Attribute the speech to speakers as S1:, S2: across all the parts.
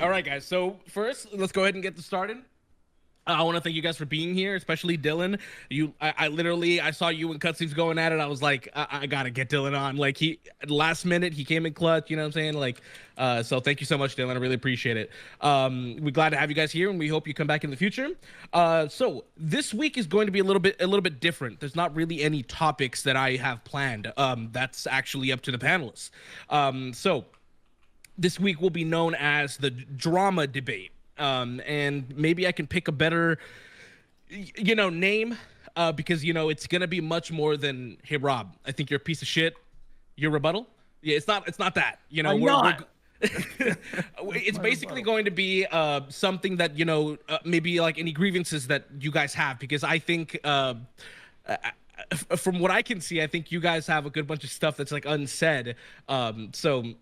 S1: All right, guys. So first, let's go ahead and get this started. I want to thank you guys for being here, especially Dylan. I literally, I saw you and cutscenes going at it. I was like, I gotta get Dylan on. Like last minute, he came in clutch. You know what I'm saying? Like, so thank you so much, Dylan. I really appreciate it. We're glad to have you guys here, and we hope you come back in the future. So this week is going to be a little bit different. There's not really any topics that I have planned. That's actually up to the panelists. So this week will be known as the drama debate. And maybe I can pick a better, name, because it's gonna be much more than, hey Rob, I think you're a piece of shit. Your rebuttal? Yeah, it's not that.
S2: I'm not.
S1: It's basically going to be something that maybe like any grievances that you guys have, because I think from what I can see, I think you guys have a good bunch of stuff that's like unsaid. So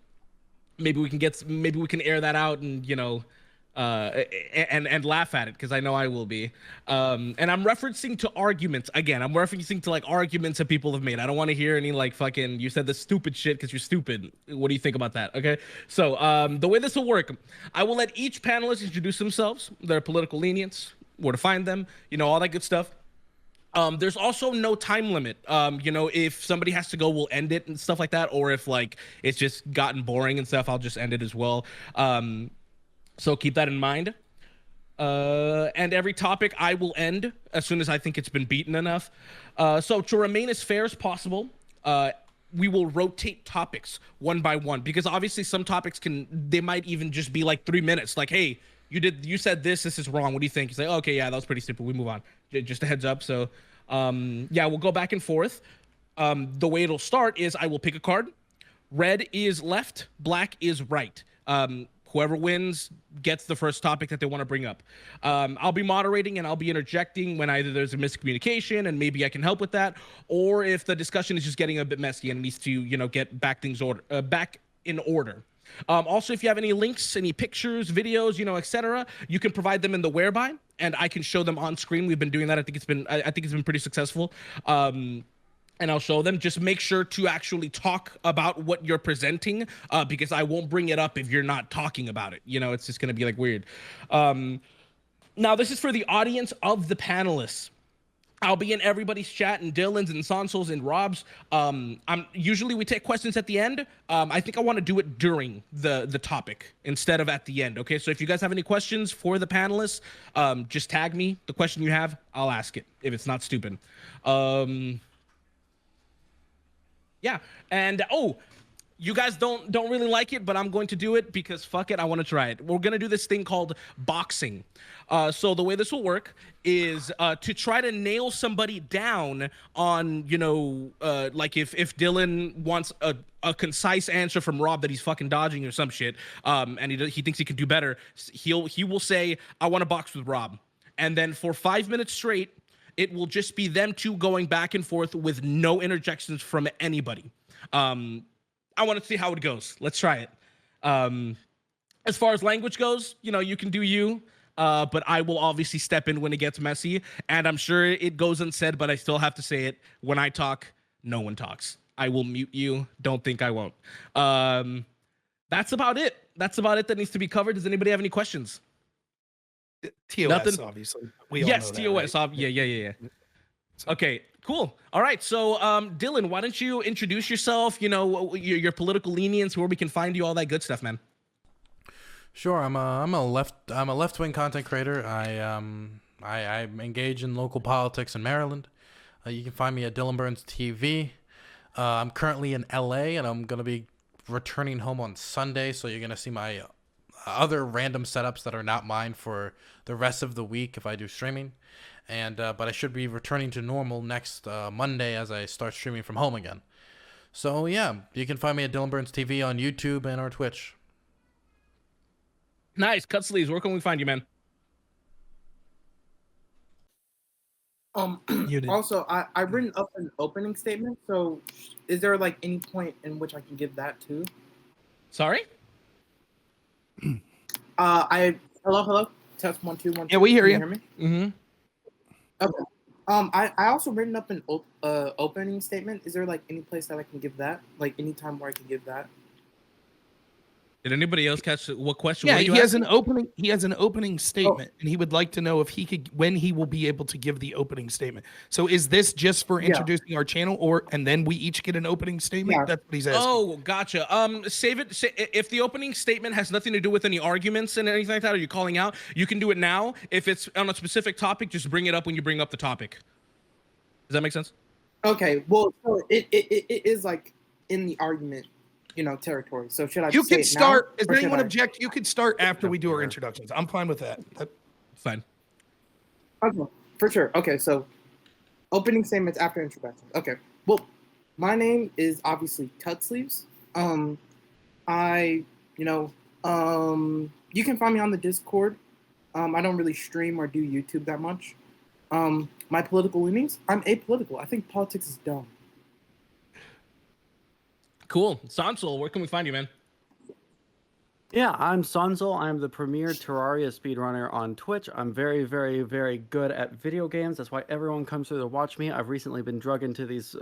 S1: maybe we can air that out and and laugh at it, because I know I will be. And I'm referencing to arguments again. I'm referencing to like arguments that people have made. I don't want to hear any like fucking you said this stupid shit because you're stupid. What do you think about that? Okay. So the way this will work, I will let each panelist introduce themselves, their political leanings, where to find them, all that good stuff. There's also no time limit. If somebody has to go, we'll end it and stuff like that. Or if like it's just gotten boring and stuff, I'll just end it as well. So keep that in mind. And every topic I will end as soon as I think it's been beaten enough. So to remain as fair as possible, we will rotate topics one by one, because obviously some topics they might even just be like 3 minutes. Like, hey, you said this is wrong. What do you think? You say, okay, yeah, that was pretty stupid. We move on. Just a heads up. So, yeah, we'll go back and forth. The way it'll start is I will pick a card. Red is left, black is right. Whoever wins gets the first topic that they want to bring up. I'll be moderating and I'll be interjecting when either there's a miscommunication and maybe I can help with that, or if the discussion is just getting a bit messy and needs to, get back in order. Also, if you have any links, any pictures, videos, etc., you can provide them in the whereby, and I can show them on screen. We've been doing that. I think it's been pretty successful. And I'll show them. Just make sure to actually talk about what you're presenting, because I won't bring it up if you're not talking about it. It's just gonna be like weird. Now, this is for the audience of the panelists. I'll be in everybody's chat and Dylan's and Sondsol's and Rob's. Usually we take questions at the end. I think I want to do it during the topic instead of at the end. Okay, so if you guys have any questions for the panelists, just tag me the question you have. I'll ask it if it's not stupid. Yeah, and you guys don't really like it, but I'm going to do it because fuck it, I want to try it. We're gonna do this thing called boxing. So the way this will work is to try to nail somebody down on, like if Dylan wants a concise answer from Rob that he's fucking dodging or some shit, and he thinks he can do better, he will say, I want to box with Rob. And then for 5 minutes straight, it will just be them two going back and forth with no interjections from anybody. I want to see how it goes. Let's try it. As far as language goes, you can do you, but I will obviously step in when it gets messy. And I'm sure it goes unsaid, but I still have to say it. When I talk, no one talks. I will mute you. Don't think I won't. That's about it. That's about it that needs to be covered. Does anybody have any questions?
S3: TOS,
S1: Nothing?
S3: Obviously.
S1: Yes,
S3: TOS.
S1: Right? Yeah. Okay, cool. All right, so Dylan, why don't you introduce yourself? Your political leanings, where we can find you, all that good stuff, man.
S4: Sure, I'm a left-wing content creator. I engage in local politics in Maryland. You can find me at DylanBurnsTV. I'm currently in LA, and I'm gonna be returning home on Sunday, so you're gonna see my other random setups that are not mine for the rest of the week if I do streaming. And but I should be returning to normal next Monday as I start streaming from home again. So yeah, you can find me at DylanBurnsTV on YouTube and our Twitch.
S1: Nice. cutlseeves, where can we find you, man?
S2: Also, I've written up an opening statement. So, is there like any point in which I can give that too?
S1: Sorry.
S2: Hello. Test 1 2 1 2.
S3: Yeah, we hear you.
S2: Can you hear me?
S1: Mm-hmm.
S2: Okay. I also written up an opening statement. Is there like any place that I can give that? Like any time where I can give that?
S1: Did anybody else catch what question?
S3: Yeah,
S1: What are you
S3: he has
S1: asking?
S3: an opening. He has an opening statement, and he would like to know if he could, when he will be able to give the opening statement. So, is this just for
S2: Yeah.
S3: introducing our channel, or and then we each get an opening statement?
S2: Yeah.
S3: That's what he's asking.
S1: Oh, gotcha. Save it. If the opening statement has nothing to do with any arguments and anything like that, or you're calling out, you can do it now. If it's on a specific topic, just bring it up when you bring up the topic. Does that make sense?
S2: Okay, well, so it is like in the argument, territory. So should I?
S3: You
S2: say
S3: can
S2: it
S3: start.
S2: now,
S3: Is
S2: or
S3: there
S2: should
S3: anyone
S2: I-
S3: object? You could start after we do our introductions. I'm fine with that.
S1: Fine.
S2: Okay, for sure. Okay, so opening statements after introduction. Okay, well, my name is obviously cutlseeves. You can find me on the Discord. I don't really stream or do YouTube that much. My political leanings, I'm apolitical. I think politics is dumb.
S1: Cool. Sondsol, where can we find you, man?
S5: Yeah, I'm Sondsol. I'm the premier Terraria speedrunner on Twitch. I'm very, very, very good at video games. That's why everyone comes through to watch me. I've recently been drug into these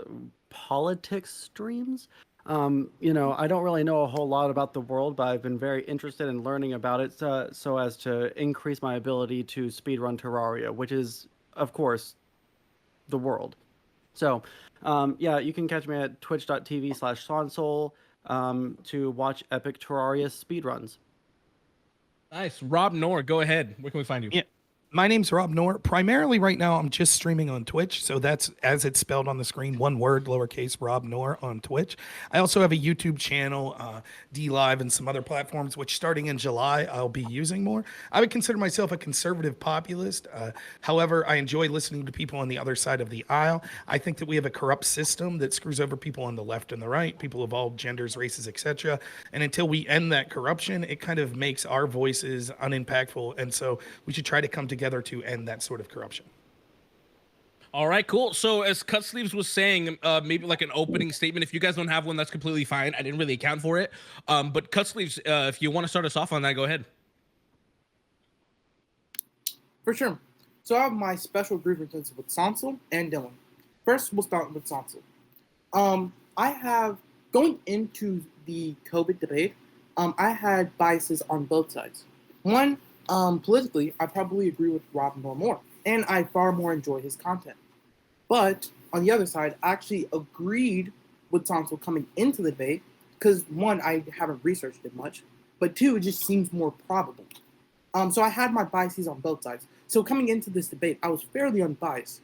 S5: politics streams. I don't really know a whole lot about the world, but I've been very interested in learning about it so as to increase my ability to speedrun Terraria, which is, of course, the world. So, you can catch me at twitch.tv/Sondsol to watch epic Terraria speedruns.
S1: Nice. Rob Noerr, go ahead. Where can we find you?
S3: Yeah. My name's Rob Noerr. Primarily right now, I'm just streaming on Twitch. So that's as it's spelled on the screen, one word, lowercase, Rob Noerr on Twitch. I also have a YouTube channel, DLive, and some other platforms, which starting in July, I'll be using more. I would consider myself a conservative populist. However, I enjoy listening to people on the other side of the aisle. I think that we have a corrupt system that screws over people on the left and the right, people of all genders, races, etc. And until we end that corruption, it kind of makes our voices unimpactful. And so we should try to come together to end that sort of corruption.
S1: All right, cool. So as Cutsleeves was saying, maybe like an opening statement. If you guys don't have one, that's completely fine. I didn't really account for it. But Cutsleeves, if you want to start us off on that, go ahead.
S2: For sure. So I have my special grievances with Sondsol and Dylan. First, we'll start with Sondsol. I have, going into the COVID debate, I had biases on both sides. One, politically, I probably agree with Rob Noerr more, and I far more enjoy his content. But on the other side, I actually agreed with Sondsol coming into the debate because one, I haven't researched it much, but two, it just seems more probable. So I had my biases on both sides. So coming into this debate, I was fairly unbiased.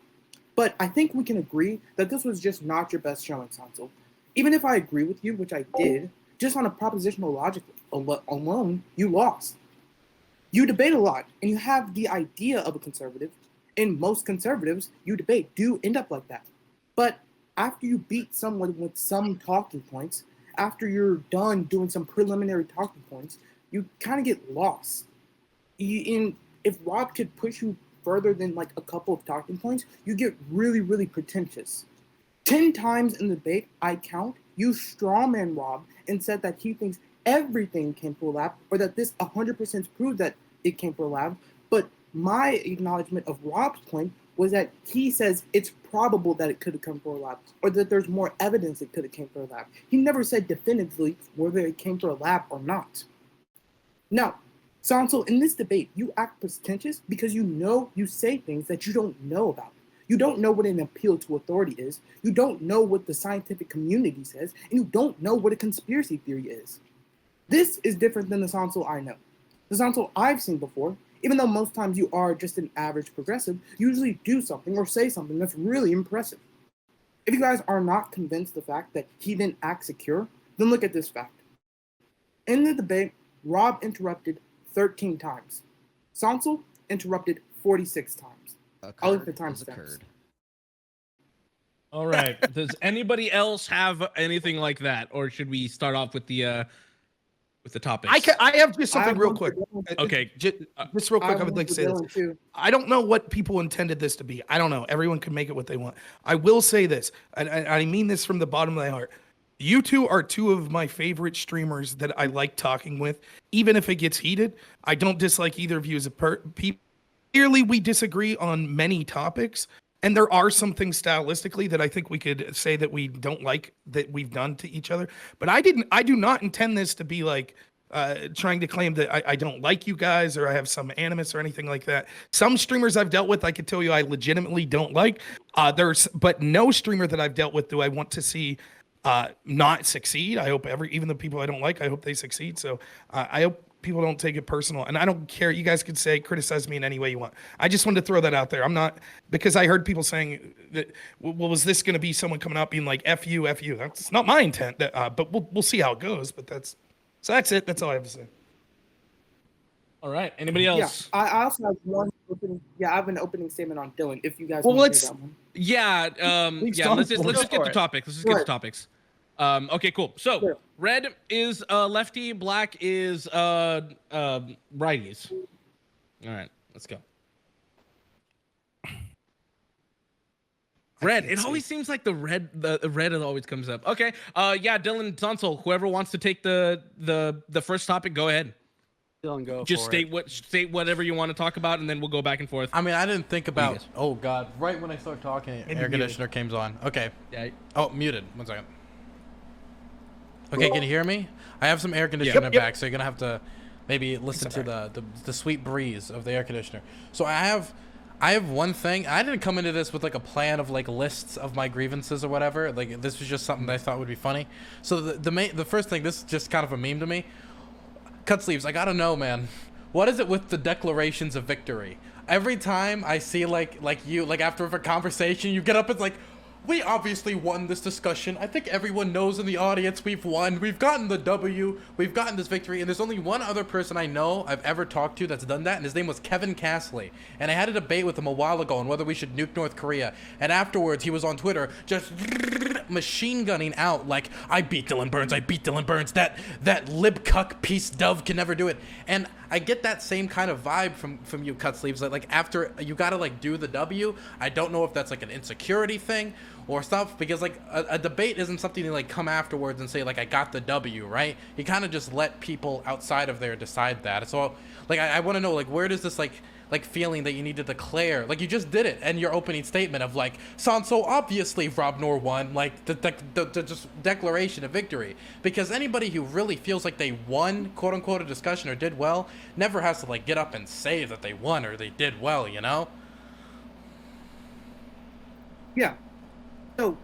S2: But I think we can agree that this was just not your best showing, Sondsol. Even if I agree with you, which I did, just on a propositional logic alone, you lost. You debate a lot, and you have the idea of a conservative, and most conservatives you debate do end up like that. But after you beat someone with some talking points, after you're done doing some preliminary talking points, you kind of get lost. If Rob could push you further than like a couple of talking points, you get really, really pretentious. 10 times in the debate, I count, you strawman Rob and said that he thinks everything came from a lab, or that this 100% proved that it came from a lab. But my acknowledgement of Rob's point was that he says it's probable that it could have come from a lab, or that there's more evidence it could have came from a lab. He never said definitively whether it came from a lab or not. Now, Sondsol, in this debate, you act pretentious because you say things that you don't know about. You don't know what an appeal to authority is. You don't know what the scientific community says, and you don't know what a conspiracy theory is. This is different than the Sondsol I know. The Sondsol I've seen before, even though most times you are just an average progressive, you usually do something or say something that's really impressive. If you guys are not convinced of the fact that he didn't act secure, then look at this fact. In the debate, Rob interrupted 13 times. Sondsol interrupted 46 times. I'll leave the timestamps.
S1: All right. Does anybody else have anything like that, or should we start off with the topics?
S3: I have just something real quick.
S1: Okay.
S3: Just real quick, I would like to say this. I don't know what people intended this to be. I don't know. Everyone can make it what they want. I will say this, and I mean this from the bottom of my heart. You two are two of my favorite streamers that I like talking with, even if it gets heated. I don't dislike either of you as a people. Clearly, we disagree on many topics, and there are some things stylistically that I think we could say that we don't like that we've done to each other. But I do not intend this to be like trying to claim that I don't like you guys or I have some animus or anything like that. Some streamers I've dealt with, I could tell you I legitimately don't like. But no streamer that I've dealt with do I want to see not succeed. I hope even the people I don't like, I hope they succeed. So I hope people don't take it personal, and I don't care. You guys could criticize me in any way you want. I just wanted to throw that out there. I'm not, because I heard people saying that, well, was this going to be someone coming out being like F you? That's not my intent. But we'll see how it goes. But that's it. That's all I have to say.
S1: All right. Anybody else?
S2: Yeah, I also have one opening. Yeah, I have an opening statement on Dylan. If you guys
S3: Well,
S2: want to hear that one.
S1: Yeah. Let's just get the topics. Let's just get the topics. Okay, cool. So
S2: Sure.
S1: red is lefty, black is righties. All right, let's go. Red. It always seems like the red always comes up. Okay. Yeah, Dylan, Sondsol, whoever wants to take the first topic, go ahead.
S5: Dylan, go.
S1: Just
S5: for
S1: state whatever you want to talk about, and then we'll go back and forth.
S4: I mean, I didn't think about. Oh God! Right when I start talking, air conditioner comes on. Okay.
S1: Yeah.
S4: Oh, muted. 1 second. Okay, can you hear me? I have some air conditioner back, so you're gonna have to maybe listen to the sweet breeze of the air conditioner. So I have one thing. I didn't come into this with like a plan of like lists of my grievances or whatever. Like this was just something that I thought would be funny. So the first thing, this is just kind of a meme to me. Cutsleeves, I gotta know, man. What is it with the declarations of victory? Every time I see like you after a conversation, you get up and it's like, we obviously won this discussion. I think everyone knows in the audience we've won. We've gotten the W. We've gotten this victory. And there's only one other person I know I've ever talked to that's done that, and his name was Kevin Castley. And I had a debate with him a while ago on whether we should nuke North Korea. And afterwards, he was on Twitter just machine gunning out like, I beat Dylan Burns. That lib cuck piece dove can never do it. And I get that same kind of vibe from you, Cutsleeves. Like after you gotta like do the W. I don't know if that's like an insecurity thing or stuff, because like a debate isn't something you like come afterwards and say like I got the W, right? You kind of just let people outside of there decide that. So like I want to know like where does this like feeling that you need to declare, like you just did it and your opening statement of like Sondsol obviously Rob Noerr won, like the just declaration of victory, because anybody who really feels like they won quote unquote a discussion or did well never has to like get up and say that they won or they did well, you know?
S2: Yeah. So,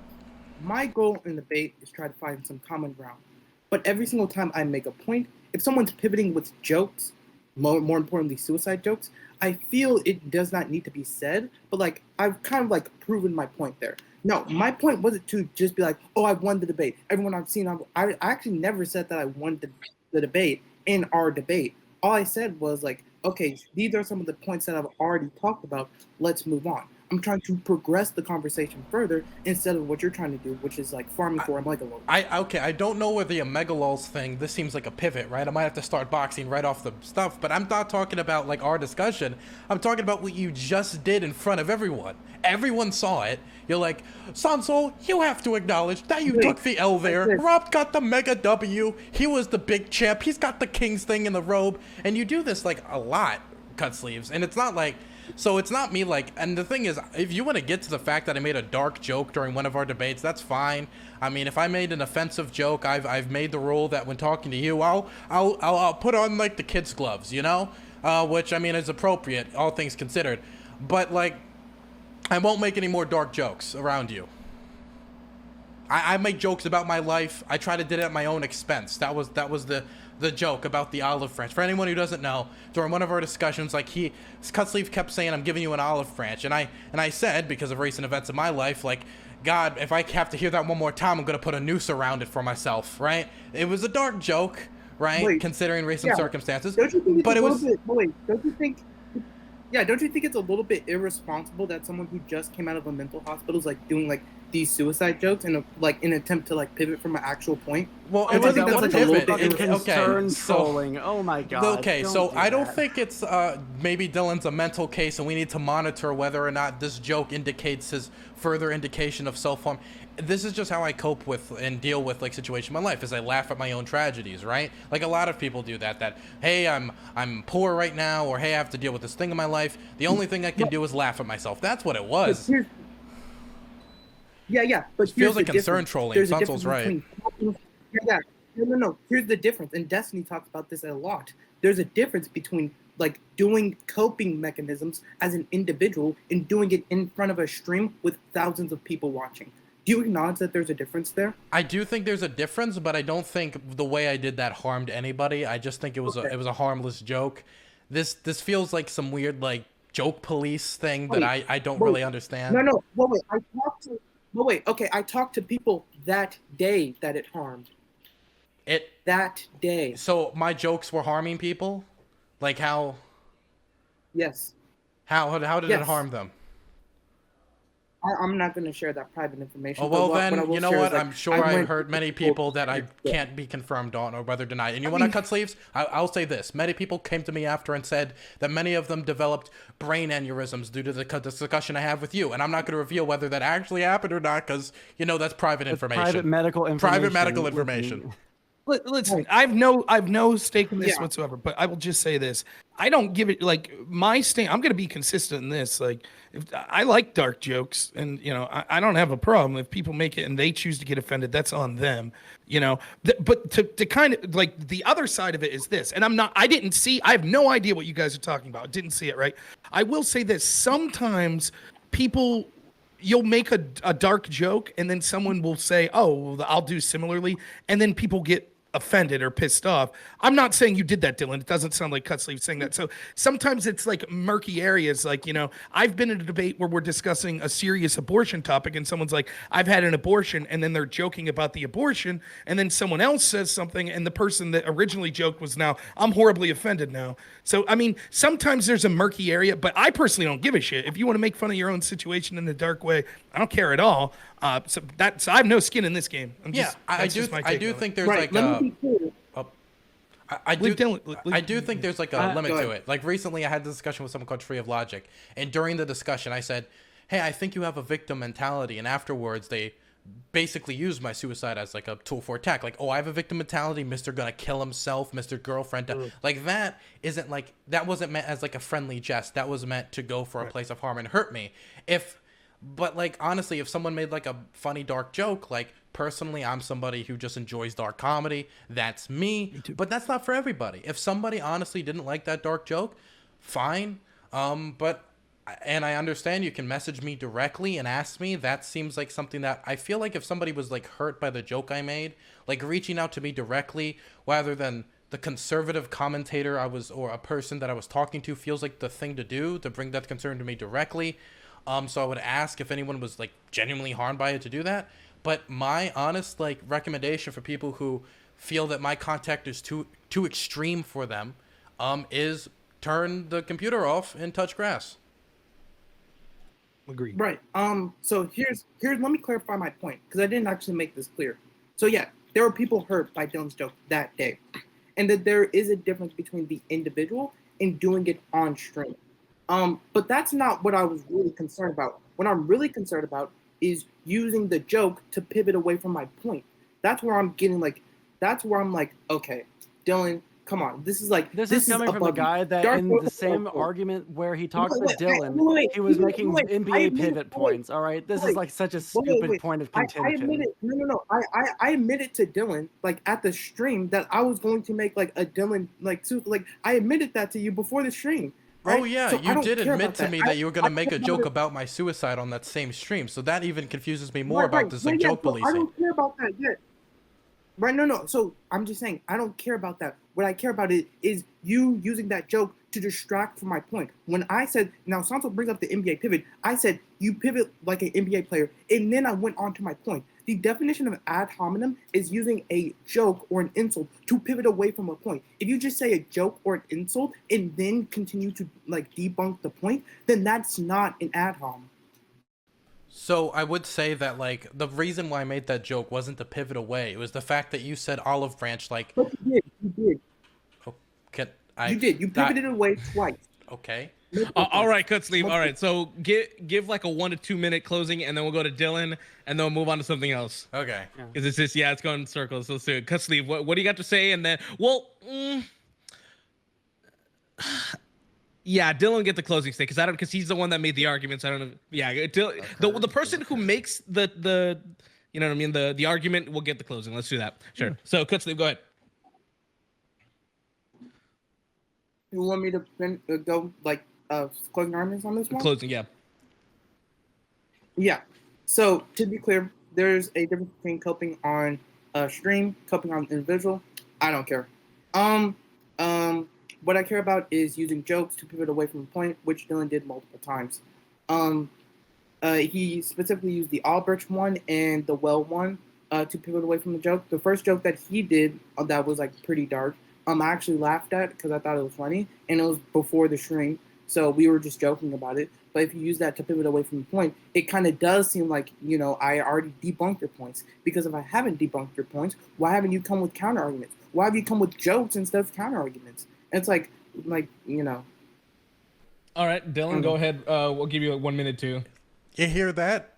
S2: my goal in the debate is try to find some common ground. But every single time I make a point, if someone's pivoting with jokes, more importantly, suicide jokes, I feel it does not need to be said. But like, I've kind of like proven my point there. No, my point wasn't to just be like, oh, I won the debate. Everyone I've seen, I actually never said that I won the debate in our debate. All I said was like, okay, these are some of the points that I've already talked about. Let's move on. I'm trying to progress the conversation further instead of what you're trying to do, which is like farming for a megalol.
S4: I don't know where the megalols thing, this seems like a pivot, right? I might have to start boxing right off the stuff, but I'm not talking about like our discussion. I'm talking about what you just did in front of everyone. Everyone saw it. You're like, Sondsol, you have to acknowledge that you took the L there. Rob got the mega W. He was the big champ. He's got the king's thing in the robe. And you do this like a lot, Cutsleeves. And it's not like, so it's not me like, and the thing is, if you want to get to the fact that I made a dark joke during one of our debates, that's fine. I mean, if I made an offensive joke, I've made the rule that when talking to you, I'll put on like the kids' gloves, you know, which I mean is appropriate, all things considered. But like, I won't make any more dark jokes around you. I make jokes about my life. I try to do it at my own expense. That was the joke about the olive branch. For anyone who doesn't know, during one of our discussions, like Cutsleeve kept saying, I'm giving you an olive branch. And I said, because of recent events in my life, like, God, if I have to hear that one more time, I'm going to put a noose around it for myself, right? It was a dark joke, right? Considering recent circumstances.
S2: Don't you think
S4: but it was.
S2: Don't you think it's a little bit irresponsible that someone who just came out of a mental hospital is like doing like these suicide jokes in an attempt to like pivot from an actual point?
S4: Well,
S2: I
S4: it wasn't
S2: think
S4: a
S2: that's like a
S4: pivot.
S2: little bit
S5: concern
S4: so,
S5: trolling. Oh my god.
S4: Okay, so I don't think it's maybe Dylan's a mental case, and we need to monitor whether or not this joke indicates his further indication of self-harm. This is just how I cope with and deal with like situations in my life, is I laugh at my own tragedies, right? Like a lot of people do that hey, I'm poor right now, or hey, I have to deal with this thing in my life. The only thing I can do is laugh at myself. That's what it was.
S2: Yeah, but
S4: it feels like concern trolling. Sonsol's right.
S2: No. Here's the difference, and Destiny talks about this a lot. There's a difference between like doing coping mechanisms as an individual and doing it in front of a stream with thousands of people watching. Do you acknowledge that there's a difference there?
S4: I do think there's a difference, but I don't think the way I did that harmed anybody. I just think it was a harmless joke. This feels like some weird like joke police thing that I don't really understand.
S2: No. Wait. I talked to people that day that it harmed. That day.
S4: So my jokes were harming people? Like how?
S2: Yes.
S4: How did it harm them?
S2: I'm not going to share that private information.
S4: Oh, well, then,
S2: what
S4: you know what?
S2: Like,
S4: I'm sure I heard many people that I can't be confirmed on or whether denied. And you want to cut sleeves? I'll say this. Many people came to me after and said that many of them developed brain aneurysms due to the discussion I have with you. And I'm not going to reveal whether that actually happened or not because, you know, that's private information.
S5: Private medical information.
S4: Private medical information.
S3: Listen, I've no stake in this whatsoever, but I will just say this. I don't give it like my stand. I'm going to be consistent in this. Like, if I like dark jokes, and you know, I don't have a problem if people make it and they choose to get offended. That's on them, you know. But to kind of like the other side of it is this, and I have no idea what you guys are talking about. Didn't see it, right? I will say this. Sometimes people. You'll make a dark joke and then someone will say, oh, well, I'll do similarly. And then people get offended or pissed off. I'm not saying you did that, Dylan. It doesn't sound like Cutsleeve saying that. So sometimes it's like murky areas. Like, you know, I've been in a debate where we're discussing a serious abortion topic and someone's like, I've had an abortion. And then they're joking about the abortion. And then someone else says something. And the person that originally joked was now, I'm horribly offended now. So, I mean, sometimes there's a murky area, but I personally don't give a shit. If you want to make fun of your own situation in a dark way, I don't care at all. So I have no skin in this game.
S4: I do think there's
S2: right,
S4: I do think there's like a limit to it. Like recently I had this discussion with someone called Tree of Logic, and during the discussion I said, hey, I think you have a victim mentality, and afterwards they basically used my suicide as like a tool for attack. Like, oh, I have a victim mentality, Mr. gonna kill himself, Mr. girlfriend. Like that wasn't meant as like a friendly jest. That was meant to go for a place of harm and hurt me. But like honestly, if someone made like a funny dark joke, like personally I'm somebody who just enjoys dark comedy. That's me but that's not for everybody. If somebody honestly didn't like that dark joke, fine. But I understand you can message me directly and ask me. That seems like something that I feel like if somebody was like hurt by the joke I made, like reaching out to me directly rather than the conservative commentator or a person that I was talking to feels like the thing to do, to bring that concern to me directly. So I would ask if anyone was like genuinely harmed by it to do that. But my honest like recommendation for people who feel that my contact is too extreme for them, is turn the computer off and touch grass.
S3: Agreed.
S2: Right. So here's let me clarify my point because I didn't actually make this clear. So yeah, there were people hurt by Dylan's joke that day, and that there is a difference between the individual and doing it on stream. But that's not what I was really concerned about. What I'm really concerned about is using the joke to pivot away from my point. That's where I'm getting like, okay, Dylan, come on. This is
S5: coming from the guy that in the same argument where he talks to Dylan, he was making NBA pivot points. All right, this is like such a stupid point of contention.
S2: I admit it. No. I admitted to Dylan like at the stream that I was going to make like a Dylan like I admitted that to you before the stream. Right?
S4: Oh yeah, so you did admit to me that you were gonna make a joke about my suicide on that same stream. So that even confuses me more about this like joke policing.
S2: I don't care about that yet. Right? No. So I'm just saying I don't care about that. What I care about is you using that joke to distract from my point. When I said, now Sondsol brings up the NBA pivot, I said you pivot like an NBA player, and then I went on to my point. The definition of ad hominem is using a joke or an insult to pivot away from a point. If you just say a joke or an insult and then continue to like debunk the point, then that's not an ad hom.
S4: So I would say that like the reason why I made that joke wasn't to pivot away. It was the fact that you said olive branch like.
S2: But you did.
S4: Oh,
S2: you did. You pivoted away twice.
S4: Okay.
S1: All right, Cutsleeve. All right, so give like a 1 to 2 minute closing, and then we'll go to Dylan, and then we'll move on to something else.
S4: Okay.
S1: Because it's just it's going in circles. So let's do it. Cutsleeve, what do you got to say? And then, yeah, Dylan get the closing stake because he's the one that made the arguments. I don't know. Yeah, the person who makes the You know what I mean? The argument will get the closing. Let's do that. Sure. So, cutlseeves, go ahead.
S2: You want me to go like closing arguments on this one?
S1: Closing, yeah.
S2: Yeah. So to be clear, there's a difference between coping on stream, coping on individual. I don't care. What I care about is using jokes to pivot away from the point, which Dylan did multiple times. He specifically used the Albrecht one and the Well one to pivot away from the joke. The first joke that he did that was like pretty dark. I actually laughed at because I thought it was funny, and it was before the stream, so we were just joking about it. But if you use that to pivot away from the point, it kind of does seem like, you know, I already debunked your points. Because if I haven't debunked your points, why haven't you come with counter arguments? Why have you come with jokes instead of counter arguments? And it's like, you know.
S1: All right, Dylan, go ahead. We'll give you like 1 minute too.
S4: You hear that?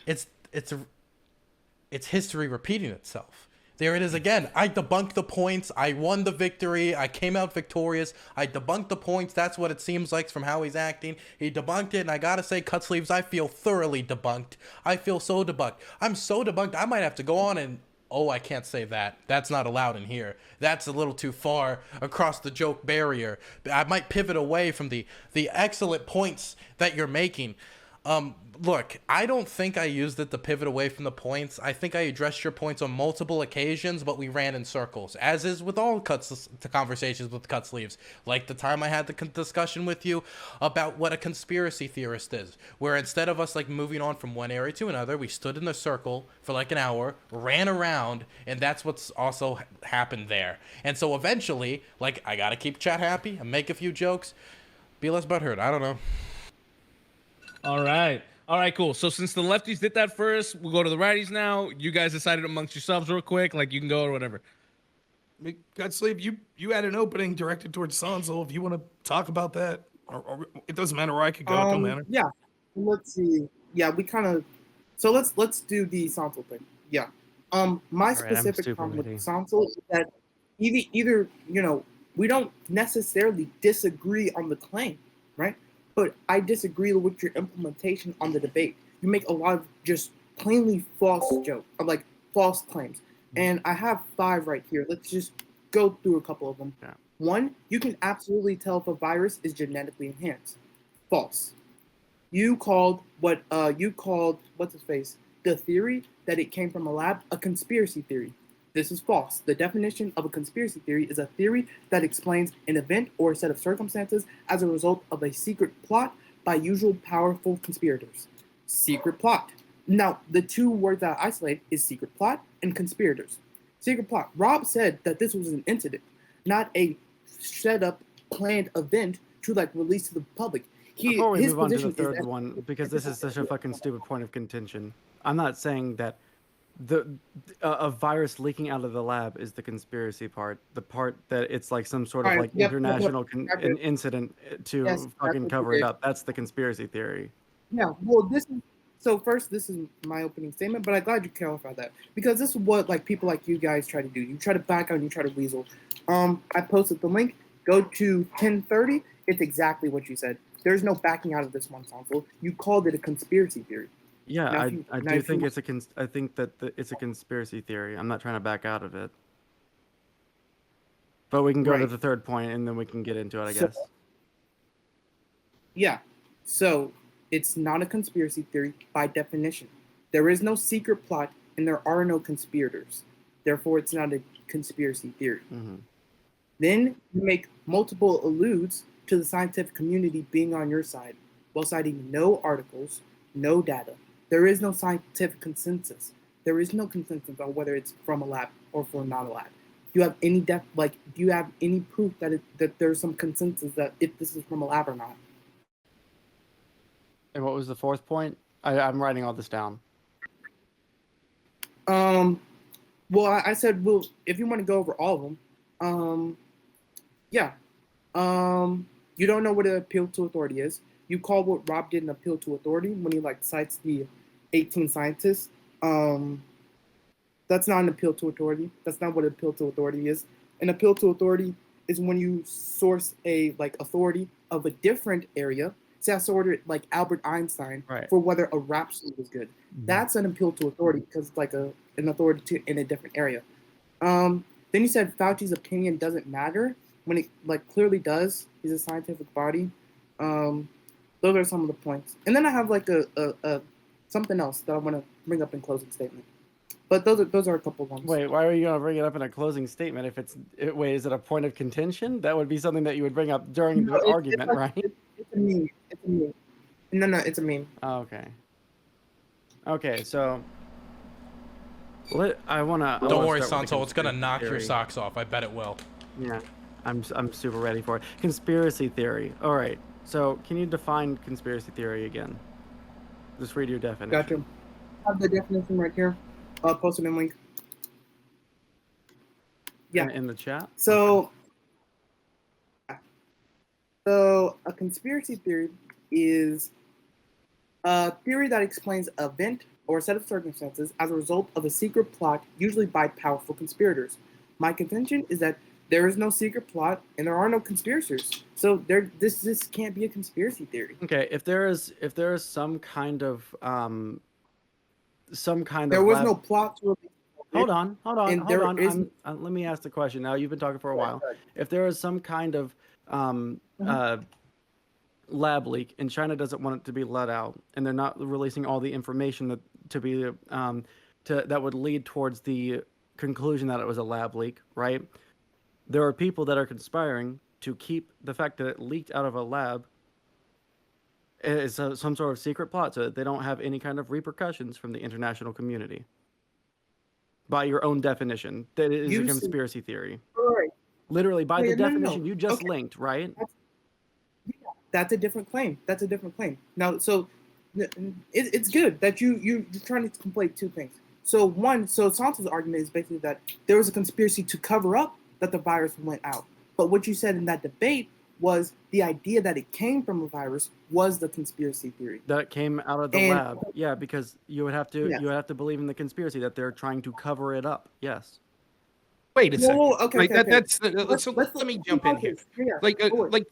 S4: It's history repeating itself. There it is again. I debunked the points. I won the victory. I came out victorious. I debunked the points. That's what it seems like from how he's acting. He debunked it, and I gotta say, cutlseeves, I feel thoroughly debunked. I feel so debunked. I'm so debunked, I might have to go on and... Oh, I can't say that. That's not allowed in here. That's a little too far across the joke barrier. I might pivot away from the excellent points that you're making. Look, I don't think I used it to pivot away from the points. I think I addressed your points on multiple occasions, but we ran in circles, as is with all conversations with cutlseeves. Like the time I had the discussion with you about what a conspiracy theorist is, where instead of us like moving on from one area to another, we stood in a circle for like an hour, ran around, and that's what's also happened there. And so eventually, like, I gotta keep chat happy and make a few jokes, be less butthurt. I don't know.
S1: All right, cool. So since the lefties did that first, we'll go to the righties now. You guys decided amongst yourselves real quick, like you can go or whatever.
S3: Cutlseeves, you had an opening directed towards Sondsol. If you want to talk about that, or it doesn't matter where I could go. It don't matter.
S2: Yeah. Let's see. Yeah, we kind of. So let's do the Sondsol thing. Yeah. My specific problem with Sondsol is that either you know, we don't necessarily disagree on the claim, right? But I disagree with your implementation on the debate. You make a lot of just plainly false jokes, or like false claims. And I have 5 right here. Let's just go through a couple of them.
S5: Yeah.
S2: 1, you can absolutely tell if a virus is genetically enhanced. False. You called what's his face, the theory that it came from a lab, a conspiracy theory. This is false. The definition of a conspiracy theory is a theory that explains an event or a set of circumstances as a result of a secret plot by usual powerful conspirators. Secret plot. Now, the 2 words that I isolate is secret plot and conspirators. Secret plot. Rob said that this was an incident, not a set up, planned event to like release to the public.
S5: Before we move on to the third one, because this is such a fucking stupid point of contention, I'm not saying that a virus leaking out of the lab is the conspiracy part. The part that it's like some sort of like international incident to fucking cover it up. That's the conspiracy theory.
S2: Yeah. Well, this is my opening statement, but I'm glad you clarified that, because this is what like people like you guys try to do. You try to back out and you try to weasel. I posted the link. Go to 1030. It's exactly what you said. There's no backing out of this one, Sondsol. You called it a conspiracy theory.
S5: Yeah, I do think it's I think that it's a conspiracy theory. I'm not trying to back out of it. But we can go to the third point and then we can get into it, I guess.
S2: Yeah. So it's not a conspiracy theory by definition. There is no secret plot and there are no conspirators. Therefore, it's not a conspiracy theory.
S5: Mm-hmm.
S2: Then you make multiple alludes to the scientific community being on your side while citing no articles, no data. There is no scientific consensus. There is no consensus on whether it's from a lab or from not a lab. Do you have any do you have any proof that that there's some consensus that if this is from a lab or not?
S5: And what was the 4th point? I'm writing all this down.
S2: Well, I said, well, if you want to go over all of them, yeah. You don't know what an appeal to authority is. You call what Rob did an appeal to authority when he like cites the 18 scientists. That's not an appeal to authority. That's not what an appeal to authority is. An appeal to authority is when you source a like authority of a different area say I supported like Albert Einstein
S5: Right.
S2: for whether a rap song was good. That's an appeal to authority because it's like an authority in a different area. Then you said Fauci's opinion doesn't matter when it like clearly does. He's a scientific body. Those are some of the points. And then I have like a something else that I want to bring up in closing statement. But those are a couple ones.
S5: Wait, why are you going to bring it up in a closing statement? Wait, is it a point of contention? That would be something that you would bring up during the argument, right?
S2: It's a meme. It's a meme. No, it's a meme.
S5: Oh, okay. Okay, so I wanna.
S4: Don't worry, Sondsol. It's gonna knock your socks off. I bet it will.
S5: Yeah, I'm super ready for it. Conspiracy theory. All right. So, can you define conspiracy theory again? Just read your definition.
S2: Gotcha. I have the definition right here. I'll post it in link. Yeah.
S5: In the chat?
S2: So a conspiracy theory is a theory that explains an event or a set of circumstances as a result of a secret plot, usually by powerful conspirators. My contention is that there is no secret plot and there are no conspirators. So this can't be a conspiracy theory.
S5: Okay, if there is some kind of
S2: There was no plot to it.
S5: Hold on.
S2: And there is-
S5: Let me ask the question. Now, you've been talking for a while. If there is some kind of lab leak and China doesn't want it to be let out, and they're not releasing all the information that would lead towards the conclusion that it was a lab leak, right? There are people that are conspiring to keep the fact that it leaked out of a lab as some sort of secret plot so that they don't have any kind of repercussions from the international community. By your own definition, that is a conspiracy theory.
S2: Right.
S5: Literally, by the definition
S2: no.
S5: you just linked, right?
S2: That's a different claim. Now, so it's good that you're trying to conflate two things. So Sonsol's argument is basically that there was a conspiracy to cover up that the virus went out. But what you said in that debate was the idea that it came from a virus was the conspiracy theory.
S5: That came out of the lab. Yeah, because you would have to believe in the conspiracy that they're trying to cover it up. Yes.
S3: Wait a second.
S2: Okay.
S3: Let me jump in here. Like,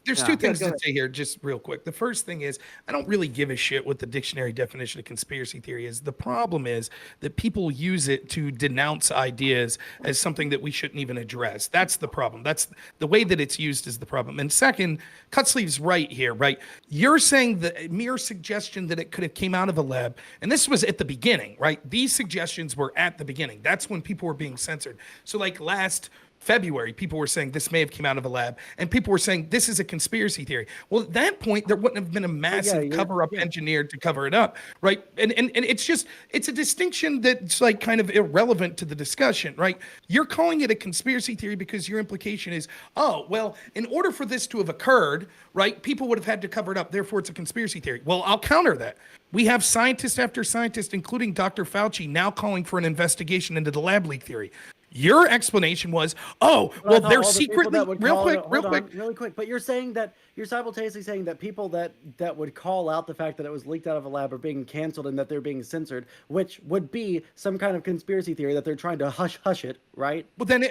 S3: there's two things to say here, just real quick. The first thing is, I don't really give a shit what the dictionary definition of conspiracy theory is. The problem is that people use it to denounce ideas as something that we shouldn't even address. That's the problem. That's the way that it's used is the problem. And second, Cutsleeves right here, right? You're saying the mere suggestion that it could have came out of a lab, and this was at the beginning, right? These suggestions were at the beginning. That's when people were being censored. So like last February, people were saying this may have come out of a lab, and people were saying this is a conspiracy theory. Well, at that point, there wouldn't have been a massive cover-up engineered to cover it up, right? And it's a distinction that's like kind of irrelevant to the discussion, right? You're calling it a conspiracy theory because your implication is, oh, well, in order for this to have occurred, right, people would have had to cover it up, therefore it's a conspiracy theory. Well, I'll counter that. We have scientist after scientist, including Dr. Fauci, now calling for an investigation into the lab leak theory. Your explanation was, oh, well, they're secretly
S5: really quick. But you're simultaneously saying that people that would call out the fact that it was leaked out of a lab are being canceled and that they're being censored, which would be some kind of conspiracy theory that they're trying to hush it, right?
S3: Well, then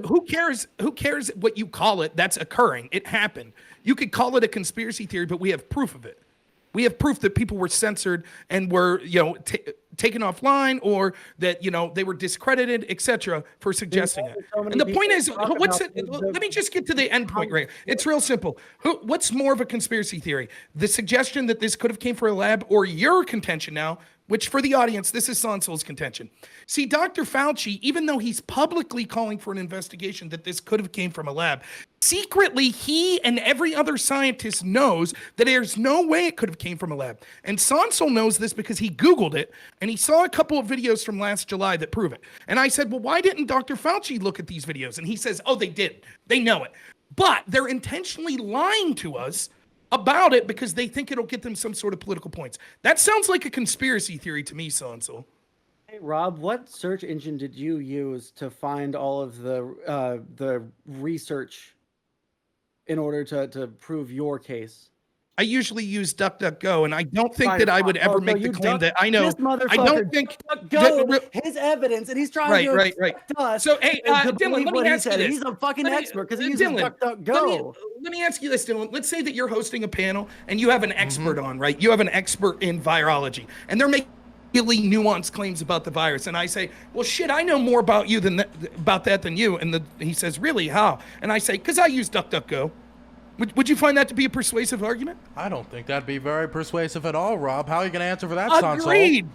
S3: who cares? Who cares what you call it? That's occurring. It happened. You could call it a conspiracy theory, but we have proof of it. We have proof that people were censored and were, taken offline, or that, they were discredited, etc., for suggesting it. And the point is, let me just get to the end point, right? It's real simple. What's more of a conspiracy theory? The suggestion that this could have came from a lab, or your contention now, which for the audience, this is Sonsol's contention. See, Dr. Fauci, even though he's publicly calling for an investigation that this could have came from a lab, secretly he and every other scientist knows that there's no way it could have came from a lab. And Sondsol knows this because he Googled it, and he saw a couple of videos from last July that prove it. And I said, well, why didn't Dr. Fauci look at these videos? And he says, oh, they did. They know it. But they're intentionally lying to us about it because they think it'll get them some sort of political points. That sounds like a conspiracy theory to me, Sondsol.
S5: Hey, Rob, what search engine did you use to find all of the research in order to prove your case?
S3: I usually use DuckDuckGo, and I don't think
S2: Fire
S3: that I would
S2: Fox.
S3: ever
S5: Oh,
S3: make
S5: no,
S3: the
S5: you
S3: claim
S5: duck
S3: that I know.
S5: this motherfucker.
S3: I don't think
S5: Go
S3: that-
S5: his evidence, and he's trying
S3: Right,
S5: to
S3: right, right.
S5: expect us
S3: So, hey,
S5: to
S3: Dylan,
S5: believe
S3: let
S5: what
S3: me
S5: he
S3: ask you
S5: said.
S3: this.
S5: He's a fucking
S3: Let me-
S5: expert because he uses
S3: Dylan,
S5: DuckDuckGo.
S3: Let me ask you this, Dylan. Let's say that you're hosting a panel and you have an expert on, right? You have an expert in virology, and they're making really nuanced claims about the virus. And I say, well, shit, I know more about you about that than you. And he says, really, how? And I say, because I use DuckDuckGo. Would you find that to be a persuasive argument?
S4: I don't think that'd be very persuasive at all, Rob. How are you going to answer for that, Sondsol?
S3: Agreed.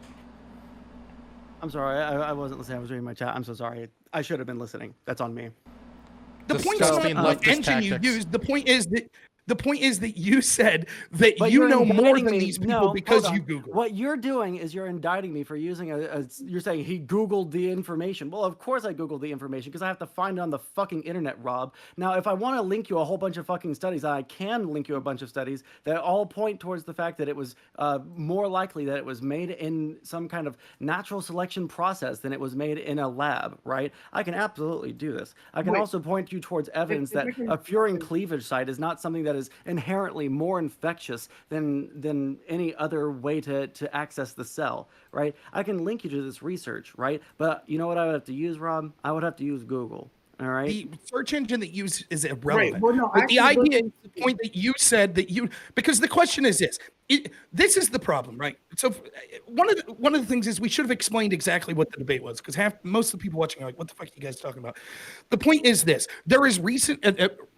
S5: I'm sorry, I wasn't listening. I was reading my chat. I'm so sorry. I should have been listening. That's on me.
S3: The point is
S4: Disgusting
S3: not what
S4: leftist
S3: engine you
S4: tactics.
S3: used. The point is that you said that
S5: But
S3: you
S5: you're
S3: know more
S5: indicting
S3: than
S5: me.
S3: these people
S5: No,
S3: because
S5: hold
S3: you
S5: on.
S3: Google.
S5: What you're doing is you're indicting me for using you're saying he Googled the information. Well, of course I Googled the information because I have to find it on the fucking internet, Rob. Now, if I want to link you a whole bunch of fucking studies, I can link you a bunch of studies that all point towards the fact that it was more likely that it was made in some kind of natural selection process than it was made in a lab, right? I can absolutely do this. I can
S2: Wait.
S5: also point you towards evidence
S2: if
S5: that
S2: we can-
S5: a furin cleavage site is not something that is inherently more infectious than any other way to access the cell, right? I can link you to this research, right? But you know what I would have to use, Rob? I would have to use Google. All right.
S3: The search engine that you use is irrelevant.
S2: Right, well, no,
S3: but the
S2: actually,
S3: idea, the point that you said that you, because the question is this, this is the problem, right? So one of the things is we should have explained exactly what the debate was, because most of the people watching are like, what the fuck are you guys talking about? The point is this: there is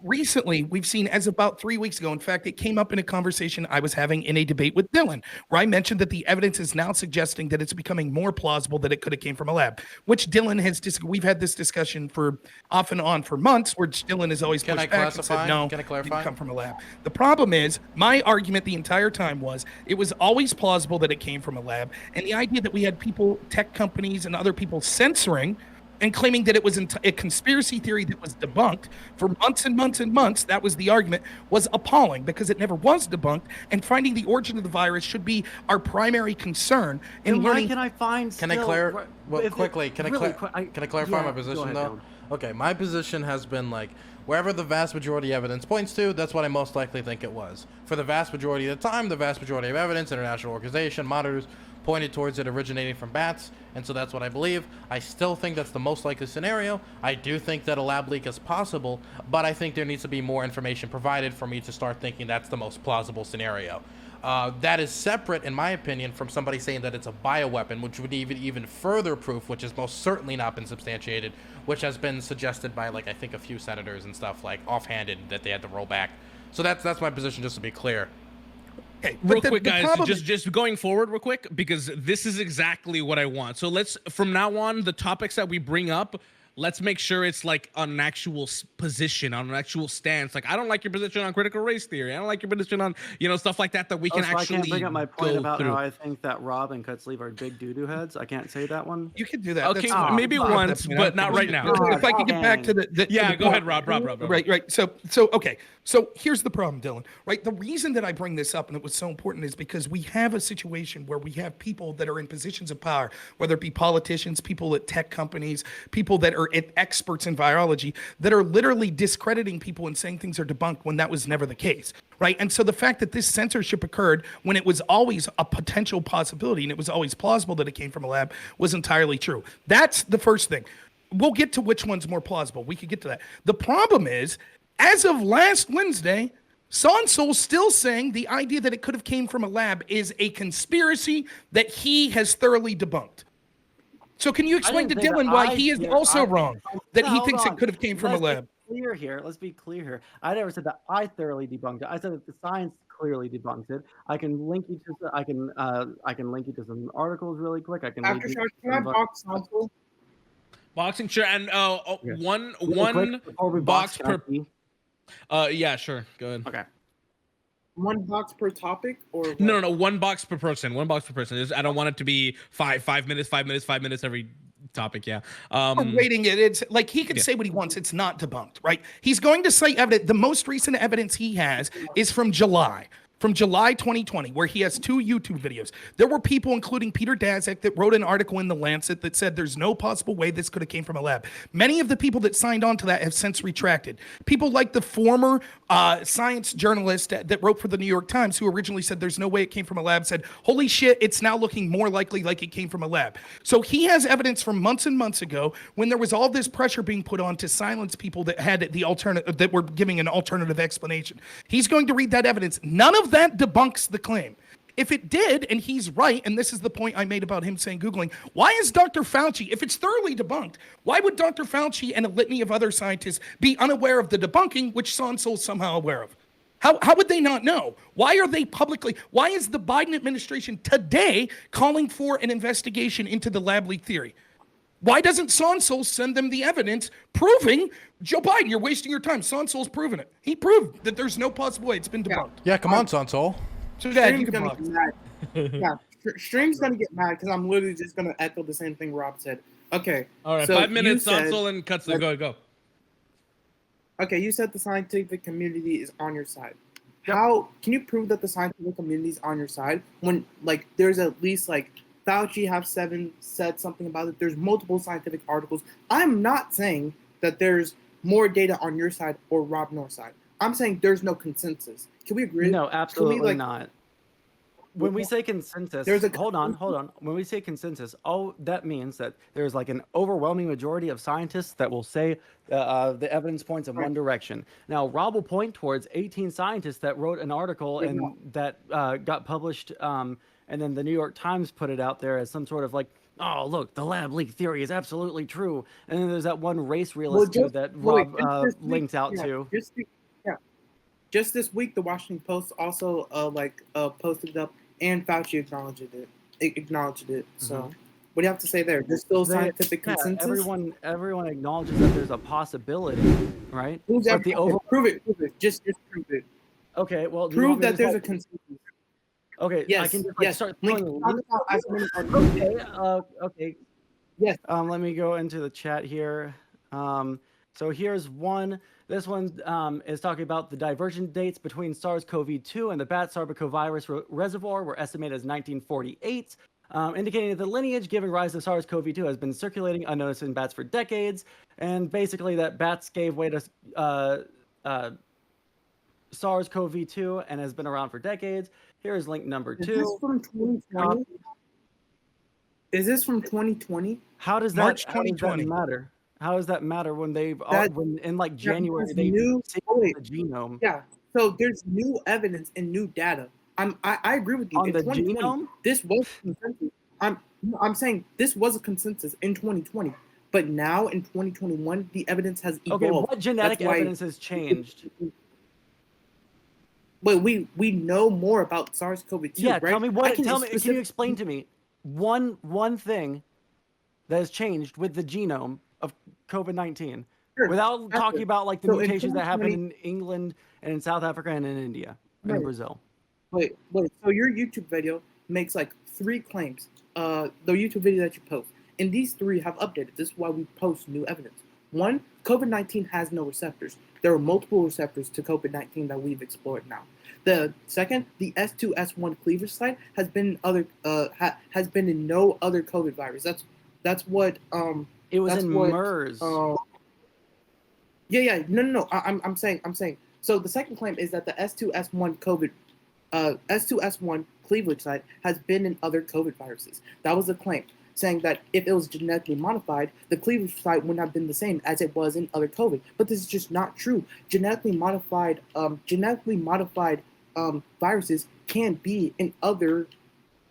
S3: recently we've seen, as about 3 weeks ago, in fact, it came up in a conversation I was having in a debate with Dylan, where I mentioned that the evidence is now suggesting that it's becoming more plausible that it could have came from a lab, which Dylan has. We've had this discussion for off and on for months, where Dylan has always
S4: Can
S3: pushed
S4: I
S3: back and said,
S4: classify?
S3: no,
S4: Can I
S3: it
S4: clarify?
S3: didn't come from a lab. The problem is, my argument the entire time was it was always plausible that it came from a lab, and the idea that we had people, tech companies, and other people censoring and claiming that it was a conspiracy theory that was debunked for months and months and months, that was the argument, was appalling because it never was debunked, and finding the origin of the virus should be our primary concern in
S5: Then why
S3: learning.
S5: can I find?
S4: Can I
S5: still-
S4: clarify? Well,
S5: if it-
S4: quickly, can I
S5: really
S4: clarify?
S5: quick,
S4: Can I clarify
S5: yeah,
S4: my
S5: go
S4: position
S5: ahead,
S4: though?
S5: Dylan.
S4: Okay, my position has been like wherever the vast majority of evidence points to, that's what I most likely think it was. For the vast majority of the time, the vast majority of evidence, international organization, monitors, pointed towards it originating from bats, and so that's what I believe. I still think that's the most likely scenario. I do think that a lab leak is possible, but I think there needs to be more information provided for me to start thinking that's the most plausible scenario. That is separate, in my opinion, from somebody saying that it's a bioweapon, which would even further proof, which has most certainly not been substantiated, which has been suggested by, like, I think a few senators and stuff, like, offhanded, that they had to roll back. So that's my position, just to be clear.
S3: Okay,
S1: Real
S3: but
S1: quick,
S3: the
S1: guys,
S3: problem-
S1: just going forward real quick, because this is exactly what I want. So let's, from now on, the topics that we bring up, let's make sure it's like on an actual position, on an actual stance. Like, I don't like your position on critical race theory. I don't like your position on, stuff like that we can
S5: So I
S1: actually
S5: can't bring up my point
S1: go
S5: about
S1: through.
S5: how I think that Rob and Cutsleeve are big doo-doo heads. I can't say that one.
S3: You can do that.
S1: Okay,
S3: That's fine.
S1: maybe
S3: That's
S1: once,
S3: fine.
S1: but not right now.
S3: If I can get back to the
S1: Yeah,
S3: the
S1: go
S3: point.
S1: ahead, Rob.
S3: Right. So okay. So here's the problem, Dylan. Right. The reason that I bring this up and it was so important is because we have a situation where we have people that are in positions of power, whether it be politicians, people at tech companies, people that are experts in virology, that are literally discrediting people and saying things are debunked when that was never the case. Right. And so the fact that this censorship occurred when it was always a potential possibility and it was always plausible that it came from a lab was entirely true. That's the first thing. We'll get to which one's more plausible. We could get to that. The problem is, as of last Wednesday, Sondsol still saying the idea that it could have came from a lab is a conspiracy that he has thoroughly debunked. So can you explain to
S5: didn't say
S3: Dylan
S5: that
S3: why
S5: I
S3: he is
S5: did-
S3: also
S5: I-
S3: wrong, that he
S5: Hold
S3: thinks
S5: on.
S3: it could have came from a lab?
S5: Let's be clear here. I never said that I thoroughly debunked it. I said that the science clearly debunked it. I can link you to I can link you to some articles really quick. I can link you
S2: Aftershock,
S5: to
S2: can I
S5: some
S2: box Sondsol?
S1: Boxing, sure, and
S5: Okay.
S1: one
S5: Really quick, before we
S1: box
S5: can I
S1: per.
S5: see?
S1: Yeah, sure. Go ahead.
S5: Okay.
S2: One box per topic, or what?
S1: No, one box per person. One box per person. I don't want it to be five minutes every topic. Yeah.
S3: Rating it. It's like he could say what he wants. It's not debunked, right? He's going to cite evidence. The most recent evidence he has is from July. from July 2020, where he has 2 YouTube videos. There were people, including Peter Daszak, that wrote an article in The Lancet that said there's no possible way this could have came from a lab. Many of the people that signed on to that have since retracted. People like the former science journalist that wrote for the New York Times, who originally said there's no way it came from a lab, said, holy shit, it's now looking more likely like it came from a lab. So he has evidence from months and months ago when there was all this pressure being put on to silence people that had the alternative, that were giving an alternative explanation. He's going to read that evidence. None of that debunks the claim. If it did, and he's right, and this is the point I made about him saying Googling, why is Dr. Fauci, if it's thoroughly debunked, why would Dr. Fauci and a litany of other scientists be unaware of the debunking, which Sondsol is somehow aware of? How would they not know? Why are they why is the Biden administration today calling for an investigation into the lab leak theory? Why doesn't Sondsol send them the evidence proving, Joe Biden, you're wasting your time. Sonsol's proven it. He proved that there's no possible way. It's been debunked.
S4: Yeah, come on, Sondsol.
S3: So yeah, you
S2: Stream's
S3: can
S2: gonna
S3: block.
S2: get mad. Yeah, Stream's gonna get mad because I'm literally just gonna echo the same thing Rob said. Okay.
S1: All right,
S2: so
S1: 5 minutes,
S2: you said-
S1: Sondsol and Cutlseeves. Go.
S2: Okay, you said the scientific community is on your side. How can you prove that the scientific community is on your side when like there's at least like Fauci said something about it. There's multiple scientific articles. I'm not saying that there's more data on your side or Rob Noerr's side. I'm saying there's no consensus. Can we agree?
S5: No, absolutely
S2: like-
S5: not. When we say consensus, hold on. When we say consensus, all that means that there's like an overwhelming majority of scientists that will say the evidence points in one direction. Now, Rob will point towards 18 scientists that wrote an article and that got published, and then the New York Times put it out there as some sort of like, oh, look, the lab leak theory is absolutely true. And then there's that one race realist that Rob linked out to.
S2: Just this week, the Washington Post also posted it up, and Fauci acknowledged it. So, what do you have to say there? There's still scientific consensus.
S5: Everyone acknowledges that there's a possibility, right?
S2: Prove it. Just prove it.
S5: Okay, well,
S2: prove that there's a consensus.
S5: Okay,
S2: yes,
S5: I can just start throwing okay.
S2: Yes.
S5: Let me go into the chat here. So here's one. This one is talking about the divergent dates between SARS-CoV-2 and the bat sarbecovirus reservoir were estimated as 1948, indicating that the lineage giving rise to SARS-CoV-2 has been circulating unnoticed in bats for decades, and basically that bats gave way to SARS-CoV-2 and has been around for decades. Here's link number 2.
S2: Is this from 2020? Is this from 2020?
S5: How does
S3: March
S5: that
S3: 2020
S5: matter? How does that matter when when in like January they sequenced the genome?
S2: Yeah. So there's new evidence and new data. I agree with you.
S5: On the genome,
S2: this was consensus. I'm saying this was a consensus in 2020, but now in 2021 the evidence has evolved.
S5: Okay, what genetic evidence has changed?
S2: But we know more about SARS-CoV-2.
S5: Yeah,
S2: right?
S5: tell me what. Can you explain to me one thing that has changed with the genome of COVID-19 without talking about like the mutations that happened in England and in South Africa and in India and in Brazil?
S2: Wait. So your YouTube video makes like 3 claims. The YouTube video that you post, and these 3 have updated. This is why we post new evidence. 1, COVID-19 has no receptors. There are multiple receptors to COVID-19 that we've explored now. The second, the S2S1 cleavage site has been in no other COVID virus. That's what
S5: it was in MERS.
S2: No. I'm saying. So the second claim is that the S2S1 S2S1 cleavage site has been in other COVID viruses. That was a claim, saying that if it was genetically modified, the cleavage site wouldn't have been the same as it was in other COVID. But this is just not true. Genetically modified viruses can be in other,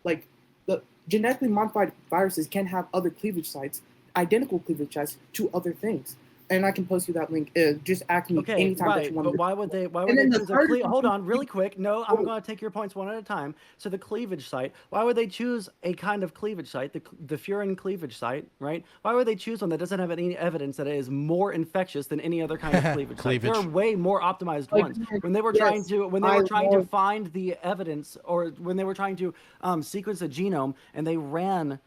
S2: like the genetically modified viruses can have other cleavage sites, identical cleavage sites to other things. And I can post you that link. Just ask me anytime that you want.
S5: But why would they? Why would they choose hold on, really quick. No, I'm going to take your points one at a time. So the cleavage site. Why would they choose a kind of cleavage site, the furin cleavage site, right? Why would they choose one that doesn't have any evidence that it is more infectious than any other kind of cleavage site? There are way more optimized ones. When they were trying to find the evidence, or when they were trying to sequence a genome, and they ran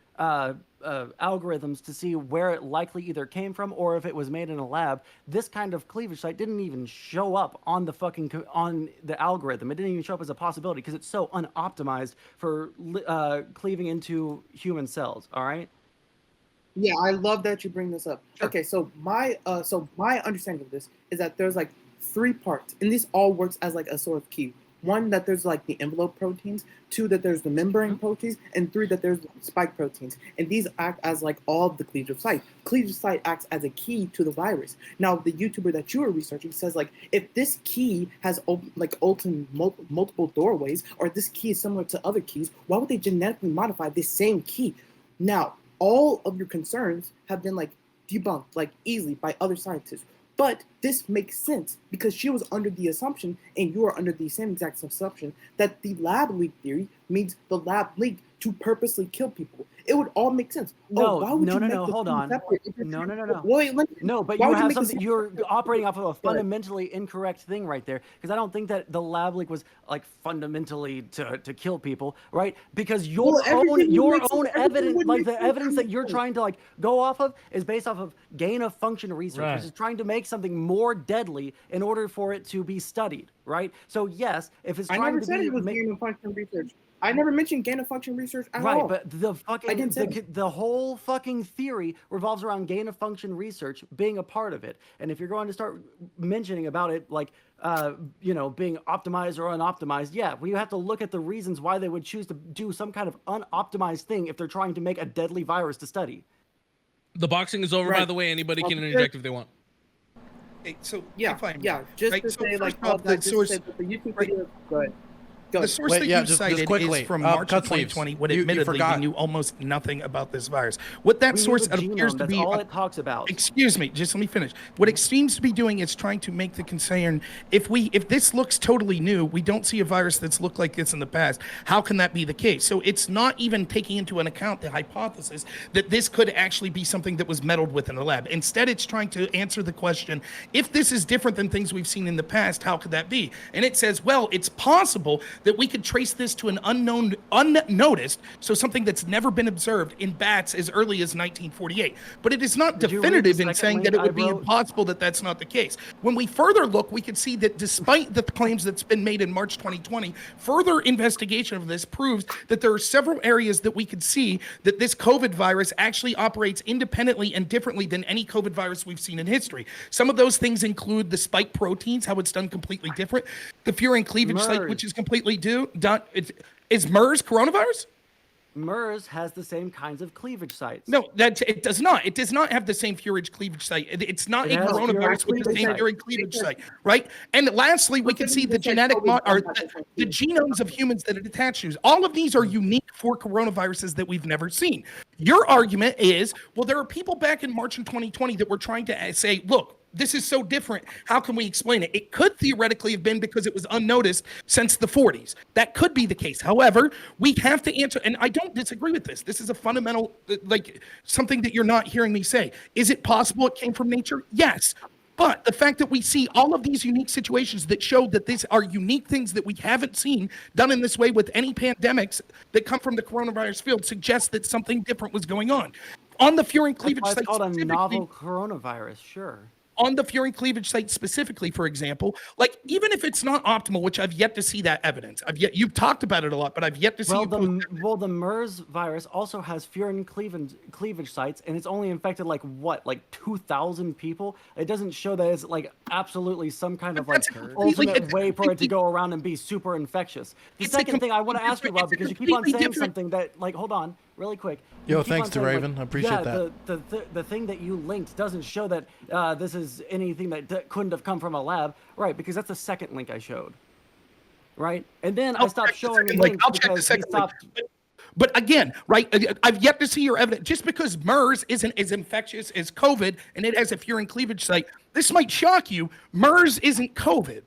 S5: algorithms to see where it likely either came from or if it was made in a lab, this kind of cleavage site didn't even show up on the on the algorithm. It didn't even show up as a possibility because it's so unoptimized for cleaving into human cells. All right.
S2: Yeah, I love that you bring this up.
S5: Sure.
S2: Okay, so my understanding of this is that there's like 3 parts, and this all works as like a sort of key. 1, that there's like the envelope proteins. 2, that there's the membrane proteins, and 3, that there's spike proteins. And these act as like all of the cleavage site. Cleavage site acts as a key to the virus. Now, the YouTuber that you were researching says like if this key has opened multiple doorways, or this key is similar to other keys, why would they genetically modify this same key? Now, all of your concerns have been like debunked like easily by other scientists. But this makes sense because she was under the assumption, and you are under the same exact assumption, that the lab leak theory means the lab leaked to purposely kill people. It would all make sense.
S5: No,
S2: why would
S5: no,
S2: you
S5: no,
S2: make
S5: no,
S2: the
S5: hold
S2: two
S5: on.
S2: separate?
S5: No.
S2: Wait,
S5: No, but
S2: why
S5: you
S2: would
S5: have
S2: make the
S5: something. You're operating off of a fundamentally incorrect thing right there, because I don't think that the lab leak was like fundamentally to kill people, right? Because your own evidence, like the evidence that you're trying to like go off of, is based off of gain of function research, which is trying to make something more deadly in order for it to be studied, right? So yes, if it's
S2: I
S5: trying
S2: never
S5: to
S2: said
S5: be
S2: it was gain of function research. I never mentioned gain of function research at all.
S5: right, but the fucking the whole fucking theory revolves around gain of function research being a part of it. And if you're going to start mentioning about it like being optimized or unoptimized, yeah, well, you have to look at the reasons why they would choose to do some kind of unoptimized thing if they're trying to make a deadly virus to study.
S1: The boxing is over, by the way. Anybody can interject if they want.
S3: Okay, so
S2: Yeah,
S3: if I may,
S2: yeah. Just
S3: right?
S2: to
S3: So
S2: say, like,
S3: first off, the source,
S2: the YouTube video. Go ahead. Go
S3: the
S2: ahead.
S3: source
S4: Wait,
S3: that
S4: yeah,
S3: you
S4: just
S3: cited
S4: quickly,
S3: is from March of
S4: cutlseeves.
S3: 2020, when
S4: You
S3: admittedly we
S4: forgot.
S3: knew almost nothing about this virus. What that
S5: We knew
S3: source
S5: the
S3: appears
S5: genome,
S3: to
S5: that's
S3: be,
S5: all it talks about.
S3: excuse me, just let me finish. What it seems to be doing is trying to make the concern, if this looks totally new, we don't see a virus that's looked like this in the past, how can that be the case? So it's not even taking into an account the hypothesis that this could actually be something that was meddled with in the lab. Instead, it's trying to answer the question, if this is different than things we've seen in the past, how could that be? And it says, well, it's possible that we could trace this to an unnoticed, so something that's never been observed in bats as early as 1948. But it is not definitive in saying that it would be impossible that that's not the case. When we further look, we can see that despite the claims that's been made in March 2020, further investigation of this proves that there are several areas that we could see that this COVID virus actually operates independently and differently than any COVID virus we've seen in history. Some of those things include the spike proteins, how it's done completely different, the furin cleavage site, which is completely done. Is MERS coronavirus?
S5: MERS has the same kinds of cleavage sites.
S3: No, it does not. It does not have the same furin cleavage site. It's not a coronavirus with the same furin cleavage site, right? And lastly, we can see the the genomes of humans that it attaches to. All of these are unique for coronaviruses that we've never seen. Your argument is, well, there are people back in March in 2020 that were trying to say, look, this is so different. How can we explain it? It could theoretically have been because it was unnoticed since the 40s. That could be the case. However, we have to answer, and I don't disagree with this. This is a fundamental, like something that you're not hearing me say. Is it possible it came from nature? Yes. But the fact that we see all of these unique situations that show that these are unique things that we haven't seen done in this way with any pandemics that come from the coronavirus field suggests that something different was going on. On the furin cleavage site,
S5: it's called a novel coronavirus, sure.
S3: On the furin cleavage site specifically, for example, like even if it's not optimal, which I've yet to see that evidence. You've talked about it a lot, but I've yet to see.
S5: The MERS virus also has furin cleavage sites, and it's only infected like 2,000 people. It doesn't show that it's like absolutely some kind of like ultimate way for it to go around and be super infectious. The second thing I want to ask you about, because you keep on saying something that like, hold on, really quick.
S4: Yo, thanks to Raven. I appreciate that.
S5: The thing that you linked doesn't show that this is anything that couldn't have come from a lab, right? Because that's the second link I showed, right? And then I stopped showing links because he stopped.
S3: But again, right, I've yet to see your evidence. Just because MERS isn't as infectious as COVID and it has a furin cleavage site, this might shock you. MERS isn't COVID,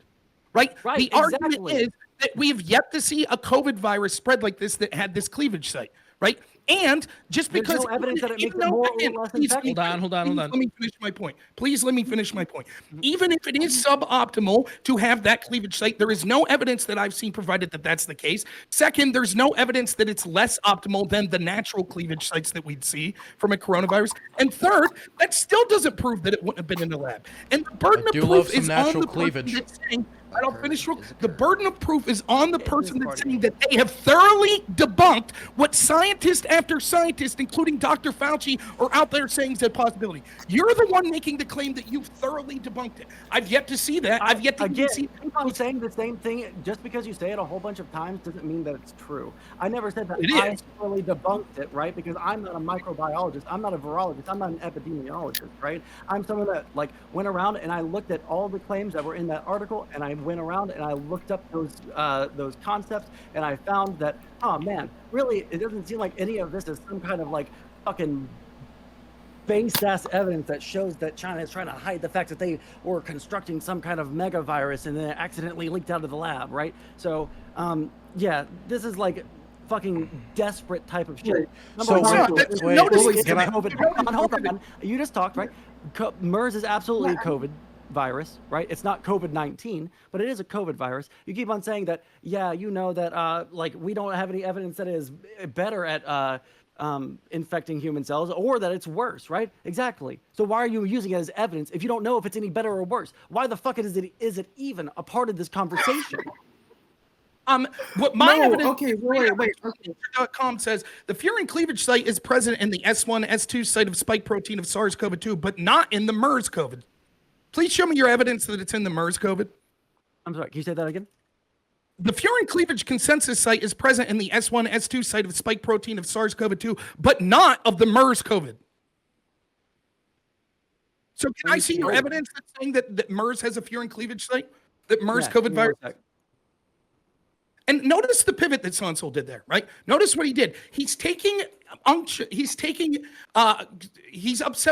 S3: right? The argument is that we've yet to see a COVID virus spread like this that had this cleavage site. Right? And just
S5: There's
S3: because
S5: no evidence that it makes
S3: even
S5: it
S3: though-
S5: more or
S3: again,
S5: less
S3: please
S5: infectious.
S1: Hold on.
S3: Let me finish my point. Please let me finish my point. Even if it is suboptimal to have that cleavage site, there is no evidence that I've seen provided that that's the case. Second, there's no evidence that it's less optimal than the natural cleavage sites that we'd see from a coronavirus. And third, that still doesn't prove that it wouldn't have been in the lab. And the burden
S4: do
S3: of
S4: love
S3: proof
S4: some
S3: is on
S4: natural
S3: the person
S4: cleavage.
S3: that's saying, I don't finish. The burden of proof is on the person that's saying that they have thoroughly debunked what scientist after scientist, including Dr. Fauci, are out there saying is a possibility. You're the one making the claim that you've thoroughly debunked it. I've yet to see that. I've yet to
S5: Again,
S3: see.
S5: keep on saying the same thing. Just because you say it a whole bunch of times doesn't mean that it's true. I never said that
S3: It
S5: I
S3: is.
S5: thoroughly debunked it, right? Because I'm not a microbiologist. I'm not a virologist. I'm not an epidemiologist, right? I'm someone that like went around and I looked at all the claims that were in that article, and I went around and I looked up those concepts, and I found that, oh man, really, it doesn't seem like any of this is some kind of like fucking base ass evidence that shows that China is trying to hide the fact that they were constructing some kind of mega virus and then it accidentally leaked out of the lab, right? So, yeah, this is like fucking desperate type of shit.
S4: So
S5: Hold on. You just talked, right? MERS is absolutely a COVID virus, right? It's not COVID-19, but it is a COVID virus. You keep on saying that, yeah, you know that, like, we don't have any evidence that it is better at infecting human cells or that it's worse, right? Exactly. So why are you using it as evidence if you don't know if it's any better or worse? Why the fuck is it even a part of this conversation?
S3: What my evidence,
S2: okay, wait.
S3: .com says the furin cleavage site is present in the S1, S2 site of spike protein of SARS-CoV-2, but not in the MERS COVID. Please show me your evidence that it's in the MERS COVID.
S5: I'm sorry, can you say that again?
S3: The furin cleavage consensus site is present in the S1, S2 site of spike protein of SARS-CoV-2, but not of the MERS COVID. So can I see your evidence that's saying that MERS has a furin cleavage site? That MERS COVID virus? And notice the pivot that Sondsol did there, right? Notice what he did. He's upset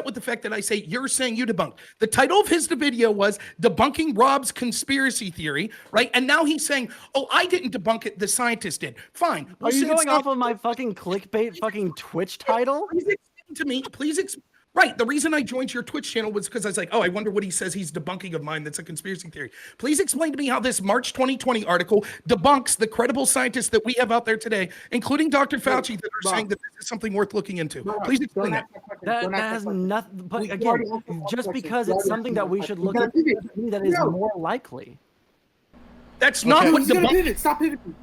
S3: with the fact that I say, you're saying you debunked. The title of his video was Debunking Rob's Conspiracy Theory, right? And now he's saying, oh, I didn't debunk it, the scientist did. Fine.
S5: Are you going off of my fucking clickbait fucking Twitch title?
S3: Please explain to me, Right. The reason I joined your Twitch channel was because I was like, oh, I wonder what he says he's debunking of mine. That's a conspiracy theory. Please explain to me how this March 2020 article debunks the credible scientists that we have out there today, including Dr. Fauci, that are saying that this is something worth looking into. Please explain that.
S5: That has nothing. But again, just because it's something that we should look at doesn't mean that is more likely.
S3: That's not what
S2: He's gonna pivot. Stop pivoting.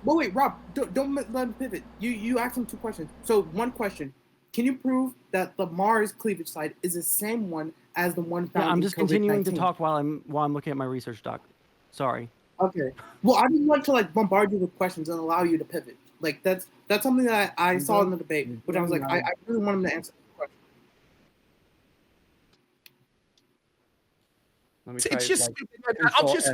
S2: Wait, Rob, don't let him pivot. You asked him two questions. So one question. Can you prove that the Mars cleavage site is the same one as the one found?
S5: Yeah, I'm just continuing to
S2: COVID-19?
S5: talk while I'm looking at my research doc. Sorry.
S2: Okay. Well, I didn't want to like bombard you with questions and allow you to pivot. Like that's something that I saw in the debate, but I was like, I really want him to answer the question.
S5: Let me
S3: It's
S5: try,
S3: just
S5: like,
S3: stupid. I'll just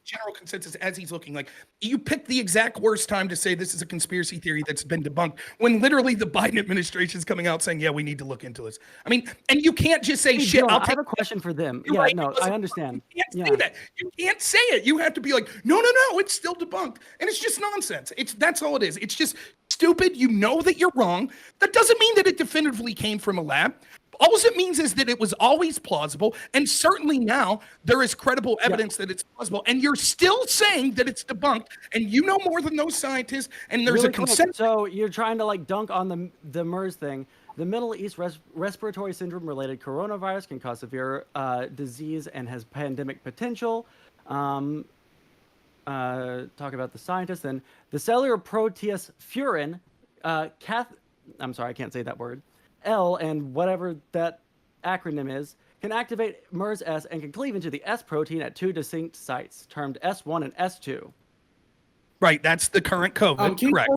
S3: general consensus as he's looking like you picked the exact worst time to say this is a conspiracy theory that's been debunked when literally the Biden administration is coming out saying, yeah, we need to look into this. I mean, and you can't just say, shit,
S5: I have a question for them.
S3: You're
S5: Yeah,
S3: right,
S5: no, I understand.
S3: You can't say that. You can't say it. You have to be like, no, it's still debunked. And it's just nonsense. That's all it is. It's just stupid. You know that you're wrong. That doesn't mean that it definitively came from a lab. All it means is that it was always plausible, and certainly now there is credible evidence that it's plausible, and you're still saying that it's debunked, and you know more than those scientists, and there's
S5: Really
S3: a consensus.
S5: So you're trying to like dunk on the MERS thing. The Middle East respiratory syndrome related coronavirus can cause severe disease and has pandemic potential. Talk about the scientists. Then the cellular protease furin, I'm sorry, I can't say that word. L and whatever that acronym is, can activate MERS-S and can cleave into the S protein at two distinct sites, termed S1 and S2.
S3: Right, that's the current COVID, correct.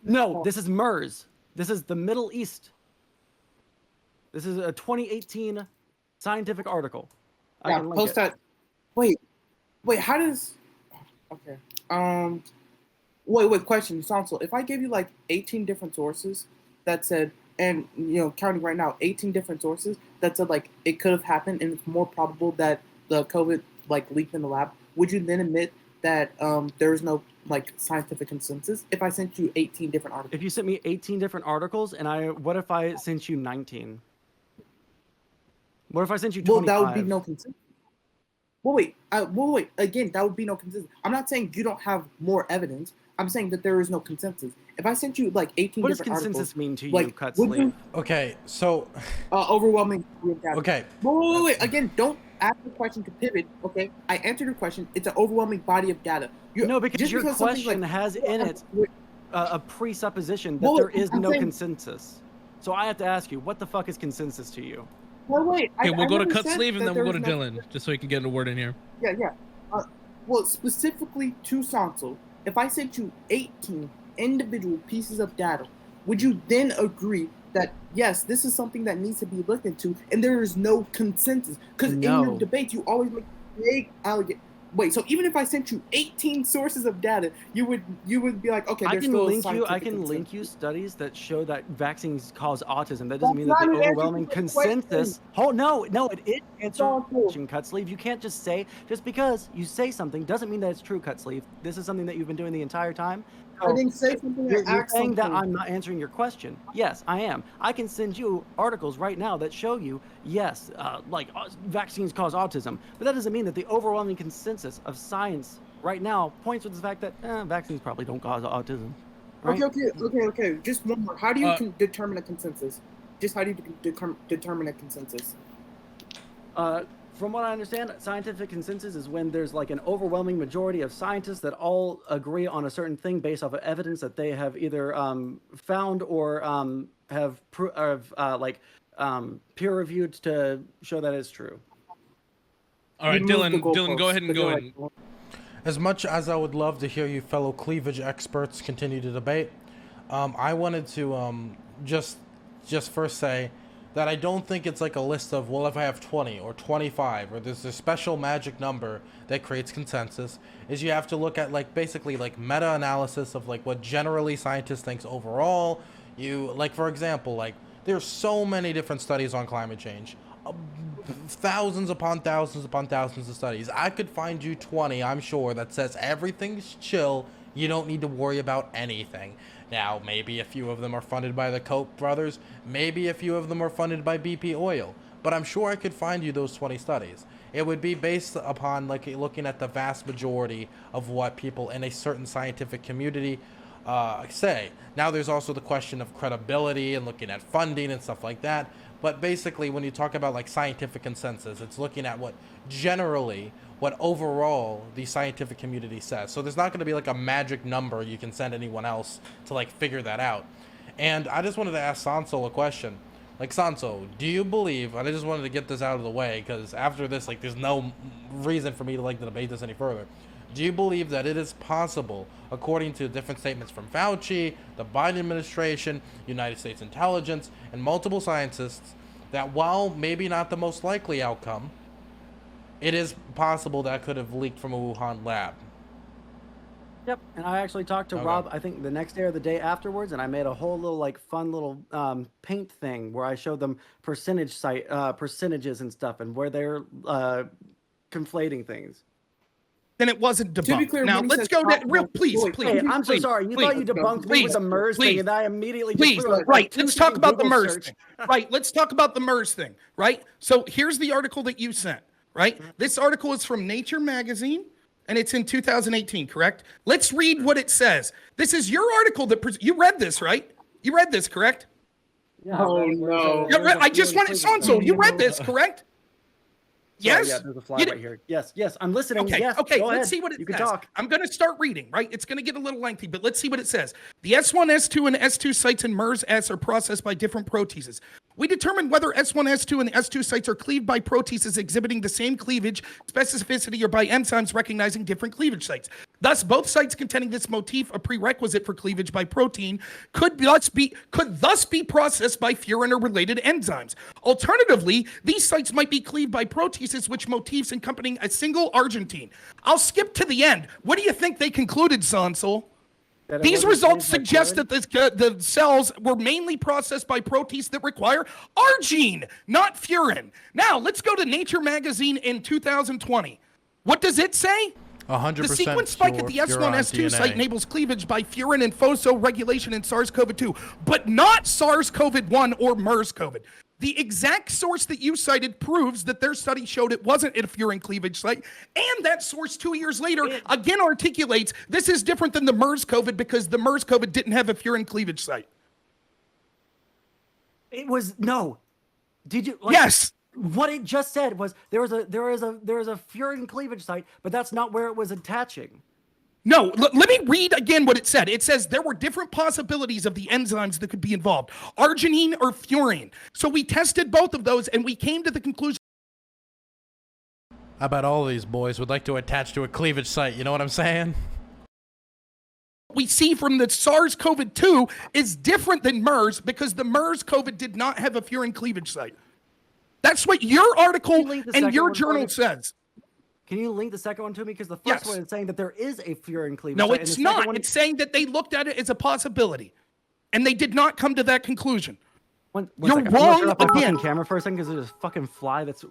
S5: No, this is MERS. This is the Middle East. This is a 2018 scientific article. I can link
S2: post
S5: it.
S2: that. Wait, how does... Okay. Wait, question, Sondsol. If I gave you like 18 different sources that said, and counting right now, 18 different sources that said like it could have happened and it's more probable that the COVID like leaked in the lab, would you then admit that there's no like scientific consensus if I sent you 18 different articles?
S5: If you sent me 18 different articles, and what if I sent you 19? What if I sent you 25?
S2: Well, that would be no consensus. Wait. Again, that would be no consensus. I'm not saying you don't have more evidence. I'm saying that there is no consensus. If I sent you like 18
S5: what does
S2: different
S5: consensus
S2: articles,
S5: mean to you,
S2: like,
S5: Cutsleeve?
S4: Okay, so
S2: overwhelming.
S4: okay.
S2: Wait. Again, don't ask the question to pivot. Okay, I answered your question. It's an overwhelming body of data.
S5: No, because your
S2: something
S5: question has in it a presupposition that there is no consensus. So I have to ask you, what the fuck is consensus to you?
S2: Wait.
S1: Okay, we'll go to
S2: never said
S1: Cutsleeve and
S2: that
S1: then we'll go
S2: there
S1: to
S2: was
S1: Dylan, just so he can get a word in here.
S2: Yeah. Well, specifically to Sondsol, if I sent you 18 individual pieces of data, would you then agree that yes, this is something that needs to be looked into, and there is no consensus? Because in your debates, you always make big allegations. Wait, so even if I sent you 18 sources of data, you would be like, okay,
S5: I
S2: there's
S5: can
S2: still
S5: link you.
S2: scientific
S5: I can
S2: consensus.
S5: link you studies that show that vaccines cause autism. That doesn't mean that
S2: That's
S5: the
S2: not an answer
S5: overwhelming
S2: to the
S5: consensus. Oh no, it is answering
S2: Sondsol.
S5: question, Cutsleeve. You can't just say because you say something doesn't mean that it's true, Cutsleeve. This is something that you've been doing the entire time.
S2: I didn't say something.
S5: You're saying that I'm not answering your question. Yes, I am. I can send you articles right now that show you, yes, vaccines cause autism. But that doesn't mean that the overwhelming consensus of science right now points to the fact that vaccines probably don't cause autism. Right?
S2: Okay. Just one more. How do you determine a consensus? Just how do you determine a consensus?
S5: From what I understand, scientific consensus is when there's like an overwhelming majority of scientists that all agree on a certain thing based off of evidence that they have either found or have peer-reviewed to show that it's true.
S1: All right, Dylan, go ahead and go in.
S4: As much as I would love to hear you fellow cleavage experts continue to debate, I wanted to just first say that I don't think it's like a list of, well, if I have 20 or 25 or there's a special magic number that creates consensus, is you have to look at like basically like meta-analysis of like what generally scientists think overall. You like, for example, like there's so many different studies on climate change, thousands upon thousands upon thousands of studies. I could find you 20, I'm sure, that says everything's chill, you don't need to worry about anything. Now, maybe a few of them are funded by the Koch brothers, maybe a few of them are funded by BP oil, but I'm sure I could find you those 20 studies. It would be based upon like looking at the vast majority of what people in a certain scientific community say. Now, there's also the question of credibility and looking at funding and stuff like that, but basically when you talk about like scientific consensus, it's looking at what overall the scientific community says. So there's not going to be like a magic number you can send anyone else to like figure that out. And I just wanted to ask Sondsol a question. Like, Sondsol, do you believe, and I just wanted to get this out of the way because after this, like, there's no reason for me to like to debate this any further. Do you believe that it is possible, according to different statements from Fauci, the Biden administration, United States intelligence, and multiple scientists, that while maybe not the most likely outcome, it is possible that could have leaked from a Wuhan lab?
S5: Yep, and I actually talked to Rob, I think the next day or the day afterwards, and I made a whole little like fun little paint thing where I showed them percentages and stuff and where they're conflating things.
S3: Then it wasn't debunked.
S2: To be clear,
S3: now let's go to please.
S5: Hey, I'm so sorry. You thought you debunked me with the MERS thing, and I immediately just
S3: let's talk about the MERS thing. Right, let's talk about the MERS thing. Right. So here's the article that you sent. Right. This article is from Nature magazine, and it's in 2018. Correct. Let's read what it says. This is your article that you read this, right? You read this, correct?
S5: Yeah, oh no!
S3: I just wanted Sondsol. You read this, correct? Yes.
S5: Yeah, there's a fly right here. Yes, I'm listening.
S3: Okay,
S5: yes,
S3: okay. Let's see what it says. You can talk. I'm going to start reading, right? It's going to get a little lengthy, but let's see what it says. The S1, S2, and S2 sites in MERS-S are processed by different proteases. We determined whether S1, S2, and S2 sites are cleaved by proteases exhibiting the same cleavage, specificity, or by enzymes recognizing different cleavage sites. Thus, both sites containing this motif, a prerequisite for cleavage by protein, could thus be processed by furin or related enzymes. Alternatively, these sites might be cleaved by proteases which motifs accompanying a single Argentine. I'll skip to the end. What do you think they concluded, Sondsol? These results suggest that the cells were mainly processed by proteins that require arginine, not furin. Now, let's go to Nature magazine in 2020. What does it say?
S4: 100%
S3: The sequence spike at the S1, S2 site enables cleavage by furin and phoso regulation in SARS-CoV-2, but not SARS-CoV-1 or MERS-CoV. The exact source that you cited proves that their study showed it wasn't a furin cleavage site, and that source 2 years later again articulates this is different than the MERS-CoV because the MERS-CoV didn't have a furin cleavage site.
S5: It was no. Did you? Like,
S3: yes.
S5: What it just said was there is a furin cleavage site, but that's not where it was attaching.
S3: No, let me read again what it said. It says there were different possibilities of the enzymes that could be involved, arginine or furin. So we tested both of those, and we came to the conclusion.
S4: I bet all these boys would like to attach to a cleavage site. You know what I'm saying?
S3: We see from the SARS-CoV-2 is different than MERS because the MERS-CoV did not have a furin cleavage site. That's what your article and your journal says.
S5: Can you link the second one to me? Because the first one is saying that there is a furin cleavage
S3: site. No,
S5: site,
S3: it's not. It's saying that they looked at it as a possibility, and they did not come to that conclusion. You're wrong again.
S5: Camera for a second, because there's a fucking fly that's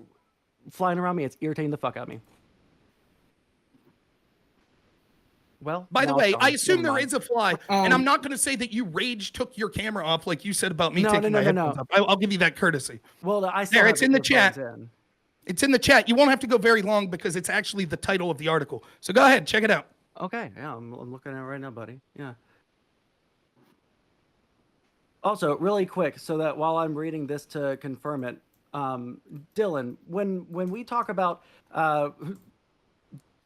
S5: flying around me. It's irritating the fuck out of me. Well,
S3: by the way, I assume there is a fly, and I'm not going to say that you rage took your camera off like you said about me taking my headphones off. I'll give you that courtesy.
S5: Well, I still
S3: it's in the chat. It's in the chat. You won't have to go very long because it's actually the title of the article. So go ahead, check it out.
S5: Okay, yeah, I'm looking at it right now, buddy. Yeah. Also, really quick, so that while I'm reading this to confirm it, Dylan, when we talk about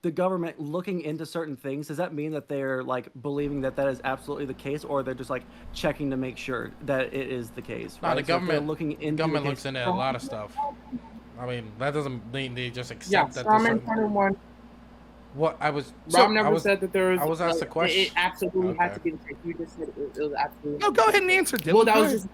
S5: the government looking into certain things, does that mean that they're like believing that that is absolutely the case, or they're just like checking to make sure that it is the case?
S4: Right? No, the government looks into a lot of stuff. I mean, that doesn't mean they just accept that. What I was
S2: Rob never said that there was.
S4: I was asked a question.
S2: It absolutely had to be the case. You just said it was absolutely.
S3: No, go ahead and answer, Dylan.
S2: Well, that was just.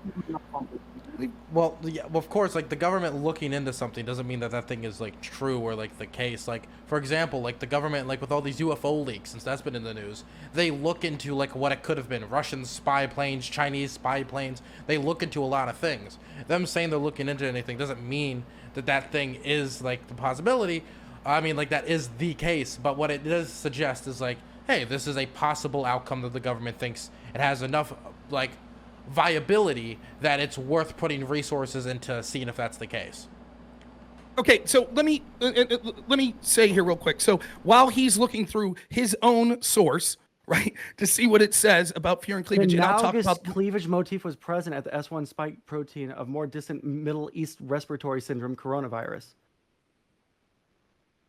S4: Well, yeah, well, of course, like the government looking into something doesn't mean that that thing is like true or like the case. Like, for example, like the government, like with all these UFO leaks, since that's been in the news, they look into like what it could have been: Russian spy planes, Chinese spy planes. They look into a lot of things. Them saying they're looking into anything doesn't mean that that thing is like the possibility. I mean, like that is the case. But what it does suggest is like, hey, this is a possible outcome that the government thinks it has enough like viability that it's worth putting resources into seeing if that's the case.
S3: Okay, so let me say here real quick. So while he's looking through his own source, right, to see what it says about furin cleavage,
S5: the
S3: and I'll talk about
S5: cleavage motif was present at the S1 spike protein of more distant Middle East respiratory syndrome coronavirus.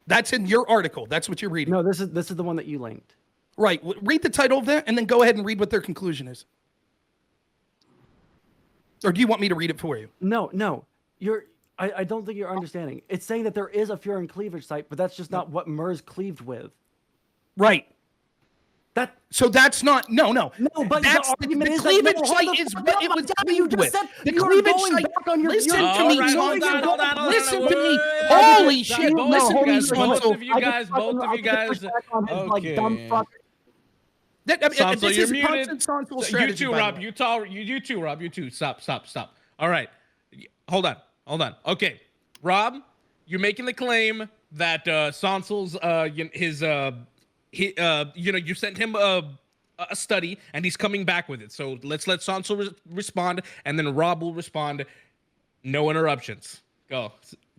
S3: That's in your article. That's what you're reading.
S5: No, this is the one that you linked.
S3: Right. Read the title of that, and then go ahead and read what their conclusion is. Or do you want me to read it for you?
S5: No. I don't think you're understanding. It's saying that there is a furin cleavage site, but that's just not what MERS cleaved with.
S3: Right. So that's not no.
S5: No, but
S3: that's the cleavage site is what it was cleaved with. The cleavage site. Listen to me, listen to me. Holy shit! Listen to me,
S1: both of you guys. Okay.
S3: Sondsol,
S1: you're muted. You too, Rob. You too, Rob. You too. Stop. All right. Hold on. Okay, Rob, you're making the claim that Sondsol's you sent him a study and he's coming back with it. So let's let Sondsol respond, and then Rob will respond. No interruptions. Go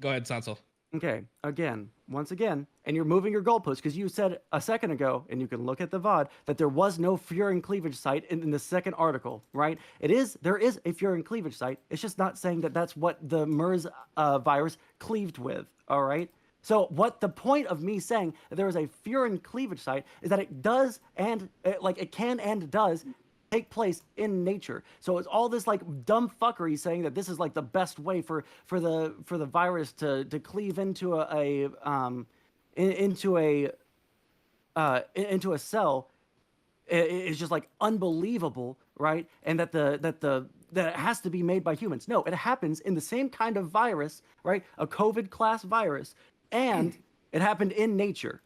S1: ahead, Sondsol.
S5: Okay, once again, and you're moving your goalposts because you said a second ago, and you can look at the VOD, that there was no furin cleavage site in the second article, right? There is a furin cleavage site. It's just not saying that that's what the MERS virus cleaved with, all right? So what the point of me saying that there is a furin cleavage site is that it does and it can and does take place in nature. So it's all this like dumb fuckery saying that this is like the best way for the virus to cleave into a cell. It's just like unbelievable, right? And that it has to be made by humans. No, it happens in the same kind of virus, right? A COVID class virus, and it happened in nature.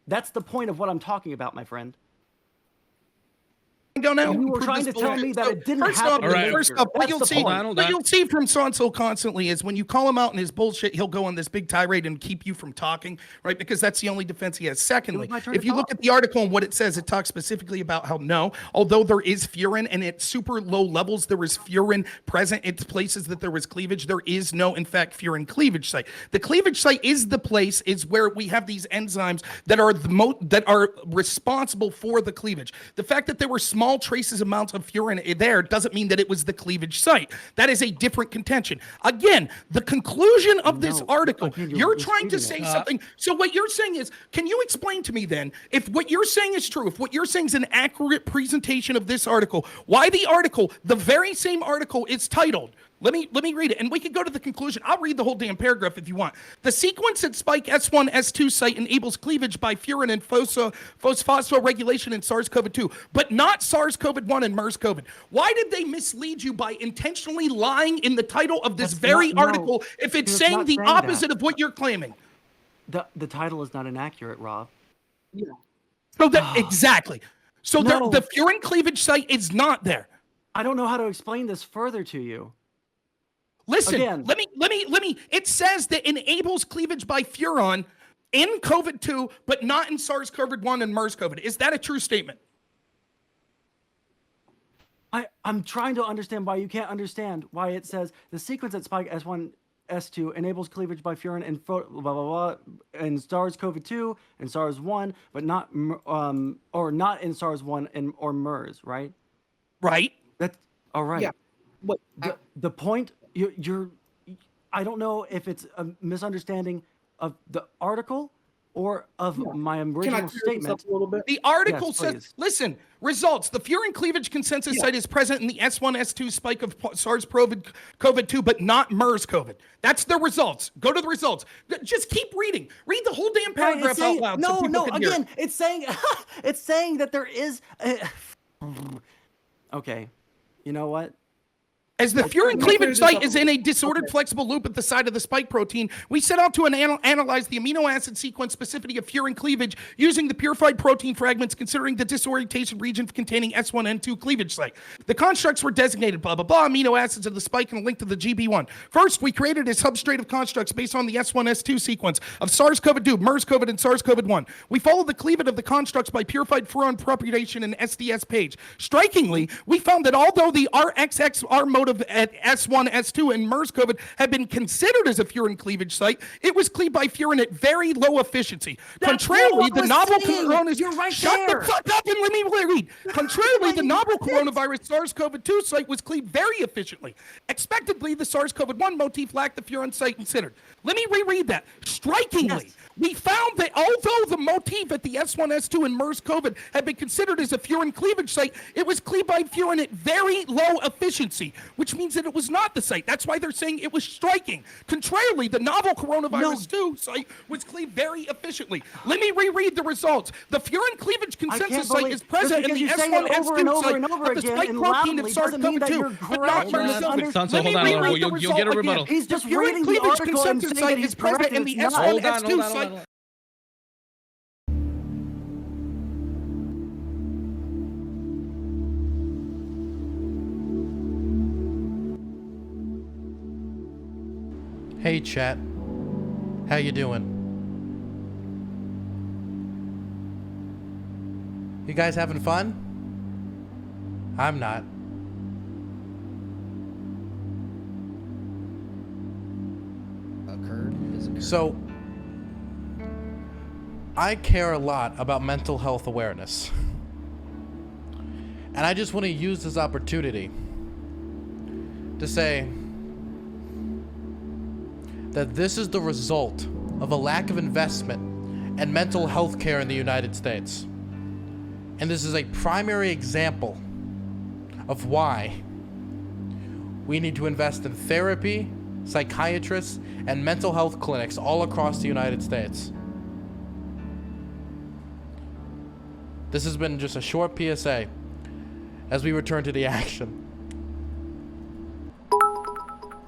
S5: That's the point of what I'm talking about, my friend.
S3: go now.
S5: You were
S3: Prove
S5: trying
S3: this
S5: to tell
S3: bullshit.
S5: me that
S3: So,
S5: it didn't
S3: first
S5: happen.
S3: off,
S1: All right.
S3: First off, what
S5: That's
S3: you'll
S5: the
S3: see,
S5: point.
S1: Hold
S3: what
S1: on.
S3: you'll see from Sondsol constantly is when you call him out in his bullshit, he'll go on this big tirade and keep you from talking, right? Because that's the only defense he has. Secondly,
S5: my turn
S3: if
S5: to
S3: you look
S5: talk.
S3: at the article and what it says, it talks specifically about how although there is furin and at super low levels there is furin present at places that there was cleavage, there is no, in fact, furin cleavage site. The cleavage site is the place is where we have these enzymes that are that are responsible for the cleavage. The fact that there were small traces amounts of furin there doesn't mean that it was the cleavage site. That is a different contention. Again, the conclusion of this
S5: No,
S3: article,
S5: again,
S3: you're trying to say
S5: misreading
S3: something. So what you're saying is, can you explain to me then, if what you're saying is true, if what you're saying is an accurate presentation of this article, why the article, the very same article, is titled, let me read it, and we can go to the conclusion. I'll read the whole damn paragraph if you want. The sequence at spike S1, S2 site enables cleavage by furin and phosphorylation in SARS-CoV-2, but not SARS-CoV-1 and MERS-CoV. Why did they mislead you by intentionally lying in the title of this
S5: That's
S3: very
S5: not- no,
S3: article if it's
S5: it's
S3: saying
S5: not
S3: the
S5: saying
S3: opposite
S5: that.
S3: of what you're claiming?
S5: The title is not inaccurate, Rob.
S3: So that exactly. So
S5: No.
S3: the furin cleavage site is not there.
S5: I don't know how to explain this further to you.
S3: Listen,
S5: Again.
S3: let me. It says that enables cleavage by furon in COVID-2, but not in SARS-CoV-1 and MERS-CoV. Is that a true statement?
S5: I'm trying to understand why you can't understand why it says the sequence at spike S1, S2 enables cleavage by furin and blah blah blah in SARS-CoV-2 and SARS-1, but not or not in SARS-1 and or MERS, right?
S3: Right.
S5: That's all right.
S2: Yeah. What?
S5: The point you're I don't know if it's a misunderstanding of the article or of my
S2: Can I
S5: original
S2: clear this
S5: statement.
S2: up a little bit?
S3: The article
S5: Yes,
S3: says,
S5: please.
S3: listen, results. The furin cleavage consensus site is present in the S1, S2 spike of SARS-CoV-2, but not MERS-CoV. That's the results. Go to the results. Just keep reading. Read the whole damn
S5: Right,
S3: paragraph
S5: it's saying-
S3: out loud.
S5: No,
S3: so people
S5: no.
S3: can hear it.
S5: Again, it's saying it's saying that there is. Okay, you know what?
S3: As the furin
S2: Let me
S3: cleavage
S2: clear this
S3: site
S2: up
S3: is
S2: a
S3: in a
S2: little.
S3: disordered flexible loop at the side of the spike protein, we set out to analyze the amino acid sequence specificity of furin cleavage using the purified protein fragments, considering the disorientation region containing S1 and 2 cleavage site. The constructs were designated blah, blah, blah, amino acids of the spike and a link to the GB1. First, we created a substrate of constructs based on the S1, S2 sequence of SARS-CoV-2, MERS-CoV, and SARS-CoV-1. We followed the cleavage of the constructs by purified furon propagation and SDS page. Strikingly, we found that although the RXXR motive at S1, S2, and MERS-CoV had been considered as a furin cleavage site, it was cleaved by furin at very low efficiency.
S5: That's
S3: Contrarily,
S5: what I
S3: the
S5: was
S3: novel
S5: saying.
S3: coronavirus.
S5: You're right
S3: Shut
S5: there.
S3: the fuck up and let me read. Contrarily, the novel coronavirus SARS-CoV-2 site was cleaved very efficiently. Expectedly, the SARS-CoV-1 motif lacked the furin site considered. Let me reread that. Strikingly,
S5: Yes.
S3: we found that although the motif at the S1, S2, and MERS-CoV had been considered as a furin cleavage site, it was cleaved by furin at very low efficiency, which means that it was not the site. That's why they're saying it was striking. Contrarily, the novel coronavirus 2 site was cleaved very efficiently. Let me reread the results. The furin cleavage consensus site is present in the S1, S2 site of the spike protein of SARS-CoV-2, but not MERS-CoV.
S1: Sondsol,
S3: Let me
S1: hold on,
S3: reread the
S1: you'll
S3: result
S1: get a
S3: again.
S1: rebuttal.
S5: He's just
S3: The furin
S5: reading the
S3: cleavage
S5: article and
S3: consensus
S5: saying
S3: site
S5: that
S3: is
S5: he's
S3: present
S5: correct
S3: in
S5: and
S3: the
S5: it's not.
S3: S1,
S1: Hold on,
S3: S2
S1: hold on,
S3: site.
S1: hold on.
S4: Hey chat, how you doing? You guys having fun? I'm not. So, I care a lot about mental health awareness. And I just want to use this opportunity to say that this is the result of a lack of investment in mental health care in the United States. And this is a primary example of why we need to invest in therapy, psychiatrists, and mental health clinics all across the United States. This has been just a short PSA as we return to the action.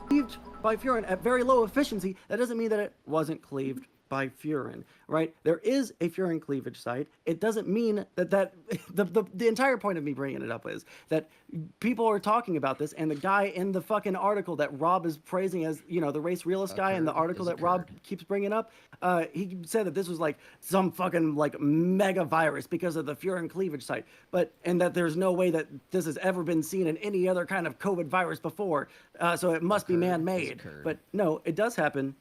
S5: Cleaved by furin at very low efficiency. That doesn't mean that it wasn't cleaved by furin, right? There is a furin cleavage site. It doesn't mean that the entire point of me bringing it up is that people are talking about this, and the guy in the fucking article that Rob is praising as, you know, the race realist guy in the article that Rob keeps bringing up, he said that this was like some fucking like mega virus because of the furin cleavage site, and that there's no way that this has ever been seen in any other kind of COVID virus before, so it must be man-made. But no, it does happen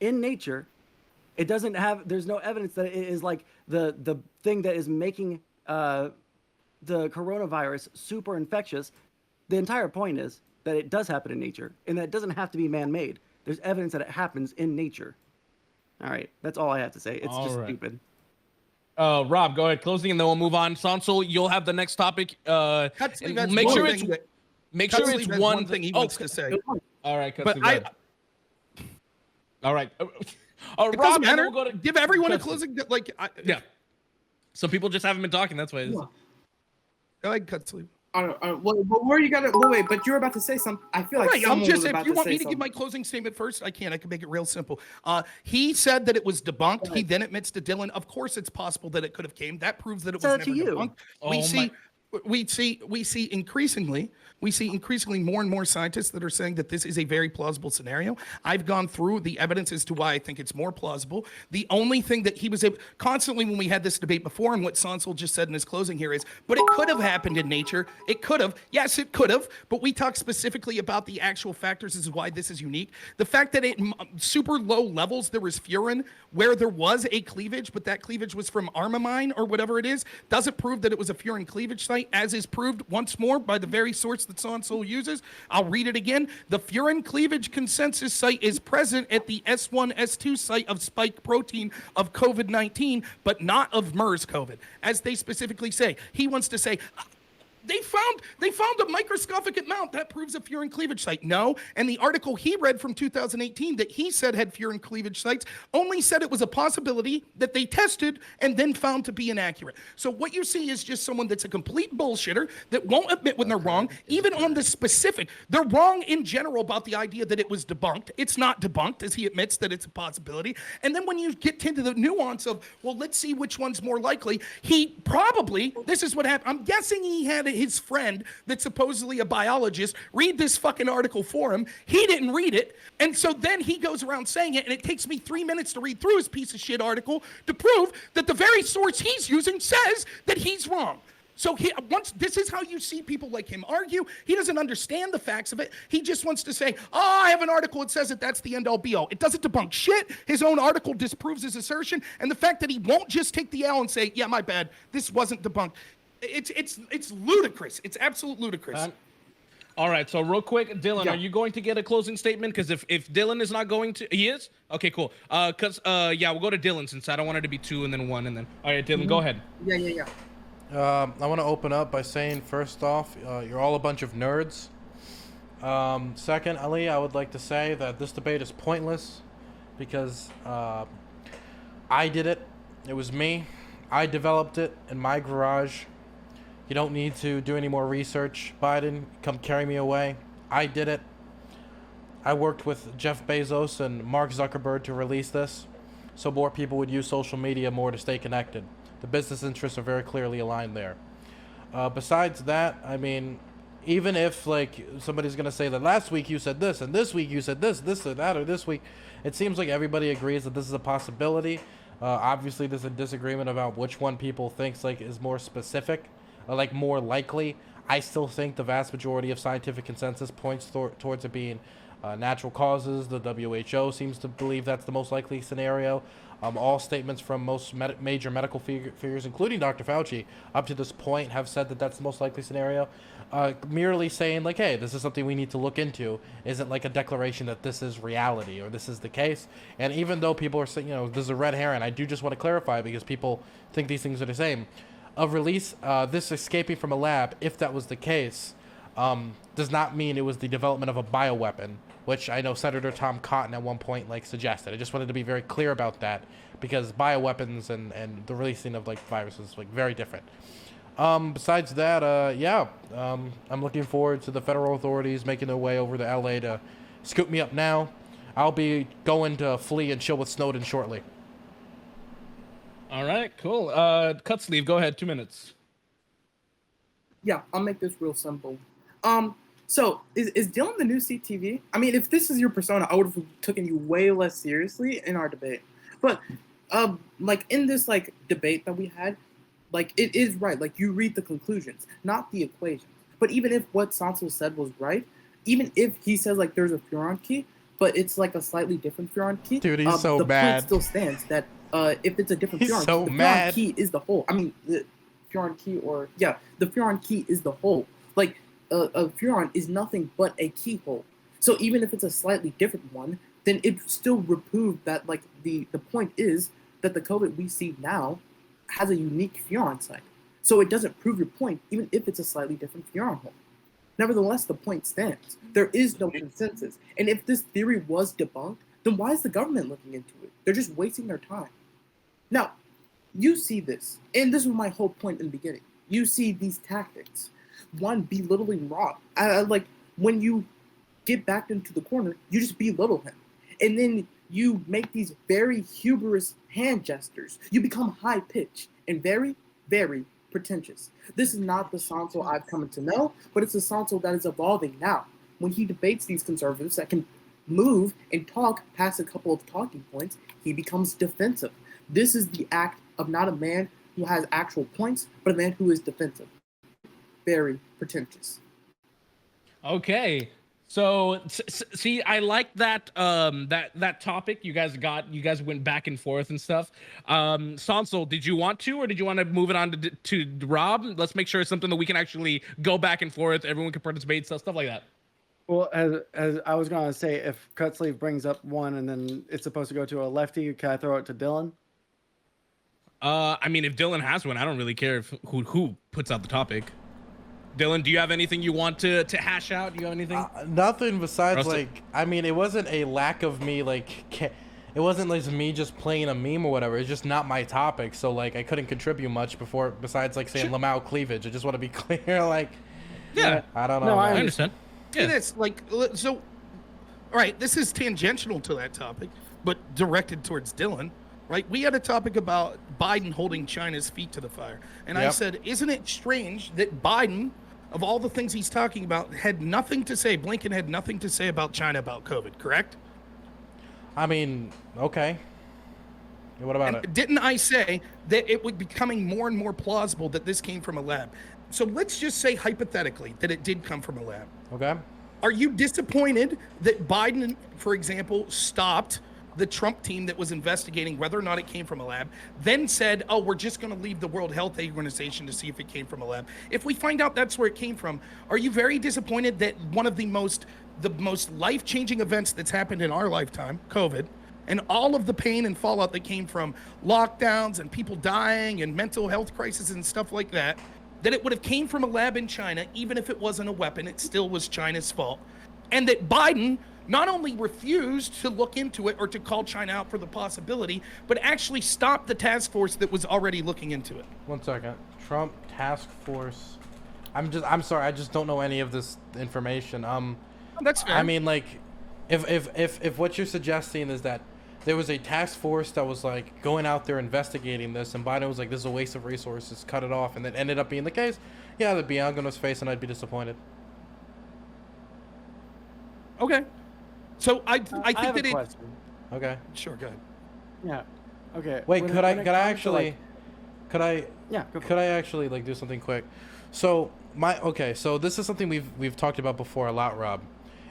S5: in nature. It doesn't have, there's no evidence that it is like the thing that is making the coronavirus super infectious. The entire point is that it does happen in nature, and that it doesn't have to be man-made. There's evidence that it happens in nature. All right, that's all I have to say. It's just stupid.
S1: Rob, go ahead, closing, and then we'll move on. Sondsol, you'll have the next topic. Make sure it's one
S3: thing he wants to say.
S1: All right,
S3: but
S1: all right.
S3: It doesn't matter. We'll give everyone a closing.
S1: Yeah. Some people just haven't been talking. That's why.
S3: Go ahead, Cutsleeve.
S2: Well, where you gotta wait? But you're about to say something. I feel like
S3: I'm just. If you want me to give my closing statement first, I can. I can make it real simple. He said that it was debunked. He then admits to Dylan. Of course, it's possible that it could have came. That proves that it was never debunked. We see increasingly more and more scientists that are saying that this is a very plausible scenario. I've gone through the evidence as to why I think it's more plausible. The only thing that he was able, constantly when we had this debate before, and what Sondsol just said in his closing here is, but it could have happened in nature. It could have. Yes, it could have. But we talked specifically about the actual factors as to why this is unique. The fact that at super low levels there was furin where there was a cleavage, but that cleavage was from armamine or whatever it is, doesn't prove that it was a furin cleavage site, as is proved once more by the very source that Sondsol uses. I'll read it again. The furin cleavage consensus site is present at the S1, S2 site of spike protein of COVID-19, but not of MERS COVID, as they specifically say. He wants to say, they found a microscopic amount that proves a furin cleavage site. No, and the article he read from 2018 that he said had furin cleavage sites only said it was a possibility that they tested and then found to be inaccurate. So what you see is just someone that's a complete bullshitter that won't admit when they're wrong, even on the specific. They're wrong in general about the idea that it was debunked. It's not debunked, as he admits that it's a possibility. And then when you get into the nuance of, well, let's see which one's more likely, he probably, this is what happened. I'm guessing he had his friend that's supposedly a biologist read this fucking article for him. He didn't read it. And so then he goes around saying it, and it takes me 3 minutes to read through his piece of shit article to prove that the very source he's using says that he's wrong. So this is how you see people like him argue. He doesn't understand the facts of it. He just wants to say, oh, I have an article that says that that's the end all be all. It doesn't debunk shit. His own article disproves his assertion. And the fact that he won't just take the L and say, yeah, my bad, this wasn't debunked. It's ludicrous. It's absolute ludicrous.
S1: All right, so real quick, Dylan, are you going to get a closing statement? Because if Dylan is not going to, he is? Okay, cool. We'll go to Dylan since I don't want it to be 2 and then 1 and then. All right, Dylan, go ahead.
S2: Yeah.
S4: I want to open up by saying, first off, you're all a bunch of nerds. Second, Ali, I would like to say that this debate is pointless because I did it. It was me. I developed it in my garage. You don't need to do any more research. Biden, come carry me away. I did it. I worked with Jeff Bezos and Mark Zuckerberg to release this so more people would use social media more to stay connected. The business interests are very clearly aligned there. Besides that, I mean, even if like somebody's going to say that last week you said this and this week you said this or that, or this week, it seems like everybody agrees that this is a possibility. Obviously, there's a disagreement about which one people thinks like is more specific, or like more likely. I still think the vast majority of scientific consensus points towards it being natural causes. The WHO seems to believe that's the most likely scenario. All statements from most major medical figures, including Dr. Fauci, up to this point have said that that's the most likely scenario. Merely saying like, hey, this is something we need to look into isn't like a declaration that this is reality or this is the case. And even though people are saying, this is a red herring, I do just want to clarify because people think these things are the same. Of release, this escaping from a lab, if that was the case, does not mean it was the development of a bioweapon, which I know Senator Tom Cotton at one point suggested. I just wanted to be very clear about that because bioweapons and the releasing of viruses is very different. Besides that, I'm looking forward to the federal authorities making their way over to LA to scoop me up now. I'll be going to flee and chill with Snowden shortly.
S1: All right, cool. Cutsleeve, go ahead. 2 minutes.
S2: Yeah, I'll make this real simple. So is Dylan the new CTV? I mean, if this is your persona, I would have taken you way less seriously in our debate. But like in this like debate that we had, like it is right. Like you read the conclusions, not the equations. But even if what Sondsol said was right, even if he says like there's a Furon key, but it's like a slightly different Furon key,
S4: Dude, he's so
S2: the
S4: mad.
S2: point still stands that if it's a different
S4: He's
S2: Furon,
S4: so
S2: the
S4: mad.
S2: Furon key is the whole. I mean, the Furon key or yeah, the Furon key is the whole. Like a Furon is nothing but a keyhole. So even if it's a slightly different one, then it still would prove that like the point is that the COVID we see now has a unique Furon site. So it doesn't prove your point, even if it's a slightly different Furon hole. Nevertheless, the point stands. There is no consensus. And if this theory was debunked, then why is the government looking into it? They're just wasting their time. Now, you see this, and this was my whole point in the beginning. You see these tactics. One, belittling Rob. Like, when you get backed into the corner, you just belittle him. And then you make these very hubris hand gestures. You become high-pitched and very, very pretentious. This is not the Sondsol I've come to know, but it's a Sondsol that is evolving now. When he debates these conservatives that can move and talk past a couple of talking points, he becomes defensive. This is the act of not a man who has actual points, but a man who is defensive. Very pretentious.
S1: Okay. So see, I like that that topic you guys got. You guys went back and forth and stuff. Sondsol, did you want to, or did you want to move it on to Rob? Let's make sure it's something that we can actually go back and forth. Everyone can participate, stuff like that.
S5: Well, as I was gonna say, if Cutsleeve brings up one and then it's supposed to go to a lefty, can I throw it to Dylan?
S1: I mean, if Dylan has one, I don't really care if who puts out the topic. Dylan, do you have anything you want to hash out? Do you have anything?
S4: Nothing besides
S1: Rusty?
S4: like, I mean, it wasn't a lack of me like, it wasn't like me just playing a meme or whatever. It's just not my topic, so like I couldn't contribute much before besides like saying Lamau cleavage. I just want to be clear, like,
S1: Yeah.
S4: I don't know.
S5: No,
S1: I
S4: man.
S1: understand.
S3: See
S1: Yeah.
S3: this, like, so, all right, this is tangential to that topic, but directed towards Dylan, right? We had a topic about Biden holding China's feet to the fire. And I
S4: Yep.
S3: said, isn't it strange that Biden, of all the things he's talking about, had nothing to say, Blinken had nothing to say about China, about COVID, correct?
S4: I mean, okay. Yeah, what about it?
S3: Didn't I say that it would be becoming more and more plausible that this came from a lab? So let's just say hypothetically that it did come from a lab.
S4: Okay.
S3: Are you disappointed that Biden, for example, stopped the Trump team that was investigating whether or not it came from a lab, then said, oh, we're just going to leave the World Health Organization to see if it came from a lab? If we find out that's where it came from, are you very disappointed that one of the most life-changing events that's happened in our lifetime, COVID, and all of the pain and fallout that came from lockdowns and people dying and mental health crises and stuff like that, that it would have came from a lab in China, even if it wasn't a weapon, it still was China's fault. And that Biden not only refused to look into it or to call China out for the possibility, but actually stopped the task force that was already looking into it.
S4: 1 second. Trump task force. I'm sorry. I just don't know any of this information.
S3: That's fair.
S4: I mean, like, if what you're suggesting is that there was a task force that was like going out there investigating this, and Biden was like, "This is a waste of resources, cut it off," and that ended up being the case, yeah, that'd be on his face, and I'd be disappointed.
S3: Okay. So I
S5: I
S3: think
S5: have
S3: that
S5: a
S3: it.
S5: question.
S4: Okay.
S3: Sure, go ahead.
S5: Yeah. Okay.
S4: Wait,
S5: when
S4: could
S5: it
S4: I
S5: comes to,
S4: actually,
S5: like-
S4: could I
S5: Yeah. Go for
S4: could
S5: it.
S4: I actually like do something quick? So so this is something we've talked about before a lot, Rob,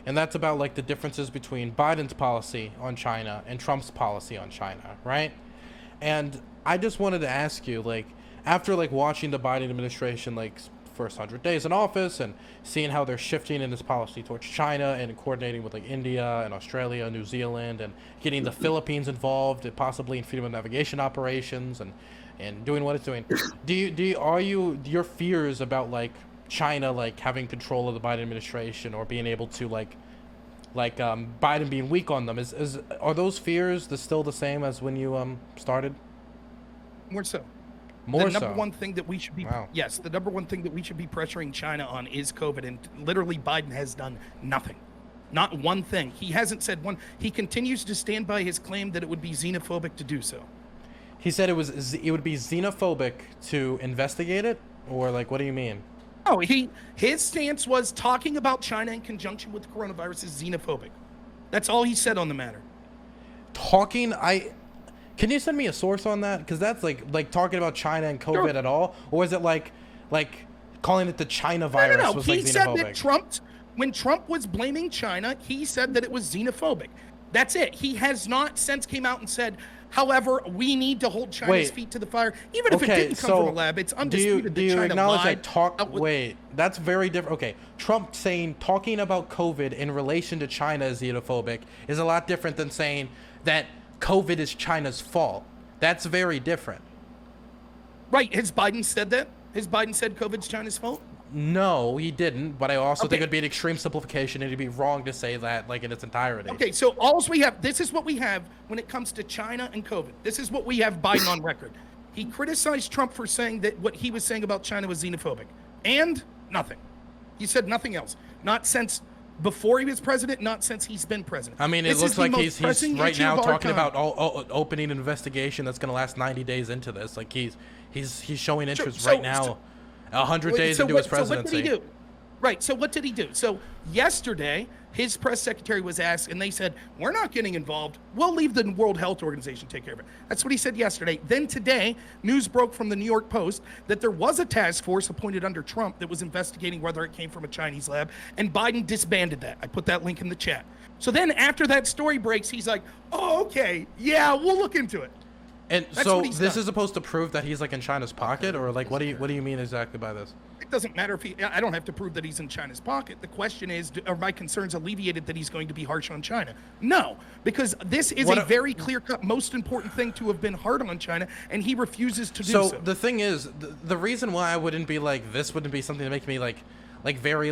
S4: and that's about like the differences between Biden's policy on China and Trump's policy on China, right? And I just wanted to ask you, like, after like watching the Biden administration like first 100 days in office and seeing how they're shifting in this policy towards China and coordinating with like India and Australia, New Zealand, and getting the Philippines involved and possibly in freedom of navigation operations and doing what it's doing. Are your fears about like China like having control of the Biden administration or being able to like Biden being weak on them, are those fears still the same as when you started?
S3: More so.
S4: More
S3: the number
S4: so.
S3: one thing that we should be
S4: Wow.
S3: yes, the number one thing that we should be pressuring China on is COVID, and literally Biden has done nothing. Not one thing. He hasn't said one. He continues to stand by his claim that it would be xenophobic to do so.
S4: He said it would be xenophobic to investigate it, or like, what do you mean?
S3: Oh, his stance was talking about China in conjunction with coronavirus is xenophobic. That's all he said on the matter.
S4: Can you send me a source on that? Because that's like talking about China and COVID at all, or is it like calling it the China virus
S3: No.
S4: was
S3: He
S4: like
S3: said
S4: xenophobic?
S3: that when Trump was blaming China, he said that it was xenophobic. That's it. He has not since came out and said, however, we need to hold China's feet to the fire. Even if it didn't come from a lab, it's undisputed
S4: do you
S3: that China
S4: acknowledge
S3: lied.
S4: that wait, that's very different. Okay, Trump talking about COVID in relation to China is xenophobic is a lot different than saying that COVID is China's fault. That's very different.
S3: Right. Has Biden said that? Has Biden said COVID's China's fault?
S4: No, he didn't, but I also think it'd be an extreme simplification and it'd be wrong to say that like in its entirety.
S3: Okay, so this is what we have when it comes to China and COVID. This is what we have Biden on record. He criticized Trump for saying that what he was saying about China was xenophobic. And nothing. He said nothing else. Not since before he was president, not since he's been president.
S4: I mean, it looks like he's right now talking about opening an investigation that's going to last 90 days into this. Like he's showing interest right now. 100 days into his presidency.
S3: So what did he do? Right. So what did he do? So yesterday, his press secretary was asked, and they said, "We're not getting involved. We'll leave the World Health Organization take care of it." That's what he said yesterday. Then today, news broke from the New York Post that there was a task force appointed under Trump that was investigating whether it came from a Chinese lab, and Biden disbanded that. I put that link in the chat. So then after that story breaks, he's like, "Oh, okay. Yeah, we'll look into it."
S4: And so this is supposed to prove that he's like in China's pocket, or like what do you mean exactly by this?
S3: It doesn't matter if I don't have to prove that he's in China's pocket. The question is, are my concerns alleviated that he's going to be harsh on China? No, because this is a very clear-cut, most important thing to have been hard on China, and he refuses to do so.
S4: So the thing is, the reason why I wouldn't be like, this wouldn't be something to make me like very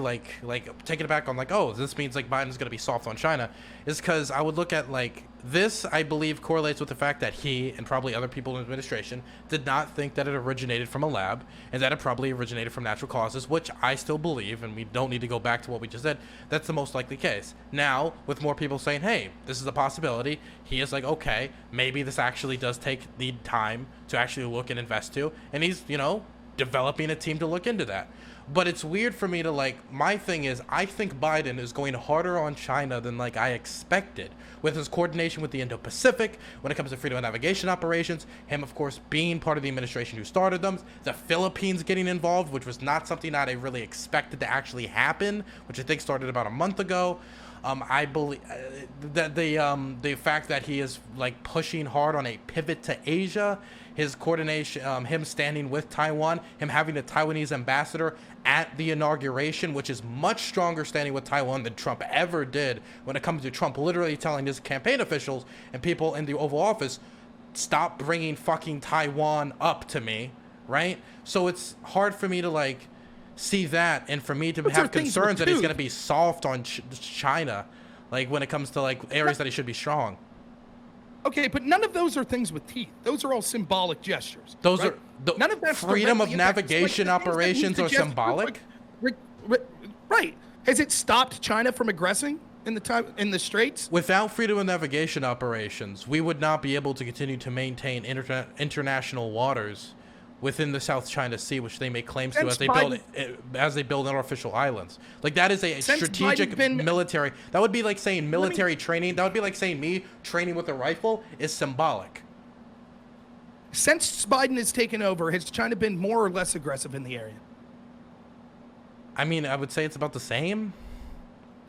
S4: taken aback on like, oh, this means like Biden's gonna be soft on China, is because I would look at like this, I believe, correlates with the fact that he and probably other people in the administration did not think that it originated from a lab and that it probably originated from natural causes, which I still believe, and we don't need to go back to what we just said. That's the most likely case. Now, with more people saying, hey, this is a possibility, he is like, okay, maybe this actually does need time to actually look and invest to, and he's, developing a team to look into that. But it's weird for me to my thing is, I think Biden is going harder on China than I expected with his coordination with the Indo-Pacific when it comes to freedom of navigation operations, him of course being part of the administration who started them, the Philippines getting involved, which was not something that I really expected to actually happen, which I think started about a month ago. I believe that the fact that he is pushing hard on a pivot to Asia, his coordination, him standing with Taiwan, him having a Taiwanese ambassador at the inauguration, which is much stronger standing with Taiwan than Trump ever did when it comes to Trump literally telling his campaign officials and people in the Oval Office, stop bringing fucking Taiwan up to me, right? So it's hard for me to see that, and for me to have concerns that he's going to be soft on China, when it comes to areas that he should be strong.
S3: Okay, but none of those are things with teeth. Those are all symbolic gestures.
S4: Those
S3: right?
S4: are
S3: none of that
S4: freedom of navigation operations are symbolic.
S3: Right? Has it stopped China from aggressing in the Straits?
S4: Without freedom of navigation operations, we would not be able to continue to maintain international waters within the South China Sea, which they make claims to as they build artificial islands. That is a strategic military. That would be like saying military training. That would be like saying me training with a rifle is symbolic.
S3: Since Biden has taken over, has China been more or less aggressive in the area?
S4: I mean, I would say it's about the same.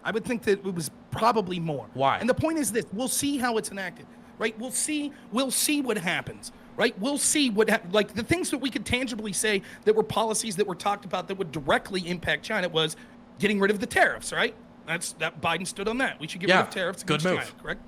S3: I would think that it was probably more.
S4: Why?
S3: And the point is this: we'll see how it's enacted, right? We'll see what happens. Right, we'll see what the things that we could tangibly say that were policies that were talked about that would directly impact China was getting rid of the tariffs. Right, that Biden stood on that. We should get rid of tariffs against China. Correct.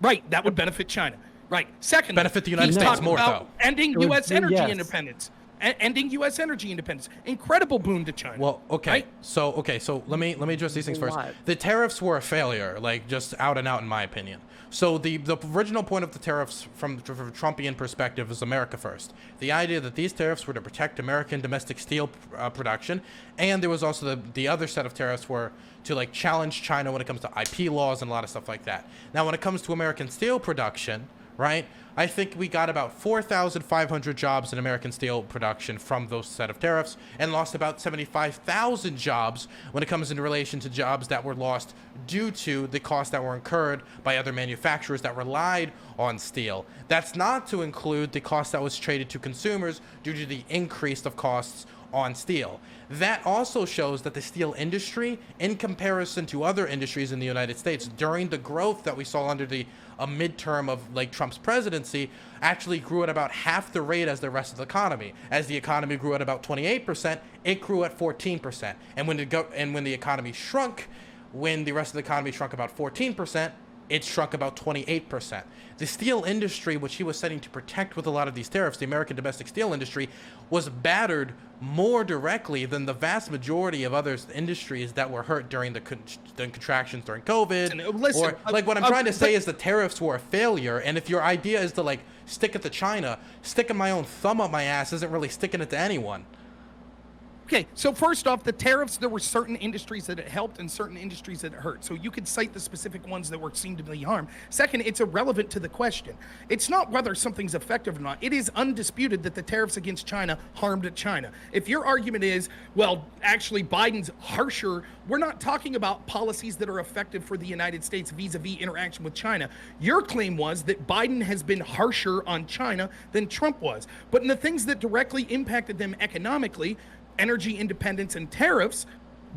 S3: Right, that would benefit China. Right. Second,
S4: benefit the United States more though.
S3: Ending U.S. energy independence. Ending U.S. energy independence. Incredible boon to China.
S4: Well, okay. Right? So let me address these things first. The tariffs were a failure, just out and out, in my opinion. So the original point of the tariffs from Trumpian perspective is America first. The idea that these tariffs were to protect American domestic steel production, and there was also the other set of tariffs were to challenge China when it comes to IP laws and a lot of stuff like that. Now, when it comes to American steel production, right? I think we got about 4,500 jobs in American steel production from those set of tariffs, and lost about 75,000 jobs when it comes in relation to jobs that were lost due to the costs that were incurred by other manufacturers that relied on steel. That's not to include the cost that was traded to consumers due to the increase of costs on steel. That also shows that the steel industry, in comparison to other industries in the United States, during the growth that we saw under the midterm of like Trump's presidency, actually grew at about half the rate as the rest of the economy. As the economy grew at about 28%, it grew at 14%. And when the economy shrunk, when the rest of the economy shrunk about 14%, it shrunk about 28%. The steel industry, which he was setting to protect with a lot of these tariffs, the American domestic steel industry, was battered more directly than the vast majority of other industries that were hurt during the contractions during COVID.
S3: Listen,
S4: what I'm trying to say is the tariffs were a failure, and if your idea is to like stick it to China, sticking my own thumb up my ass isn't really sticking it to anyone.
S3: Okay, so first off, the tariffs, there were certain industries that it helped and certain industries that it hurt. So you could cite the specific ones that were seemed to be harmed. Second, it's irrelevant to the question. It's not whether something's effective or not. It is undisputed that the tariffs against China harmed China. If your argument is, well, actually Biden's harsher, we're not talking about policies that are effective for the United States vis-a-vis interaction with China. Your claim was that Biden has been harsher on China than Trump was. But in the things that directly impacted them economically, energy independence and tariffs,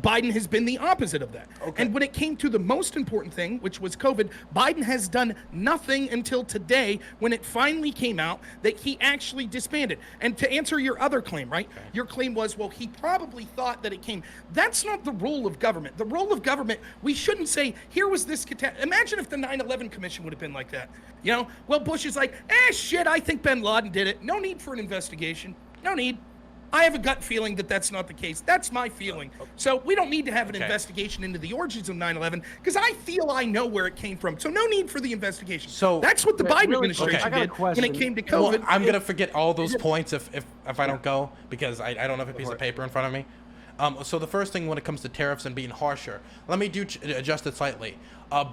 S3: Biden has been the opposite of that. Okay. And when it came to the most important thing, which was COVID, Biden has done nothing until today when it finally came out that he actually disbanded. And to answer your other claim, right? Okay. Your claim was, well, he probably thought that it came. That's not the role of government. The role of government, we shouldn't say, here was this imagine if the 9/11 Commission would have been like that. You know, well, Bush is like, shit, I think bin Laden did it. No need for an investigation. No need. I have a gut feeling that that's not the case. That's my feeling. So we don't need to have an investigation into the origins of 9/11 because I feel I know where it came from. So no need for the investigation. So that's what the Biden administration did when it came to COVID.
S4: Well, I'm gonna forget all those points if I don't go because I don't have a piece of paper in front of me. So the first thing when it comes to tariffs and being harsher, let me adjust it slightly.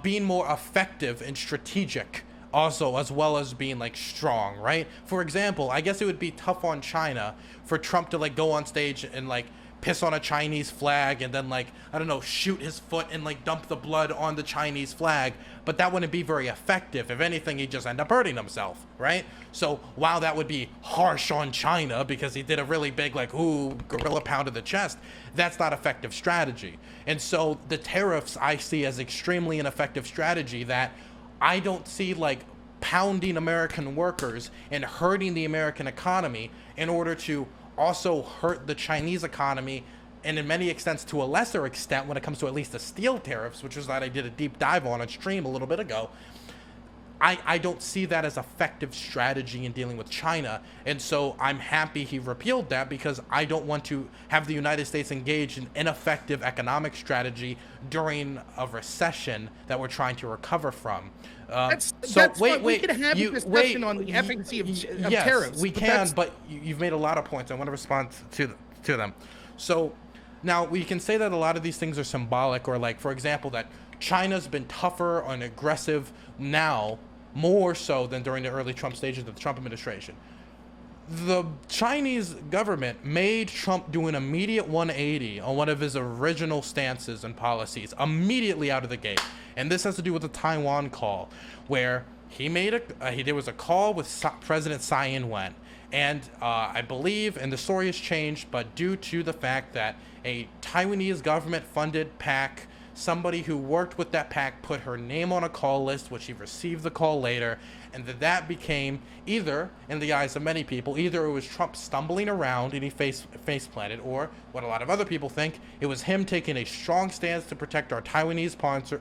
S4: Being more effective and strategic. Also, as well as being like strong, right? For example, I guess it would be tough on China for Trump to like go on stage and like piss on a Chinese flag and then like, I don't know, shoot his foot and like dump the blood on the Chinese flag, but that wouldn't be very effective. If anything, he'd just end up hurting himself, right? So while that would be harsh on China because he did a really big like, ooh, gorilla pound to the chest, that's not effective strategy. And so the tariffs I see as extremely ineffective strategy that I don't see like pounding American workers and hurting the American economy in order to also hurt the Chinese economy, and in many extents to a lesser extent when it comes to at least the steel tariffs, which was that I did a deep dive on stream a little bit ago. I don't see that as effective strategy in dealing with China, and so I'm happy he repealed that because I don't want to have the United States engage in ineffective economic strategy during a recession that we're trying to recover from.
S3: We can have a discussion on the efficacy of
S4: yes,
S3: tariffs.
S4: We can, but you've made a lot of points. I want to respond to them. So now we can say that a lot of these things are symbolic, or like, for example, that China's been tougher and aggressive now, more so than during the early Trump stages of the Trump administration. The Chinese government made Trump do an immediate 180 on one of his original stances and policies immediately out of the gate. And this has to do with the Taiwan call, where there was a call with President Tsai Ing-wen. And I believe, and the story has changed, but due to the fact that a Taiwanese government-funded PAC, somebody who worked with that PAC put her name on a call list, which she received the call later, and that became either, in the eyes of many people, either it was Trump stumbling around and he face planted, or what a lot of other people think, it was him taking a strong stance to protect our Taiwanese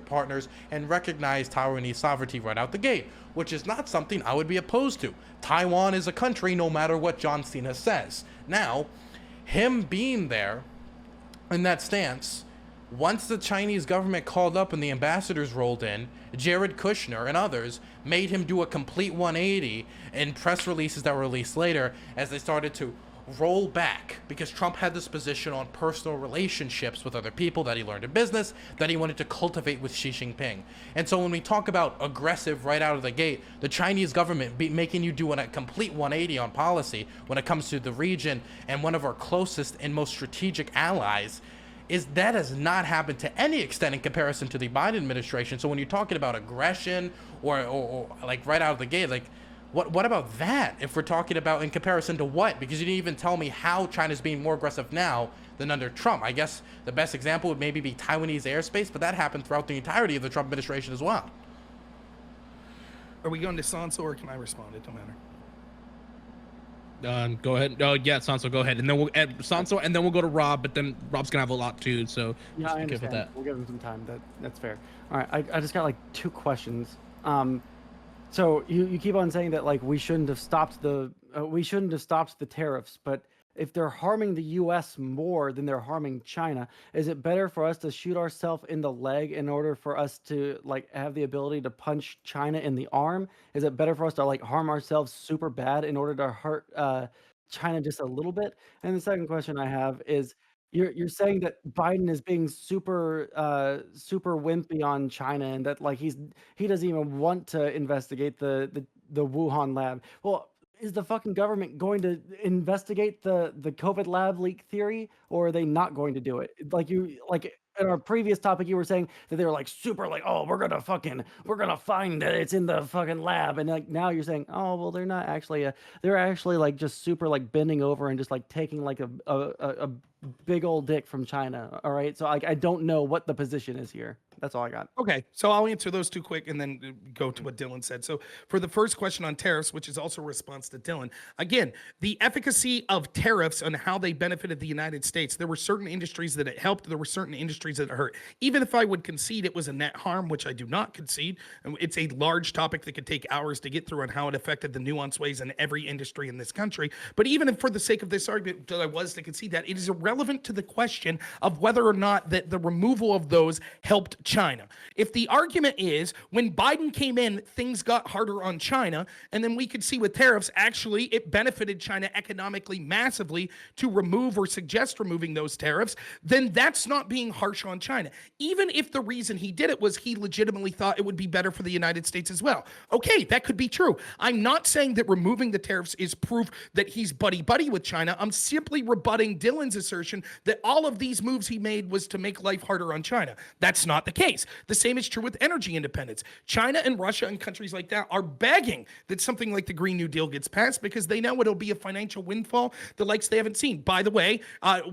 S4: partners and recognize Taiwanese sovereignty right out the gate, which is not something I would be opposed to. Taiwan is a country no matter what John Cena says. Now, him being there in that stance, once the Chinese government called up and the ambassadors rolled in, Jared Kushner and others made him do a complete 180 in press releases that were released later as they started to roll back because Trump had this position on personal relationships with other people that he learned in business that he wanted to cultivate with Xi Jinping. And so when we talk about aggressive right out of the gate, the Chinese government making you do a complete 180 on policy when it comes to the region and one of our closest and most strategic allies, is that has not happened to any extent in comparison to the Biden administration. So when you're talking about aggression or like right out of the gate, like what about that? If we're talking about in comparison to what? Because you didn't even tell me how China's being more aggressive now than under Trump. I guess the best example would maybe be Taiwanese airspace, but that happened throughout the entirety of the Trump administration as well.
S3: Are we going to Sondsol or can I respond? It don't matter.
S1: Go ahead. Oh, yeah, Sondsol, go ahead. And then we'll add Sondsol, and then we'll go to Rob, but then Rob's going to have a lot too, so
S5: yeah, I understand.
S1: that.
S5: We'll give him some time. That's fair. All right, I just got like 2 questions. So you keep on saying that like we shouldn't have stopped the tariffs, but if they're harming the U.S. more than they're harming China, is it better for us to shoot ourselves in the leg in order for us to like have the ability to punch China in the arm? Is it better for us to like harm ourselves super bad in order to hurt China just a little bit? And the second question I have is, you're saying that Biden is being super wimpy on China and that like he doesn't even want to investigate the Wuhan lab. Well, is the fucking government going to investigate the COVID lab leak theory, or are they not going to do it? Like in our previous topic, you were saying that they were like super like, oh, we're gonna find that it's in the fucking lab, and like now you're saying, oh, well, they're not actually they're actually like just super like bending over and just like taking like a big old dick from China. All right, so like I don't know what the position is here. That's all I got.
S3: Okay, so I'll answer those 2 quick and then go to what Dylan said. So for the first question on tariffs, which is also a response to Dylan, again, the efficacy of tariffs and how they benefited the United States, there were certain industries that it helped, there were certain industries that it hurt. Even if I would concede it was a net harm, which I do not concede, and it's a large topic that could take hours to get through on how it affected the nuanced ways in every industry in this country. But even if for the sake of this argument that I was to concede that, it is irrelevant to the question of whether or not that the removal of those helped China. If the argument is when Biden came in, things got harder on China, and then we could see with tariffs, actually, it benefited China economically massively to remove or suggest removing those tariffs, then that's not being harsh on China. Even if the reason he did it was he legitimately thought it would be better for the United States as well. Okay, that could be true. I'm not saying that removing the tariffs is proof that he's buddy-buddy with China. I'm simply rebutting Dylan's assertion that all of these moves he made was to make life harder on China. That's not the case. The same is true with energy independence. China and Russia and countries like that are begging that something like the Green New Deal gets passed because they know it'll be a financial windfall the likes they haven't seen. By the way,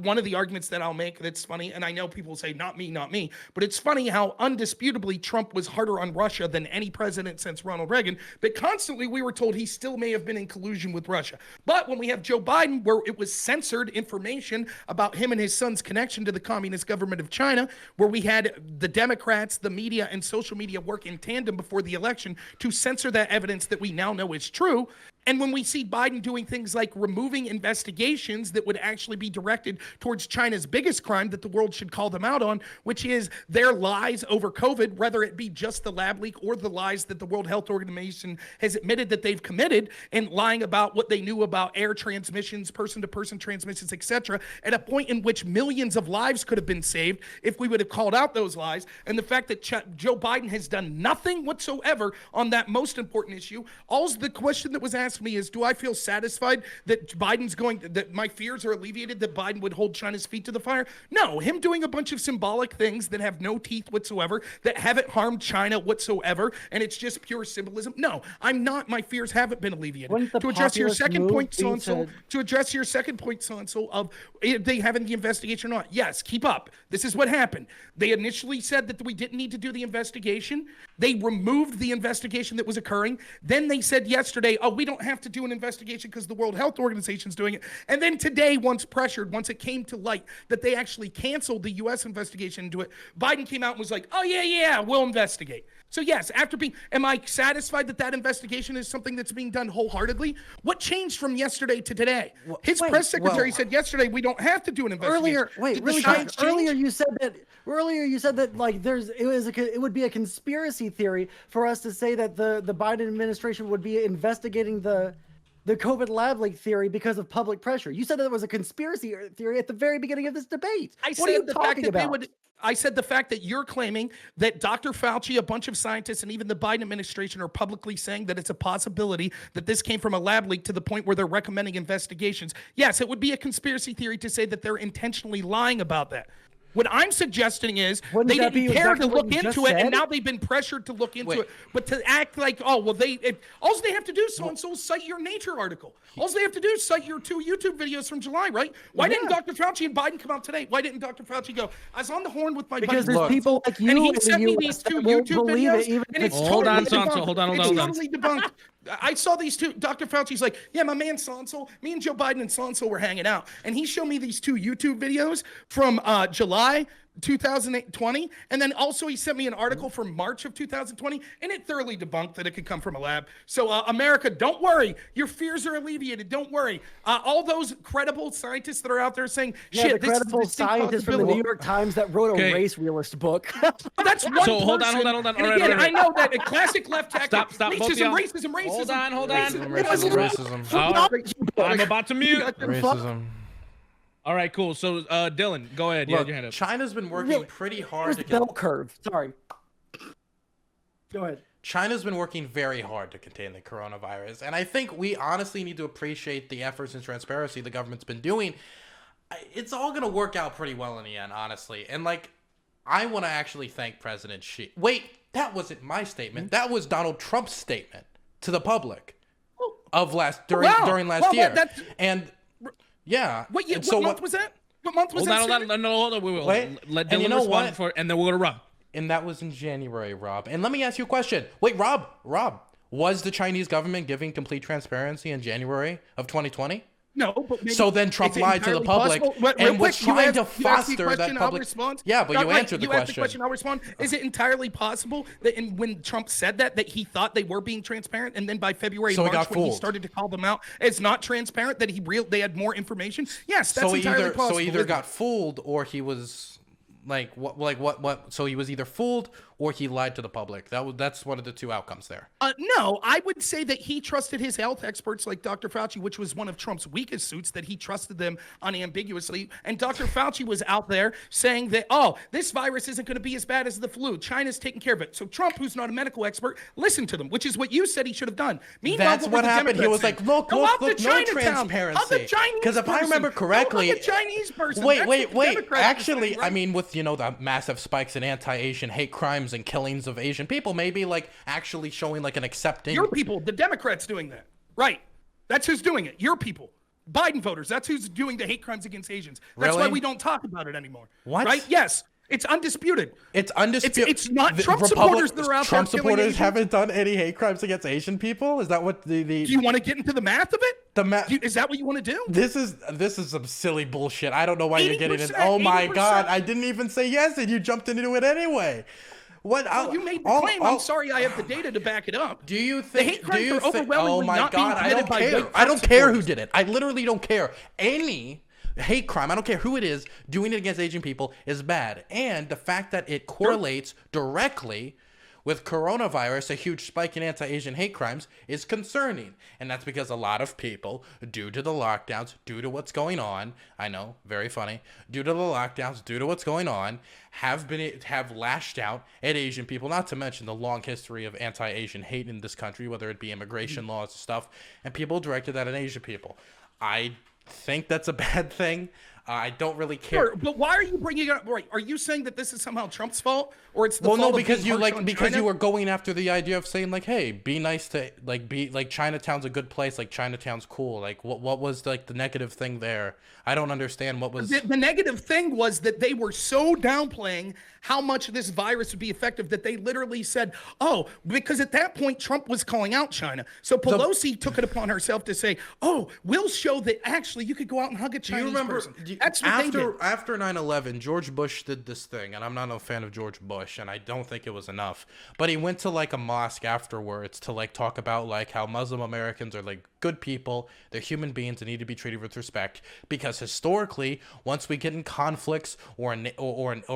S3: one of the arguments that I'll make that's funny, and I know people say, not me, but it's funny how undisputably Trump was harder on Russia than any president since Ronald Reagan, but constantly we were told he still may have been in collusion with Russia. But when we have Joe Biden, where it was censored information about him and his son's connection to the communist government of China, where we had the Democrats, the media, and social media work in tandem before the election to censor that evidence that we now know is true. And when we see Biden doing things like removing investigations that would actually be directed towards China's biggest crime that the world should call them out on, which is their lies over COVID, whether it be just the lab leak or the lies that the World Health Organization has admitted that they've committed, and lying about what they knew about air transmissions, person-to-person transmissions, etc., at a point in which millions of lives could have been saved if we would have called out those lies. And the fact that Joe Biden has done nothing whatsoever on that most important issue. All's the question that was asked me is, do I feel satisfied that that my fears are alleviated that Biden would hold China's feet to the fire? No, him doing a bunch of symbolic things that have no teeth whatsoever, that haven't harmed China whatsoever, and it's just pure symbolism. No, I'm not. My fears haven't been alleviated. To address your second point, Sondsol, of they having the investigation or not, yes, keep up. This is what happened. They initially said that we didn't need to do the investigation. They removed the investigation that was occurring. Then they said yesterday, oh, we don't have to do an investigation because the World Health Organization is doing it. And then today, once it came to light that they actually canceled the U.S. investigation into it, Biden came out and was like, oh, yeah, we'll investigate. So yes, am I satisfied that investigation is something that's being done wholeheartedly? What changed from yesterday to today? His press secretary said yesterday we don't have to do an investigation.
S5: Earlier you said that like it would be a conspiracy theory for us to say that the Biden administration would be investigating the the COVID lab leak theory because of public pressure. You said that it was a conspiracy theory at the very beginning of this debate. What are you talking about?
S3: I said the fact that you're claiming that Dr. Fauci, a bunch of scientists, and even the Biden administration are publicly saying that it's a possibility that this came from a lab leak to the point where they're recommending investigations. Yes, it would be a conspiracy theory to say that they're intentionally lying about that. What I'm suggesting is they didn't care to look into it, and now they've been pressured to look into it. But to act like, oh, well, all they have to do is cite your Nature article. All they have to do is cite your 2 YouTube videos from July, right? Why didn't Dr. Fauci and Biden come out today? Why didn't Dr. Fauci go, I was on the horn with my
S5: because there's people like you
S3: and he sent me these 2 YouTube videos, and it's
S1: hold on,
S3: totally
S1: Sondsol, hold on.
S3: totally debunked. I saw these 2. Dr. Fauci's like, yeah, my man Sondsol, me and Joe Biden and Sondsol were hanging out, and he showed me these 2 YouTube videos from July 2020, and then also he sent me an article from March of 2020, and it thoroughly debunked that it could come from a lab. So America, don't worry, your fears are alleviated. Don't worry. All those credible scientists that are out there saying,
S5: the credible scientists from the New York Times that wrote a race realist book.
S3: That's one
S1: so hold
S3: person.
S1: on.
S3: And again, I know that a classic left tactic.
S1: Stop.
S3: Racism.
S1: Hold on.
S4: Racism.
S1: I'm about to mute.
S4: Racism.
S1: All right, cool. So, Dylan, go ahead. You had your hand up.
S4: China's been working pretty hard
S5: to bell curve. Sorry. Go ahead.
S4: China's been working very hard to contain the coronavirus, and I think we honestly need to appreciate the efforts and transparency the government's been doing. It's all going to work out pretty well in the end, honestly. And, like, I want to actually thank President Xi. Wait, that wasn't my statement. That was Donald Trump's statement to the public of during last year. And yeah.
S3: What month was that? What month was that?
S1: Hold on. We will let Dylan respond and then we'll go to Rob.
S4: And that was in January, Rob. And let me ask you a question. Wait, Rob, was the Chinese government giving complete transparency in January of 2020?
S3: No, but
S4: so then Trump lied to the public and was trying to foster that public. Yeah, but you answered the question.
S3: Asked the question. I'll respond. Is it entirely possible that when Trump said that he thought they were being transparent, and then by February, March, when he started to call them out, it's not transparent that they had more information? Yes, that's entirely possible.
S4: So he either got fooled or he was what? So he was either fooled or he lied to the public. That's one of the 2 outcomes there.
S3: No, I would say that he trusted his health experts like Dr. Fauci, which was one of Trump's weakest suits, that he trusted them unambiguously. And Dr. Fauci was out there saying that, this virus isn't going to be as bad as the flu. China's taking care of it. So Trump, who's not a medical expert, listened to them, which is what you said he should have done.
S4: Meanwhile, that's what happened. He was like, look, no transparency. Because if I remember correctly,
S3: the Chinese person.
S4: Wait. Actually, I mean, with, the massive spikes in anti-Asian hate crimes and killings of Asian people, maybe actually showing an accepting.
S3: Your people, the Democrats doing that. Right. That's who's doing it. Your people. Biden voters. That's who's doing the hate crimes against Asians. That's why we don't talk about it anymore.
S4: What?
S3: Right? Yes. It's undisputed.
S4: It's undisputed.
S3: It's not Trump supporters that are out there.
S4: Trump supporters haven't done any hate crimes against Asian people? Is that what the
S3: Do you want to get into the math of it? Is that what you want to do?
S4: This is some silly bullshit. I don't know why you're getting it. Oh my God. I didn't even say yes and you jumped into it anyway. What?
S3: You made the claim. I'm sorry, I have the data to back it up.
S4: Do you think?
S3: The hate crimes are overwhelmingly not being committed by white Trump
S4: I don't care who did it. I literally don't care. Any hate crime, I don't care who it is, doing it against Asian people is bad. And the fact that it correlates directly with coronavirus, a huge spike in anti-Asian hate crimes, is concerning. And that's because a lot of people, due to the lockdowns, due to what's going on, I know, very funny, due to the lockdowns, due to what's going on, have lashed out at Asian people, not to mention the long history of anti-Asian hate in this country, whether it be immigration laws and stuff, and people directed that at Asian people. I think that's a bad thing. I don't really care.
S3: Sure, but why are you bringing it up? Right? Are you saying that this is somehow Trump's fault, or it's the fault of
S4: because
S3: being harsh on China?
S4: you were going after the idea of saying hey, be nice to be Chinatown's a good place, Chinatown's cool. What was the negative thing there? I don't understand what was
S3: the negative thing was that they were so downplaying how much this virus would be effective that they literally said, because at that point Trump was calling out China. So Pelosi took it upon herself to say, we'll show that actually you could go out and hug a Chinese person. That's what they did.
S4: After 9/11, George Bush did this thing, and I'm not a fan of George Bush, and I don't think it was enough. But he went to a mosque afterwards to talk about how Muslim Americans are good people, they're human beings and need to be treated with respect. Because historically, once we get in conflicts or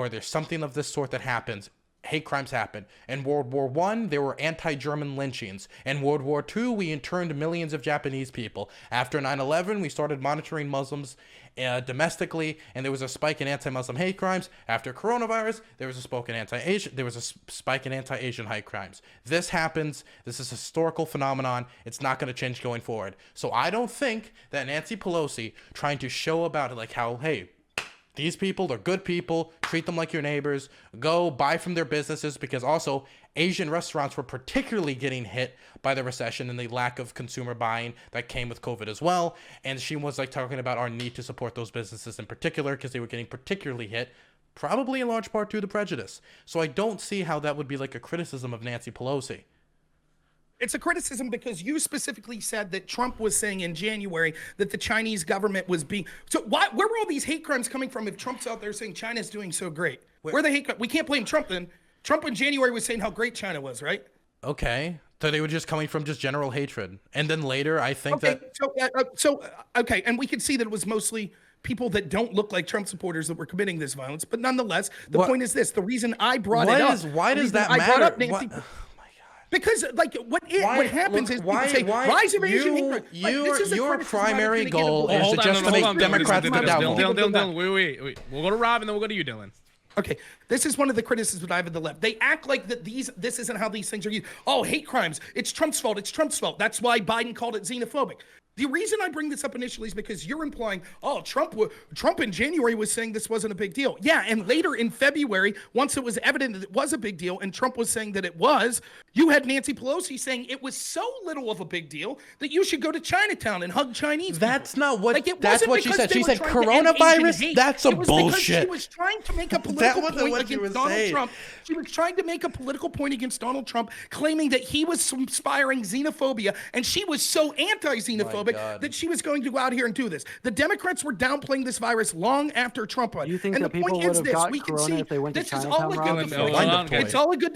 S4: there's something of this sort that happens, hate crimes happen. In World War I, there were anti-German lynchings. In World War II, we interned millions of Japanese people. After 9/11, we started monitoring Muslims domestically, and there was a spike in anti-Muslim hate crimes. After coronavirus, there was a spike in anti-Asian hate crimes. This happens. This is a historical phenomenon. It's not going to change going forward. So I don't think that Nancy Pelosi trying to show about it like how, hey, these people, they're good people, treat them like your neighbors, go buy from their businesses, because also Asian restaurants were particularly getting hit by the recession and the lack of consumer buying that came with COVID as well. And she was like talking about our need to support those businesses in particular because they were getting particularly hit, probably in large part due to prejudice. So I don't see how that would be like a criticism of Nancy Pelosi.
S3: It's a criticism because you specifically said that Trump was saying in January that the Chinese government was being... So where were all these hate crimes coming from if Trump's out there saying China's doing so great? Where are the hate crimes? We can't blame Trump then. Trump in January was saying how great China was, right?
S4: Okay. So they were just coming from just general hatred. And then later, I think
S3: okay, okay, and we could see that it was mostly people that don't look like Trump supporters that were committing this violence. But nonetheless, the point is this. The reason I brought it up...
S4: Why does that matter?
S3: I brought up Nancy... Because like what happens is people say rise of Asian hate crime.
S4: Your primary goal is just to make Democrats the devil.
S1: Dylan, wait. We'll go to Rob and then we'll go to you, Dylan.
S3: Okay, this is one of the criticisms that I have of the left. They act like that this isn't how these things are used. Oh, hate crimes. It's Trump's fault. It's Trump's fault. That's why Biden called it xenophobic. The reason I bring this up initially is because you're implying, oh, Trump in January was saying this wasn't a big deal. Yeah, and later in February, once it was evident that it was a big deal and Trump was saying that it was, you had Nancy Pelosi saying it was so little of a big deal that you should go to Chinatown and hug Chinese people.
S4: That's not what, that's what she said. She said coronavirus, that's some bullshit.
S3: She was trying to make a political point against Donald Trump. She was trying to make a political point against Donald Trump, claiming that he was inspiring xenophobia, and she was so anti-xenophobic that she was going to go out here and do this. The Democrats were downplaying this virus long after Trump won.
S5: Do you think that people would have got corona if they went to Chinatown?
S3: It's all a good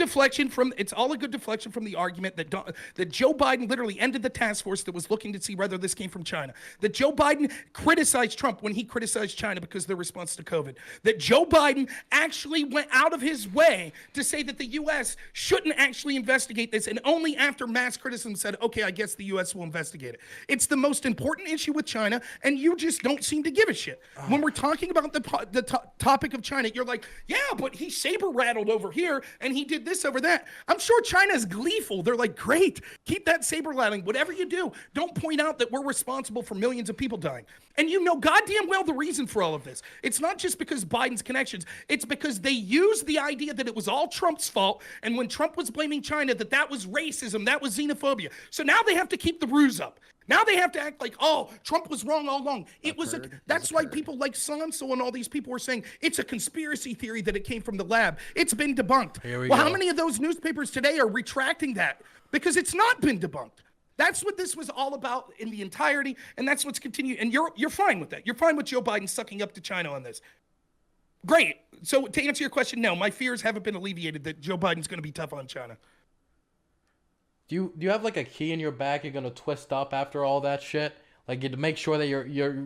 S3: deflection from the argument that Joe Biden literally ended the task force that was looking to see whether this came from China. That Joe Biden criticized Trump when he criticized China because of their response to COVID. That Joe Biden actually went out of his way to say that the U.S. shouldn't actually investigate this, and only after mass criticism said, okay, I guess the U.S. will investigate it. It's the most important issue with China, and you just don't seem to give a shit. When we're talking about the topic of China, you're like, yeah, but he saber rattled over here, and he did this over that. I'm sure China's gleeful. They're like, great, keep that saber rattling. Whatever you do, don't point out that we're responsible for millions of people dying. And you know goddamn well the reason for all of this. It's not just because Biden's connections. It's because they used the idea that it was all Trump's fault, and when Trump was blaming China, that was racism, that was xenophobia. So now they have to keep the ruse up. Now they have to act like, oh, Trump was wrong all along. That's why people like Sondsol and all these people were saying it's a conspiracy theory that it came from the lab. It's been debunked. How many of those newspapers today are retracting that? Because it's not been debunked. That's what this was all about in the entirety, and that's what's continued. And you're fine with that. You're fine with Joe Biden sucking up to China on this. Great. So to answer your question, no, my fears haven't been alleviated that Joe Biden's going to be tough on China.
S4: Do you have like a key in your bag you're gonna twist up after all that shit? Like to make sure that you're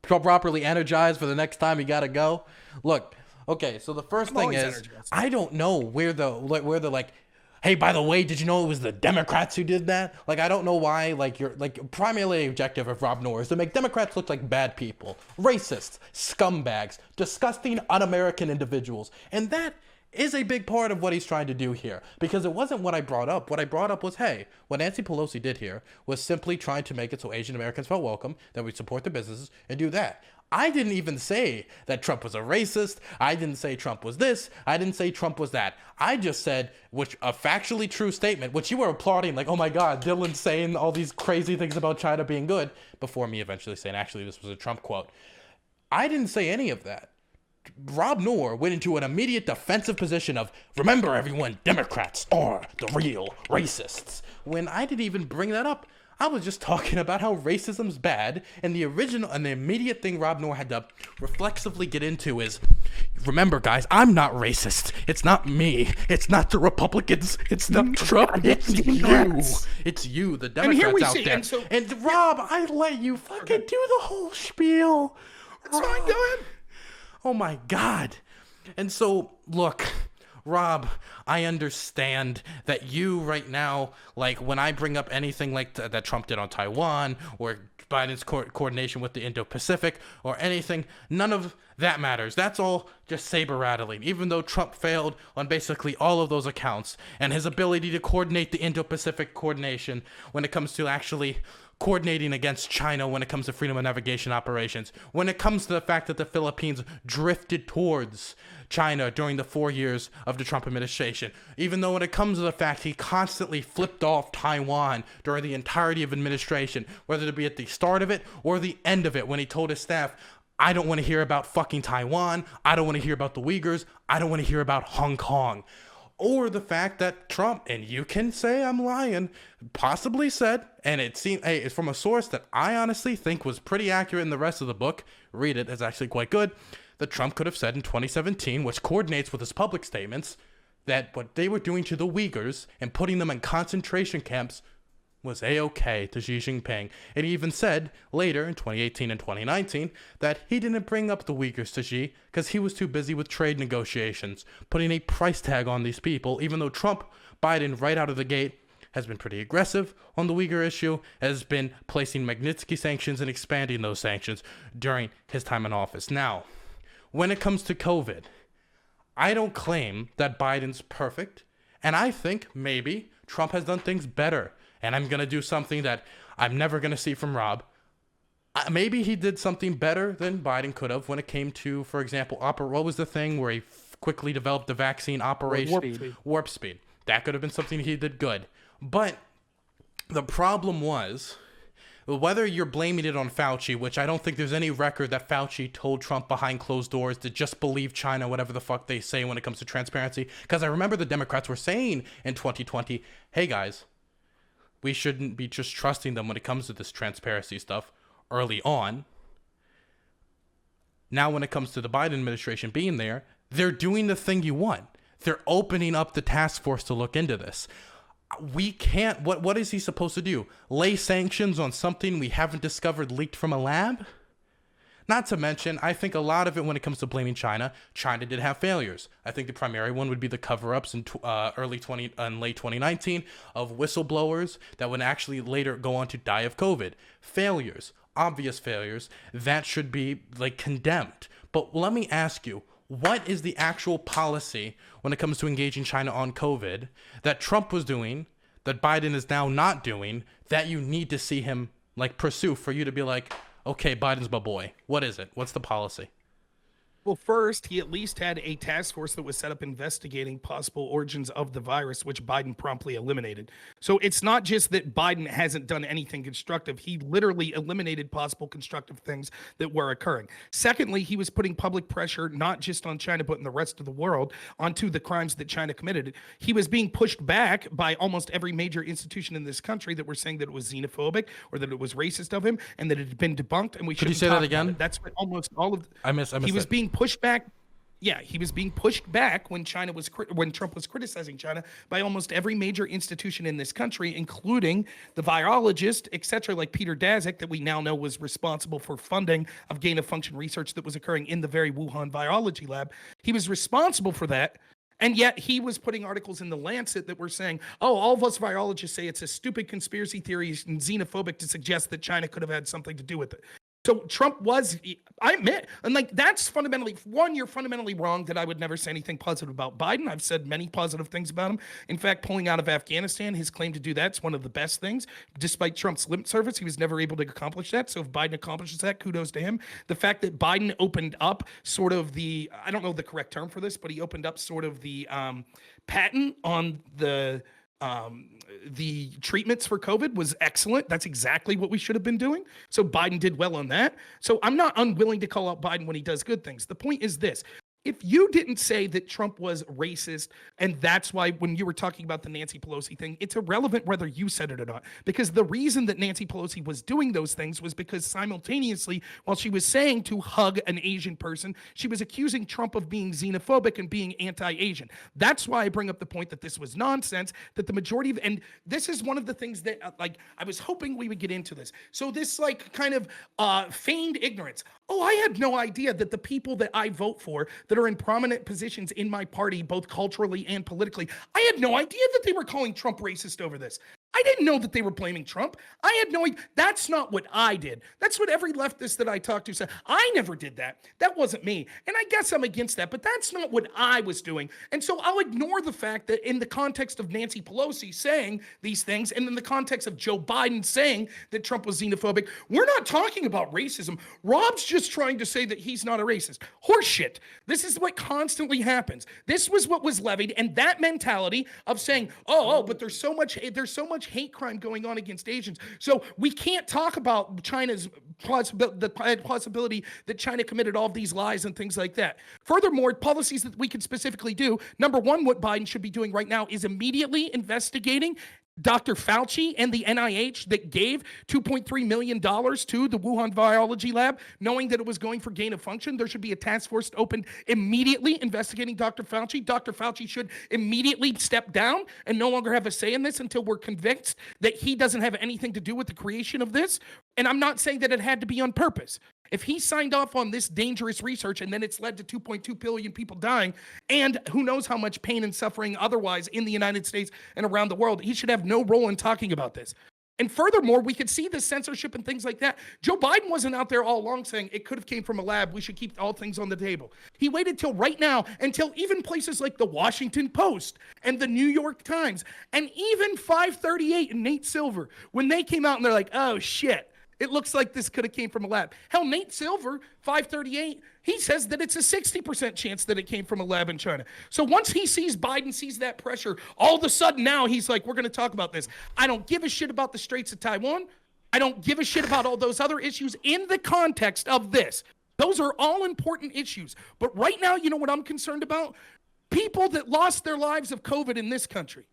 S4: properly energized for the next time you gotta go? Look, okay, so the first thing is energized. I don't know where the like, hey, by the way, did you know it was the Democrats who did that? Like, I don't know why, like, you're, like, primary objective of Rob Noerr is to make Democrats look like bad people, racists, scumbags, disgusting, un-American individuals. And that is a big part of what he's trying to do here, because it wasn't what I brought up. What I brought up was, hey, what Nancy Pelosi did here was simply trying to make it so Asian Americans felt welcome, that we support the businesses and do that. I didn't even say that Trump was a racist. I didn't say Trump was this. I didn't say Trump was that. I just said, which a factually true statement, which you were applauding, like, oh my God, Dylan's saying all these crazy things about China being good, before me eventually saying, actually, this was a Trump quote. I didn't say any of that. Rob Noerr went into an immediate defensive position of, remember everyone, Democrats are the real racists. When I didn't even bring that up. I was just talking about how racism's bad, and the immediate thing Rob Noerr had to reflexively get into is, remember guys, I'm not racist. It's not me. It's not the Republicans. It's not Trump. It's you. It's you, the Democrats out there. And Rob, I let you fucking do the whole spiel.
S3: It's fine, go ahead.
S4: Oh my God. And so, look, Rob, I understand that you right now, like when I bring up anything like that Trump did on Taiwan or Biden's coordination with the Indo-Pacific or anything, none of that matters. That's all just saber rattling, even though Trump failed on basically all of those accounts, and his ability to coordinate the Indo-Pacific coordination when it comes to actually coordinating against China when it comes to freedom of navigation operations, when it comes to the fact that the Philippines drifted towards China during the 4 years of the Trump administration, even though when it comes to the fact he constantly flipped off Taiwan during the entirety of administration, whether it be at the start of it or the end of it, when he told his staff, I don't want to hear about fucking Taiwan, I don't want to hear about the Uyghurs, I don't want to hear about Hong Kong. Or the fact that Trump, and you can say I'm lying, possibly said, and it seemed, hey, it's from a source that I honestly think was pretty accurate in the rest of the book, read it, it's actually quite good, that Trump could have said in 2017, which coordinates with his public statements, that what they were doing to the Uyghurs and putting them in concentration camps was A-okay to Xi Jinping. And he even said later in 2018 and 2019 that he didn't bring up the Uyghurs to Xi because he was too busy with trade negotiations, putting a price tag on these people, even though Biden, right out of the gate, has been pretty aggressive on the Uyghur issue, has been placing Magnitsky sanctions and expanding those sanctions during his time in office. Now, when it comes to COVID, I don't claim that Biden's perfect, and I think maybe Trump has done things better. And I'm going to do something that I'm never going to see from Rob. Maybe he did something better than Biden could have when it came to, for example, what was the thing where he quickly developed the vaccine operation? Warp speed. That could have been something he did good. But the problem was, whether you're blaming it on Fauci, which I don't think there's any record that Fauci told Trump behind closed doors to just believe China, whatever the fuck they say when it comes to transparency. Because I remember the Democrats were saying in 2020, hey guys, we shouldn't be just trusting them when it comes to this transparency stuff early on. Now, when it comes to the Biden administration being there, they're doing the thing you want. They're opening up the task force to look into this. We can't, what is he supposed to do? Lay sanctions on something we haven't discovered leaked from a lab? Not to mention, I think a lot of it when it comes to blaming China did have failures. I think the primary one would be the cover-ups in late 2019 of whistleblowers that would actually later go on to die of COVID. Failures, obvious failures, that should be condemned. But let me ask you, what is the actual policy when it comes to engaging China on COVID that Trump was doing, that Biden is now not doing, that you need to see him pursue for you to be like, okay, Biden's my boy. What is it? What's the policy?
S3: Well, first, he at least had a task force that was set up investigating possible origins of the virus, which Biden promptly eliminated. So it's not just that Biden hasn't done anything constructive. He literally eliminated possible constructive things that were occurring. Secondly, he was putting public pressure, not just on China, but in the rest of the world, onto the crimes that China committed. He was being pushed back by almost every major institution in this country that were saying that it was xenophobic or that it was racist of him and that it had been debunked. And we should
S4: say that again?
S3: That's what almost all of.
S4: I missed
S3: he was
S4: it.
S3: being pushed back. Yeah, he was being pushed back when Trump was criticizing China by almost every major institution in this country, including the virologist, etc., like Peter Daszak, that we now know was responsible for funding of gain-of-function research that was occurring in the very Wuhan virology lab. He was responsible for that. And yet he was putting articles in the Lancet that were saying, oh, all of us virologists say it's a stupid conspiracy theory and xenophobic to suggest that China could have had something to do with it. So Trump was, I admit, and that's fundamentally, one, you're fundamentally wrong that I would never say anything positive about Biden. I've said many positive things about him. In fact, pulling out of Afghanistan, his claim to do that's one of the best things. Despite Trump's lip service, he was never able to accomplish that. So if Biden accomplishes that, kudos to him. The fact that Biden opened up sort of I don't know the correct term for this, but he opened up sort of the patent on the treatments for COVID was excellent. That's exactly what we should have been doing. So Biden did well on that. So I'm not unwilling to call out Biden when he does good things. The point is this. If you didn't say that Trump was racist, and that's why when you were talking about the Nancy Pelosi thing, it's irrelevant whether you said it or not, because the reason that Nancy Pelosi was doing those things was because simultaneously, while she was saying to hug an Asian person, she was accusing Trump of being xenophobic and being anti-Asian. That's why I bring up the point that this was nonsense, that the majority of, and this is one of the things that I was hoping we would get into this. So this kind of feigned ignorance. Oh, I had no idea that the people that I vote for, that are in prominent positions in my party, both culturally and politically. I had no idea that they were calling Trump racist over this. I didn't know that they were blaming Trump. I had no idea. That's not what I did. That's what every leftist that I talked to said. I never did that. That wasn't me. And I guess I'm against that, but that's not what I was doing. And so I'll ignore the fact that in the context of Nancy Pelosi saying these things, and in the context of Joe Biden saying that Trump was xenophobic, we're not talking about racism. Rob's just trying to say that he's not a racist. Horseshit. This is what constantly happens. This was what was levied, and that mentality of saying, but there's so much hate crime going on against Asians. So we can't talk about China's possibility that China committed all of these lies and things like that. Furthermore, policies that we could specifically do, number one, what Biden should be doing right now is immediately investigating Dr. Fauci and the NIH that gave $2.3 million to the Wuhan Virology Lab, knowing that it was going for gain of function. There should be a task force opened immediately investigating Dr. Fauci. Dr. Fauci should immediately step down and no longer have a say in this until we're convinced that he doesn't have anything to do with the creation of this. And I'm not saying that it had to be on purpose. If he signed off on this dangerous research and then it's led to 2.2 billion people dying and who knows how much pain and suffering otherwise in the United States and around the world, he should have no role in talking about this. And furthermore, we could see the censorship and things like that. Joe Biden wasn't out there all along saying it could have came from a lab. We should keep all things on the table. He waited till right now, until even places like the Washington Post and the New York Times and even 538 and Nate Silver, when they came out and they're like, oh shit, it looks like this could have came from a lab. Hell, Nate Silver, 538, he says that it's a 60% chance that it came from a lab in China. So once he sees Biden sees that pressure, all of a sudden now he's like, we're going to talk about this. I don't give a shit about the Straits of Taiwan. I don't give a shit about all those other issues in the context of this. Those are all important issues. But right now, you know what I'm concerned about? People that lost their lives of COVID in this country.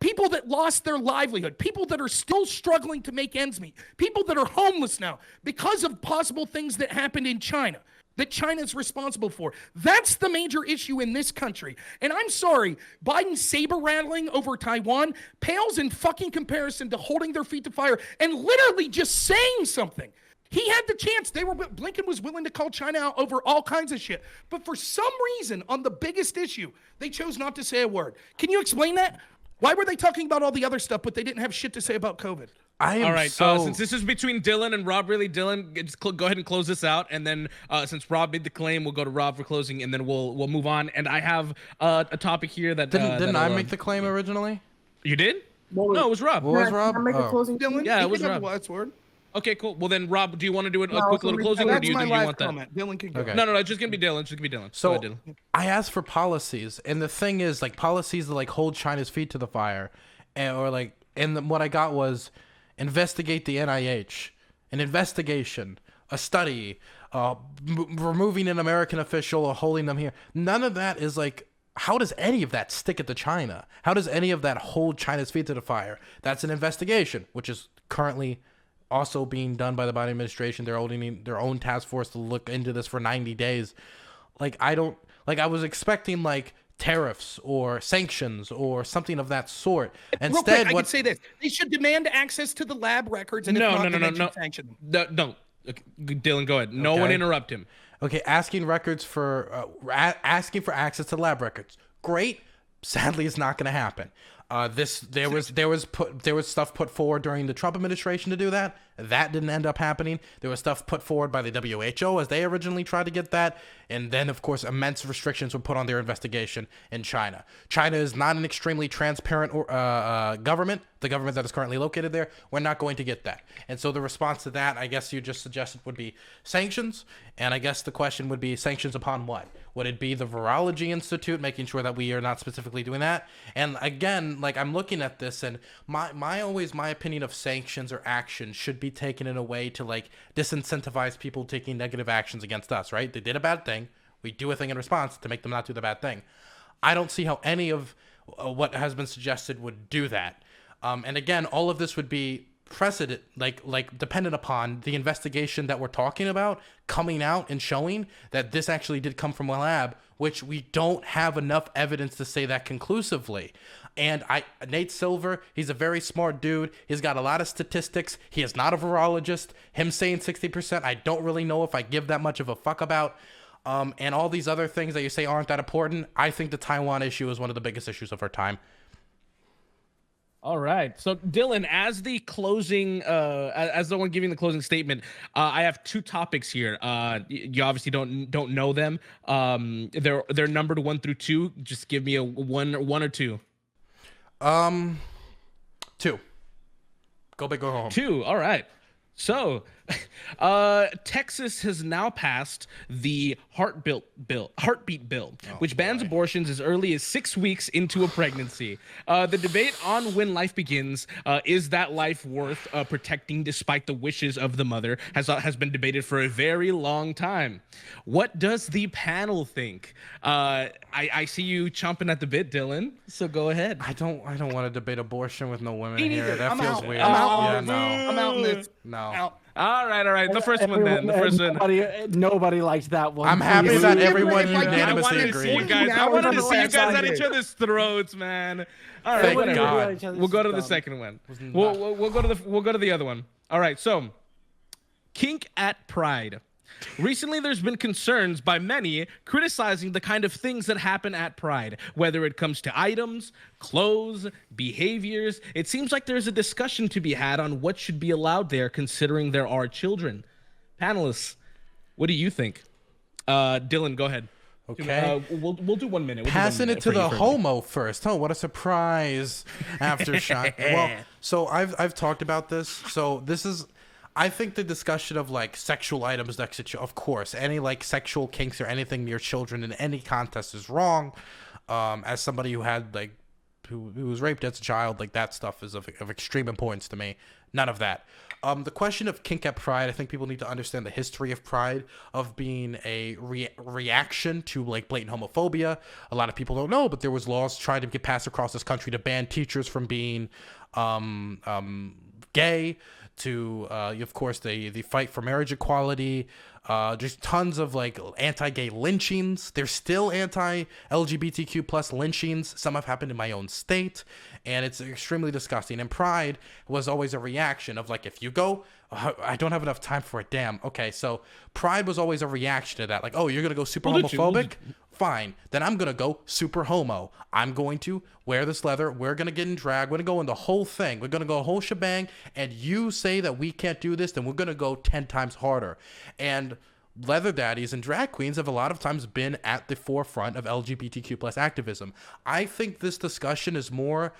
S3: People that lost their livelihood, people that are still struggling to make ends meet, people that are homeless now because of possible things that happened in China, that China's responsible for. That's the major issue in this country. And I'm sorry, Biden's saber rattling over Taiwan pales in fucking comparison to holding their feet to fire and literally just saying something. He had the chance. Blinken was willing to call China out over all kinds of shit. But for some reason, on the biggest issue, they chose not to say a word. Can you explain that? Why were they talking about all the other stuff, but they didn't have shit to say about COVID?
S1: All right, since this is between Dylan and Rob, really, Dylan, just go ahead and close this out, and then since Rob made the claim, we'll go to Rob for closing, and then we'll move on. And I have a topic here that
S4: didn't I make the claim originally?
S1: You did? No, it was Rob.
S4: What was Rob?
S2: Can I make a closing
S3: Dylan,
S1: Yeah, it
S3: you
S1: was
S3: can have
S1: Rob.
S3: the last word.
S1: Okay, cool. Well, then, Rob, do you want to do a
S2: No,
S1: quick little closing, or
S3: That's
S1: do you
S3: my live
S1: want that?
S3: comment. Dylan can go.
S4: Okay.
S1: No, it's just gonna be Dylan. It's just gonna be Dylan.
S4: So
S1: Go ahead, Dylan.
S4: I asked for policies, and the thing is, like, policies that like hold China's feet to the fire, what I got was investigate the NIH, an investigation, a study, removing an American official or holding them here. None of that is like. How does any of that stick it to China? How does any of that hold China's feet to the fire? That's an investigation, which is currently also being done by the Biden administration. They're holding their own task force to look into this for 90 days. I was expecting like tariffs or sanctions or something of that sort.
S3: Real quick, I could say this. They should demand access to the lab records and
S1: No.
S3: sanction them.
S1: No. Okay, Dylan, go ahead. No one interrupt him.
S4: Okay, asking for access to lab records. Great. Sadly, it's not going to happen. There was stuff put forward during the Trump administration to do that. That didn't end up happening. There was stuff put forward by the WHO as they originally tried to get that. And then, of course, immense restrictions were put on their investigation in China. China is not an extremely transparent government. The government that is currently located there, we're not going to get that. And so the response to that, I guess you just suggested, would be sanctions. And I guess the question would be sanctions upon what? Would it be the Virology Institute, making sure that we are not specifically doing that? And again, like, I'm looking at this, and my opinion of sanctions or actions should be taken in a way to like disincentivize people taking negative actions against us, right? They did a bad thing. We do a thing in response to make them not do the bad thing. I don't see how any of what has been suggested would do that. And again, all of this would be precedent, like dependent upon the investigation that we're talking about coming out and showing that this actually did come from a lab, which we don't have enough evidence to say that conclusively. And Nate Silver, he's a very smart dude. He's got a lot of statistics. He is not a virologist. Him saying 60%, I don't really know if I give that much of a fuck about. And all these other things that you say aren't that important. I think the Taiwan issue is one of the biggest issues of our time.
S1: All right. So Dylan, as the closing, as the one giving the closing statement, I have two topics here. You obviously don't know them. They're numbered 1 through 2. Just give me a one or two.
S4: 2. Go big or go home.
S1: 2. All right. So, Texas has now passed the heartbeat bill, which bans abortions as early as 6 weeks into a pregnancy. The debate on when life begins, is that life worth protecting despite the wishes of the mother, has been debated for a very long time. What does the panel think? I see you chomping at the bit, Dylan. So go ahead.
S4: I don't want to debate abortion with no women
S3: Me
S4: here.
S3: neither.
S4: That
S3: I'm
S4: feels
S3: out.
S4: weird.
S3: I'm out.
S4: Yeah, no.
S3: I'm out in this.
S4: No.
S3: Out.
S1: All right. The first one then. The first one.
S5: Nobody likes that one.
S4: I'm happy
S5: please.
S4: that
S3: Even
S4: everyone
S3: if I did, I
S4: unanimously
S3: wanted to see
S4: agreed.
S3: you
S1: Guys, I
S3: hours
S1: wanted
S3: on
S1: to
S3: the
S1: see you
S3: last
S1: guys at
S3: Sunday.
S1: each other's throats, man. All right,
S4: Thank
S1: whatever.
S4: God.
S1: We'll go to the second one. We'll go to the other one. All right, so Kink at Pride. Recently, there's been concerns by many criticizing the kind of things that happen at Pride, whether it comes to items, clothes, behaviors. It seems like there's a discussion to be had on what should be allowed there, considering there are children. Panelists, what do you think? Dylan, go ahead.
S4: Okay.
S1: We'll do 1 minute.
S4: Passing it to the homo first. Oh, what a surprise! Aftershock. Well, so I've talked about this. So this is, I think the discussion of like sexual items next to, of course, any like sexual kinks or anything near children in any contest is wrong. As somebody who had like who was raped as a child, like that stuff is of extreme importance to me. None of that. The question of kink at Pride, I think people need to understand the history of Pride, of being a reaction to like blatant homophobia. A lot of people don't know, but there was laws trying to get passed across this country to ban teachers from being gay, to of course the fight for marriage equality. Just tons of like anti-gay lynchings. There's still anti-LGBTQ plus lynchings. Some have happened in my own state, and it's extremely disgusting. And Pride was always a reaction of like, if you go, I don't have enough time for it. Damn. Okay, so Pride was always a reaction to that. Like, oh, you're gonna go super homophobic? Fine. Then I'm gonna go super homo. I'm going to wear this leather. We're gonna get in drag. We're gonna go in the whole thing. We're gonna go a whole shebang. And you say that we can't do this, then we're gonna go 10 times harder. And leather daddies and drag queens have a lot of times been at the forefront of LGBTQ plus activism. I think this discussion is more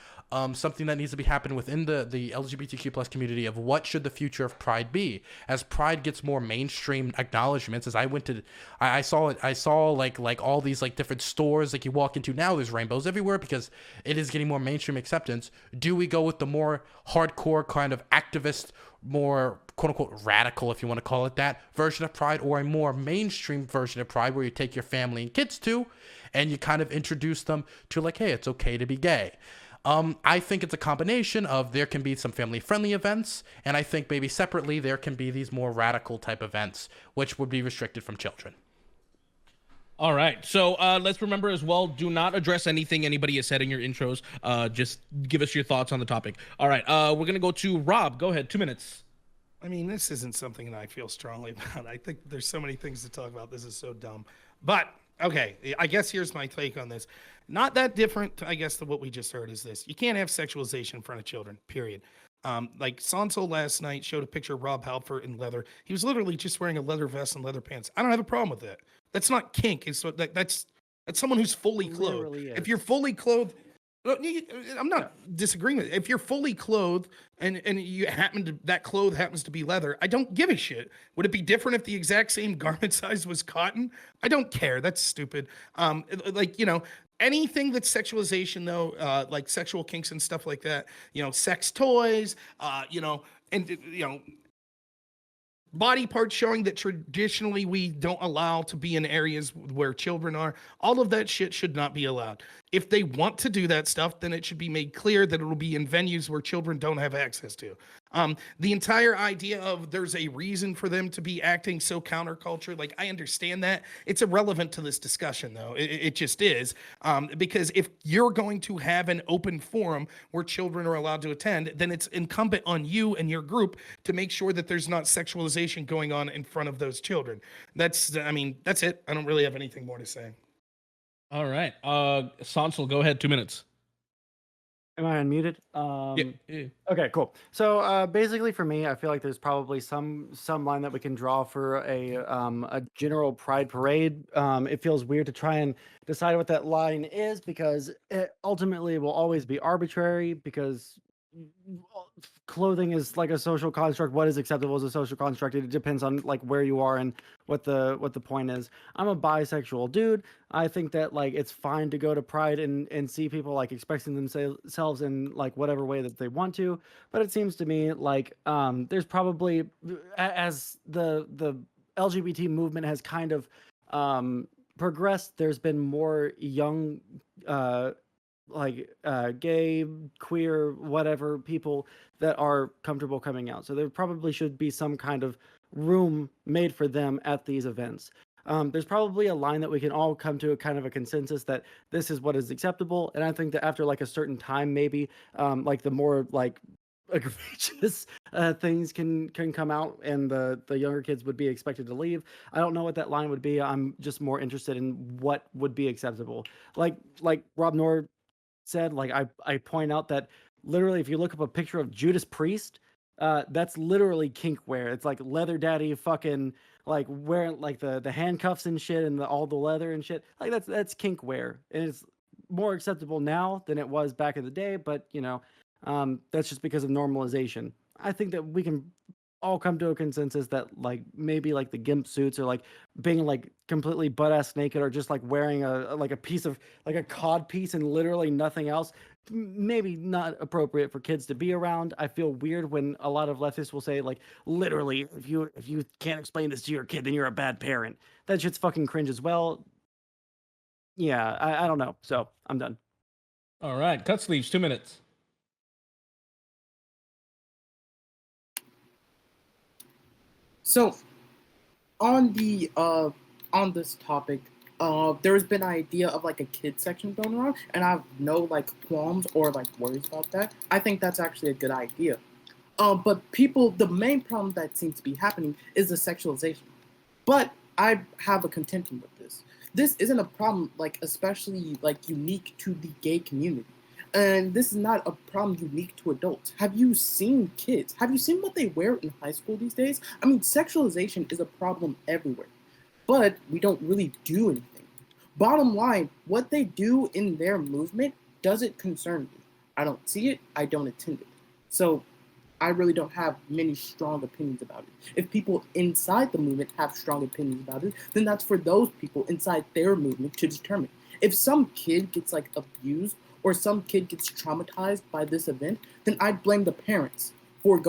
S4: something that needs to be happening within the LGBTQ plus community of what should the future of Pride be. As Pride gets more mainstream acknowledgments, as I saw like all these like different stores like you walk into now, there's rainbows everywhere because it is getting more mainstream acceptance. Do we go with the more hardcore kind of activist, more quote unquote radical, if you want to call it that, version of Pride, or a more mainstream version of Pride where you take your family and kids to and you kind of introduce them to like, hey, it's okay to be gay? I think it's a combination of there can be some family friendly events, and I think maybe separately there can be these more radical type events which would be restricted from children.
S1: All right. So let's remember as well, do not address anything anybody has said in your intros. Just give us your thoughts on the topic. All right. We're going to go to Rob. Go ahead. 2 minutes.
S3: I mean, this isn't something that I feel strongly about. I think there's so many things to talk about. This is so dumb. But, okay, I guess here's my take on this. Not that different, I guess, to what we just heard is this. You can't have sexualization in front of children, period. Like Sondsol last night showed a picture of Rob Halford in leather. He was literally just wearing a leather vest and leather pants. I don't have a problem with that. That's not kink. That's someone who's fully clothed. If you're fully clothed, I'm not disagreeing with it. If you're fully clothed and you that cloth happens to be leather, I don't give a shit. Would it be different if the exact same garment size was cotton? I don't care. That's stupid. Anything that's sexualization though, like sexual kinks and stuff like that, sex toys, body parts showing that traditionally we don't allow to be in areas where children are, all of that shit should not be allowed. If they want to do that stuff, then it should be made clear that it will be in venues where children don't have access to. The entire idea of there's a reason for them to be acting so counterculture, like I understand that. It's irrelevant to this discussion, though. It just is. Because if you're going to have an open forum where children are allowed to attend, then it's incumbent on you and your group to make sure that there's not sexualization going on in front of those children. That's it. I don't really have anything more to say.
S1: All right. Sondsol, go ahead. 2 minutes.
S5: Am I unmuted?
S1: Yeah.
S5: Okay, cool. So basically, for me, I feel like there's probably some line that we can draw for a general pride parade. It feels weird to try and decide what that line is because it ultimately will always be arbitrary because clothing is like a social construct. What is acceptable as a social construct? It depends on like where you are and what the point is. I'm a bisexual dude. I think that like it's fine to go to Pride and see people like expressing themselves in like whatever way that they want to. But it seems to me like there's probably as the LGBT movement has kind of progressed, there's been more young gay, queer, whatever people that are comfortable coming out. So there probably should be some kind of room made for them at these events. There's probably a line that we can all come to a kind of a consensus that this is what is acceptable. And I think that after like a certain time, maybe like the more like egregious things can come out and the younger kids would be expected to leave. I don't know what that line would be. I'm just more interested in what would be acceptable. Like Rob Noerr said, like I point out that literally if you look up a picture of Judas Priest, that's literally kink wear. It's like leather daddy fucking like wearing like the handcuffs and shit and all the leather and shit. Like that's kink wear. And it's more acceptable now than it was back in the day, but you know, that's just because of normalization. I think that we can all come to a consensus that like maybe like the gimp suits or like being like completely butt ass naked or just like wearing a piece of like a cod piece and literally nothing else, maybe not appropriate for kids to be around. I feel weird when a lot of leftists will say like literally if you can't explain this to your kid then you're a bad parent. That shit's fucking cringe as well. Yeah, I don't know. So I'm done.
S1: All right. Cutsleeves, 2 minutes.
S2: So, on this topic, there has been an idea of like a kid section going around, and I have no like qualms or like worries about that. I think that's actually a good idea. But the main problem that seems to be happening is the sexualization. But I have a contention with this. This isn't a problem like especially like unique to the gay community. And this is not a problem unique to adults. Have you seen kids? Have you seen what they wear in high school these days? I mean, sexualization is a problem everywhere, but we don't really do anything. Bottom line, what they do in their movement doesn't concern me. I don't see it, I don't attend it. So I really don't have many strong opinions about it. If people inside the movement have strong opinions about it, then that's for those people inside their movement to determine. If some kid gets like abused or some kid gets traumatized by this event, then I'd blame the parents for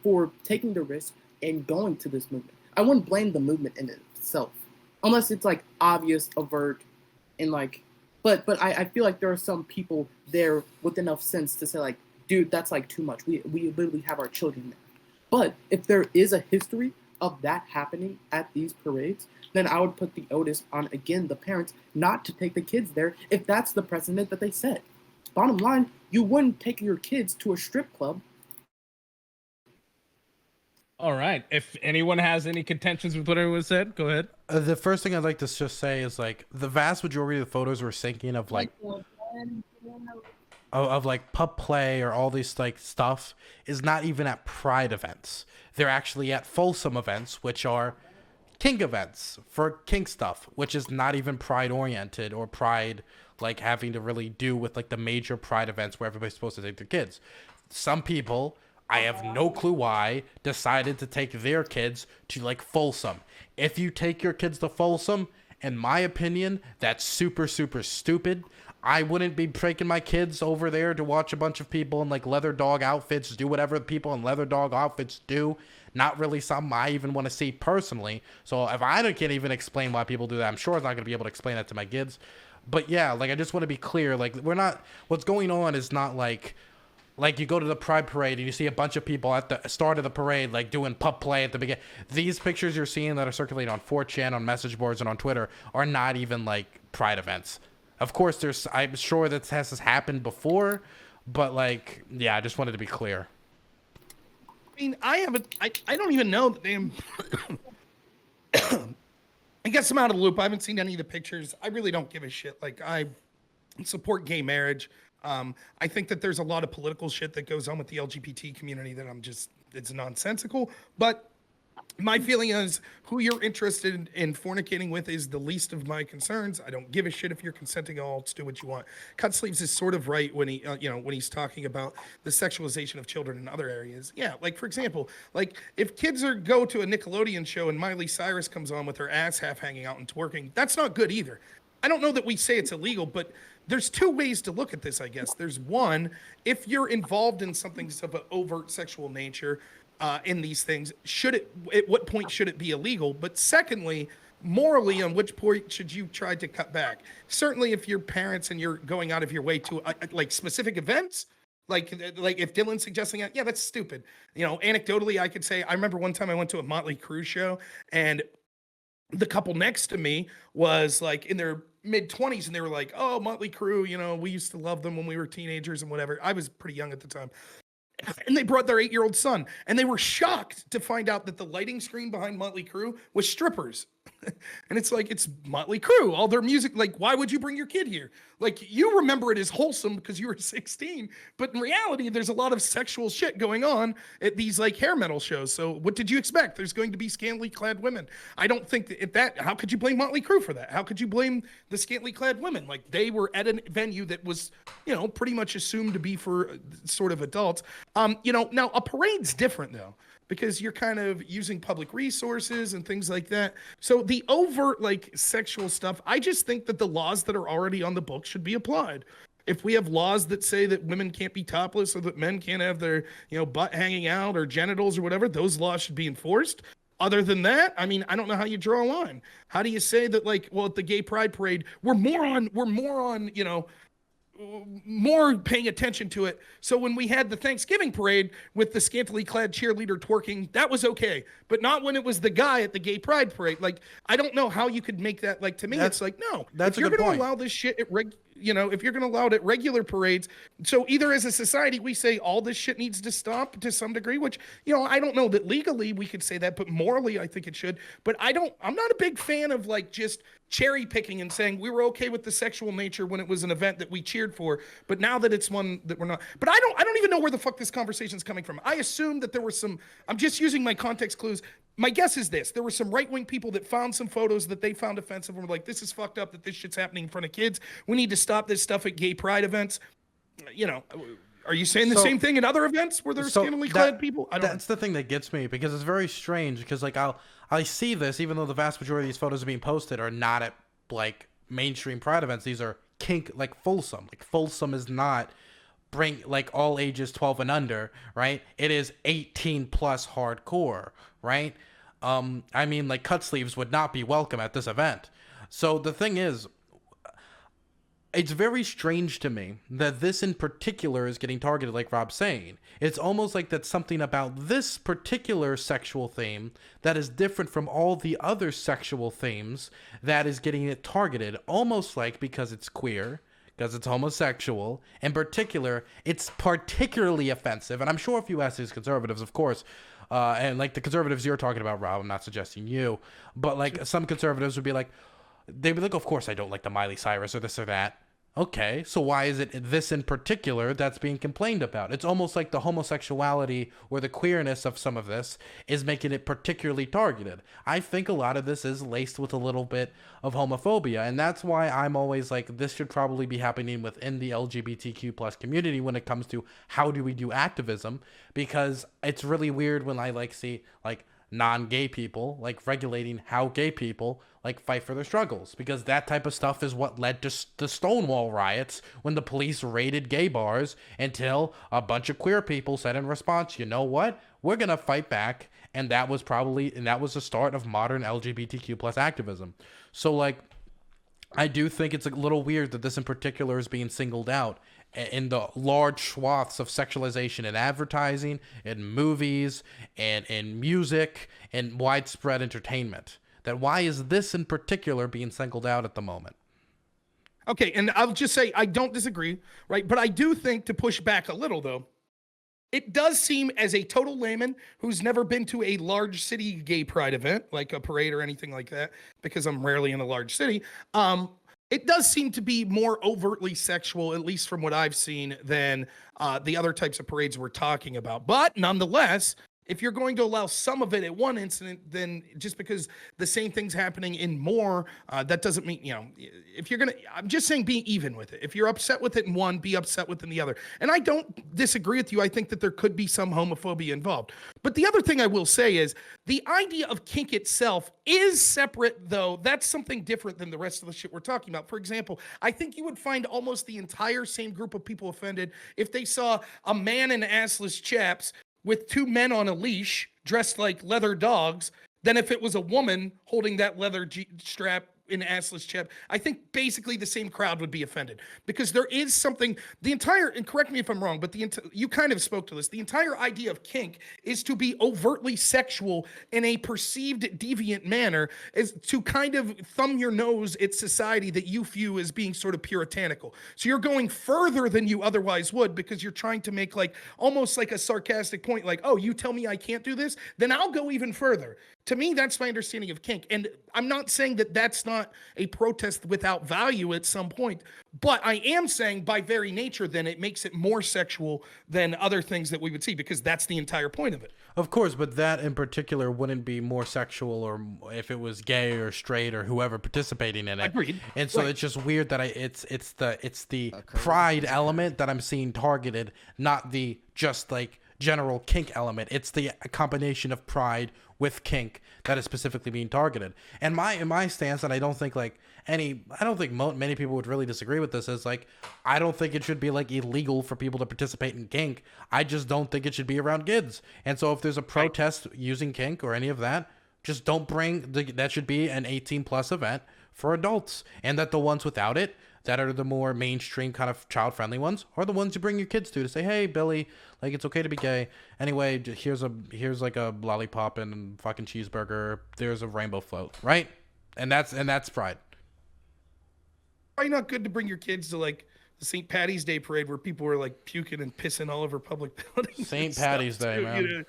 S2: for taking the risk and going to this movement. I wouldn't blame the movement in itself, unless it's like obvious, overt, and like, but I feel like there are some people there with enough sense to say like, dude, that's like too much. We literally have our children there. But if there is a history of that happening at these parades, then I would put the onus on, again, the parents not to take the kids there if that's the precedent that they set. Bottom line, you wouldn't take your kids to a strip club.
S1: All right. If anyone has any contentions with what everyone said, go ahead.
S4: The first thing I'd like to just say is like the vast majority of the photos we're thinking of like of like pup play or all this like stuff is not even at Pride events. They're actually at Folsom events, which are kink events for kink stuff, which is not even Pride oriented or Pride like having to really do with like the major Pride events where everybody's supposed to take their kids. Some people, I have no clue why, decided to take their kids to like Folsom. If you take your kids to Folsom, in my opinion, that's super, super stupid. I wouldn't be taking my kids over there to watch a bunch of people in like leather dog outfits do whatever people in leather dog outfits do. Not really something I even want to see personally. So if I can't even explain why people do that, I'm sure I'm not going to be able to explain that to my kids. But yeah, like I just want to be clear, like what's going on is not like Like, you go to the Pride Parade and you see a bunch of people at the start of the parade, like, doing pup play at the beginning. These pictures you're seeing that are circulating on 4chan, on message boards, and on Twitter are not even, like, Pride events. Of course, I'm sure that has happened before, but, like, yeah, I just wanted to be clear.
S3: I mean, I don't even know the damn... I guess I'm out of the loop. I haven't seen any of the pictures. I really don't give a shit. Like, I support gay marriage. I think that there's a lot of political shit that goes on with the LGBT community that it's nonsensical. But my feeling is who you're interested in fornicating with is the least of my concerns. I don't give a shit if you're consenting at all. Do what you want. Cutsleeves is sort of right when when he's talking about the sexualization of children in other areas. Yeah, like for example, like if kids go to a Nickelodeon show and Miley Cyrus comes on with her ass half hanging out and twerking, that's not good either. I don't know that we say it's illegal, but there's two ways to look at this, I guess. There's one, if you're involved in something of an overt sexual nature in these things, at what point should it be illegal? But secondly, morally, on which point should you try to cut back? Certainly, if you're parents and you're going out of your way to like specific events, like if Dylan's suggesting that, yeah, that's stupid. Anecdotally, I could say, I remember one time I went to a Motley Crue show and the couple next to me was like in their mid-20s and they were like, oh, Motley Crue, we used to love them when we were teenagers and whatever. I was pretty young at the time. And they brought their 8-year-old son and they were shocked to find out that the lighting screen behind Motley Crue was strippers. And it's like, it's Motley Crue, all their music. Like, why would you bring your kid here? Like, you remember it as wholesome because you were 16, but in reality, there's a lot of sexual shit going on at these like hair metal shows. So what did you expect? There's going to be scantily clad women. I don't think how could you blame Motley Crue for that? How could you blame the scantily clad women? Like, they were at a venue that was, pretty much assumed to be for sort of adults. Now a parade's different though, because you're kind of using public resources and things like that. So the overt like sexual stuff, I just think that the laws that are already on the books should be applied. If we have laws that say that women can't be topless or that men can't have their, butt hanging out or genitals or whatever, those laws should be enforced. Other than that, I mean, I don't know how you draw a line. How do you say that like, well, at the gay pride parade, we're more on, more paying attention to it. So when we had the Thanksgiving parade with the scantily clad cheerleader twerking, that was okay, but not when it was the guy at the gay pride parade. Like, I don't know how you could make that, like, to me, it's like, no,
S4: that's
S3: if you're going to
S4: point.
S3: allow this shit at if you're going to allow it at regular parades, so either as a society, we say all this shit needs to stop to some degree, which, I don't know that legally we could say that, but morally I think it should. But I'm not a big fan of like just cherry picking and saying we were okay with the sexual nature when it was an event that we cheered for, but now that it's one that we're not. But I don't even know where the fuck this conversation's coming from. I assume that there were I'm just using my context clues. My guess is this: there were some right-wing people that found some photos that they found offensive and were like, this is fucked up that this shit's happening in front of kids. We need to stop this stuff at gay pride events. Are you saying the same thing in other events where there's scantily clad people?
S4: That's the thing that gets me, because it's very strange, because like I see this, even though the vast majority of these photos are being posted are not at like mainstream pride events. These are kink, like Folsom. Like Folsom is not bring like all ages 12 and under, right? It is 18 plus hardcore, right? I mean, like cutlseeves would not be welcome at this event. So the thing is, it's very strange to me that this in particular is getting targeted, like Rob's saying. It's almost like that's something about this particular sexual theme that is different from all the other sexual themes that is getting it targeted. Almost like because it's queer, because it's homosexual. In particular, it's particularly offensive. And I'm sure if you ask these conservatives, of course, and like the conservatives you're talking about, Rob, I'm not suggesting you, but like some conservatives would be like, they'd be like, of course I don't like the Miley Cyrus or this or that. Okay, so why is it this in particular that's being complained about? It's almost like the homosexuality or the queerness of some of this is making it particularly targeted. I think a lot of this is laced with a little bit of homophobia, and that's why I'm always like, this should probably be happening within the LGBTQ plus community when it comes to how do we do activism, because it's really weird when I like see like non-gay people like regulating how gay people like fight for their struggles, because that type of stuff is what led to the Stonewall riots when the police raided gay bars, until a bunch of queer people said in response, you know what, we're gonna fight back. And that was the start of modern LGBTQ plus activism. So like, I do think it's a little weird that this in particular is being singled out in the large swaths of sexualization in advertising, in movies, and in music, and widespread entertainment. That why is this in particular being singled out at the moment?
S3: Okay, and I'll just say I don't disagree, right? But I do think, to push back a little though, it does seem, as a total layman who's never been to a large city gay pride event, like a parade or anything like that, because I'm rarely in a large city, it does seem to be more overtly sexual, at least from what I've seen, than the other types of parades we're talking about. But nonetheless, if you're going to allow some of it at one incident, then just because the same thing's happening in more, that doesn't mean, if you're going to, I'm just saying be even with it. If you're upset with it in one, be upset with it in the other. And I don't disagree with you. I think that there could be some homophobia involved. But the other thing I will say is the idea of kink itself is separate, though. That's something different than the rest of the shit we're talking about. For example, I think you would find almost the entire same group of people offended if they saw a man in assless chaps with two men on a leash dressed like leather dogs than if it was a woman holding that leather strap in assless chap. I think basically the same crowd would be offended because there is something, and correct me if I'm wrong, but you kind of spoke to this. The entire idea of kink is to be overtly sexual in a perceived deviant manner, is to kind of thumb your nose at society that you view as being sort of puritanical. So you're going further than you otherwise would because you're trying to make almost like a sarcastic point, like, oh, you tell me I can't do this, then I'll go even further. To me, that's my understanding of kink. And I'm not saying that that's not a protest without value at some point, but I am saying by very nature, then it makes it more sexual than other things that we would see, because that's the entire point of it.
S4: Of course, but that in particular wouldn't be more sexual or if it was gay or straight or whoever participating in it.
S3: Agreed.
S4: And so It's just weird that it's the pride element that I'm seeing targeted, not the just general kink element. It's the combination of pride with kink that is specifically being targeted. And my stance, and I don't think many people would really disagree with this, is I don't think it should be illegal for people to participate in kink. I just don't think it should be around kids. And so if there's a protest using kink or any of that, just don't that should be an 18+ event for adults, and that the ones without it, that are the more mainstream kind of child-friendly ones, are the ones you bring your kids to say, hey, Billy, it's okay to be gay. Anyway, here's a lollipop and fucking cheeseburger. There's a rainbow float, right? And that's pride.
S3: Probably not good to bring your kids to the St. Patty's Day parade where people were puking and pissing all over public buildings.
S4: St. Patty's Day, man.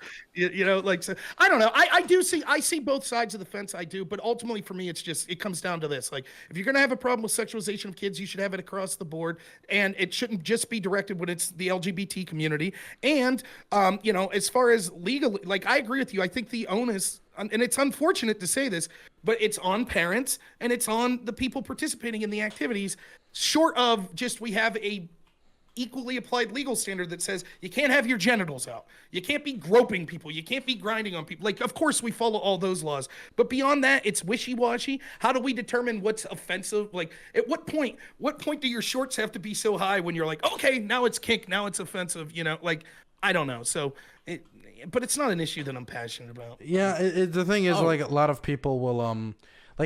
S3: So, I don't know. I see both sides of the fence. I do, but ultimately for me, it comes down to this. If you're gonna have a problem with sexualization of kids, you should have it across the board, and it shouldn't just be directed when it's the LGBT community. And as far as legal, I agree with you. I think the onus, and it's unfortunate to say this, but it's on parents and it's on the people participating in the activities, short of just we have a equally applied legal standard that says you can't have your genitals out. You can't be groping people. You can't be grinding on people. Of course, we follow all those laws. But beyond that, it's wishy-washy. How do we determine what's offensive? At what point do your shorts have to be so high when you're okay, now it's kink, now it's offensive, I don't know. So but it's not an issue that I'm passionate about.
S4: Yeah, the thing is, a lot of people will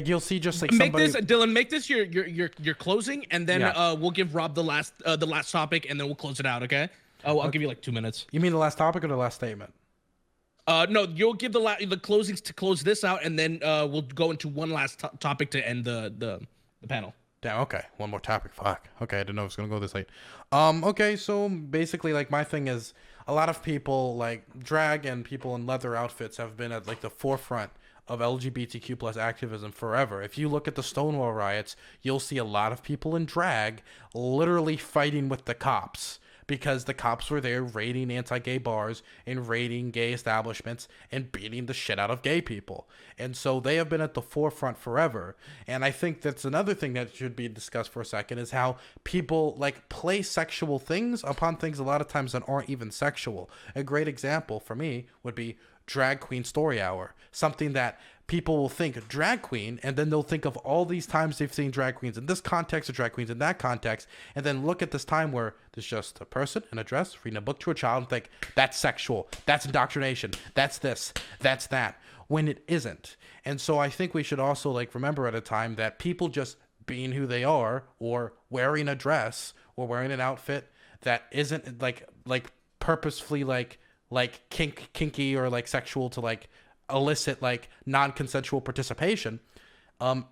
S4: you'll see just
S1: make
S4: somebody...
S1: this, Dylan, make this your closing, and then we'll give Rob the last topic, and then we'll close it out. Okay? I'll give you 2 minutes.
S4: You mean the last topic or the last statement?
S1: No, you'll give the closings to close this out, and then we'll go into one last topic to end the panel.
S4: Damn, okay. One more topic. Fuck. Okay, I didn't know it was gonna go this late. Okay, so basically, my thing is, a lot of people drag and people in leather outfits have been at the forefront of LGBTQ plus activism forever. If you look at the Stonewall riots, you'll see a lot of people in drag literally fighting with the cops, because the cops were there raiding anti-gay bars and raiding gay establishments and beating the shit out of gay people. And so they have been at the forefront forever. And I think that's another thing that should be discussed for a second, is how people play sexual things upon things a lot of times that aren't even sexual. A great example for me would be Drag Queen Story Hour, something that people will think drag queen, and then they'll think of all these times they've seen drag queens in this context or drag queens in that context, and then look at this time where there's just a person in a dress reading a book to a child and think that's sexual, that's indoctrination, that's this, that's that, when it isn't. And so I think we should also remember at a time that people just being who they are, or wearing a dress or wearing an outfit, that isn't like purposefully like kinky or like sexual to like elicit like non-consensual participation,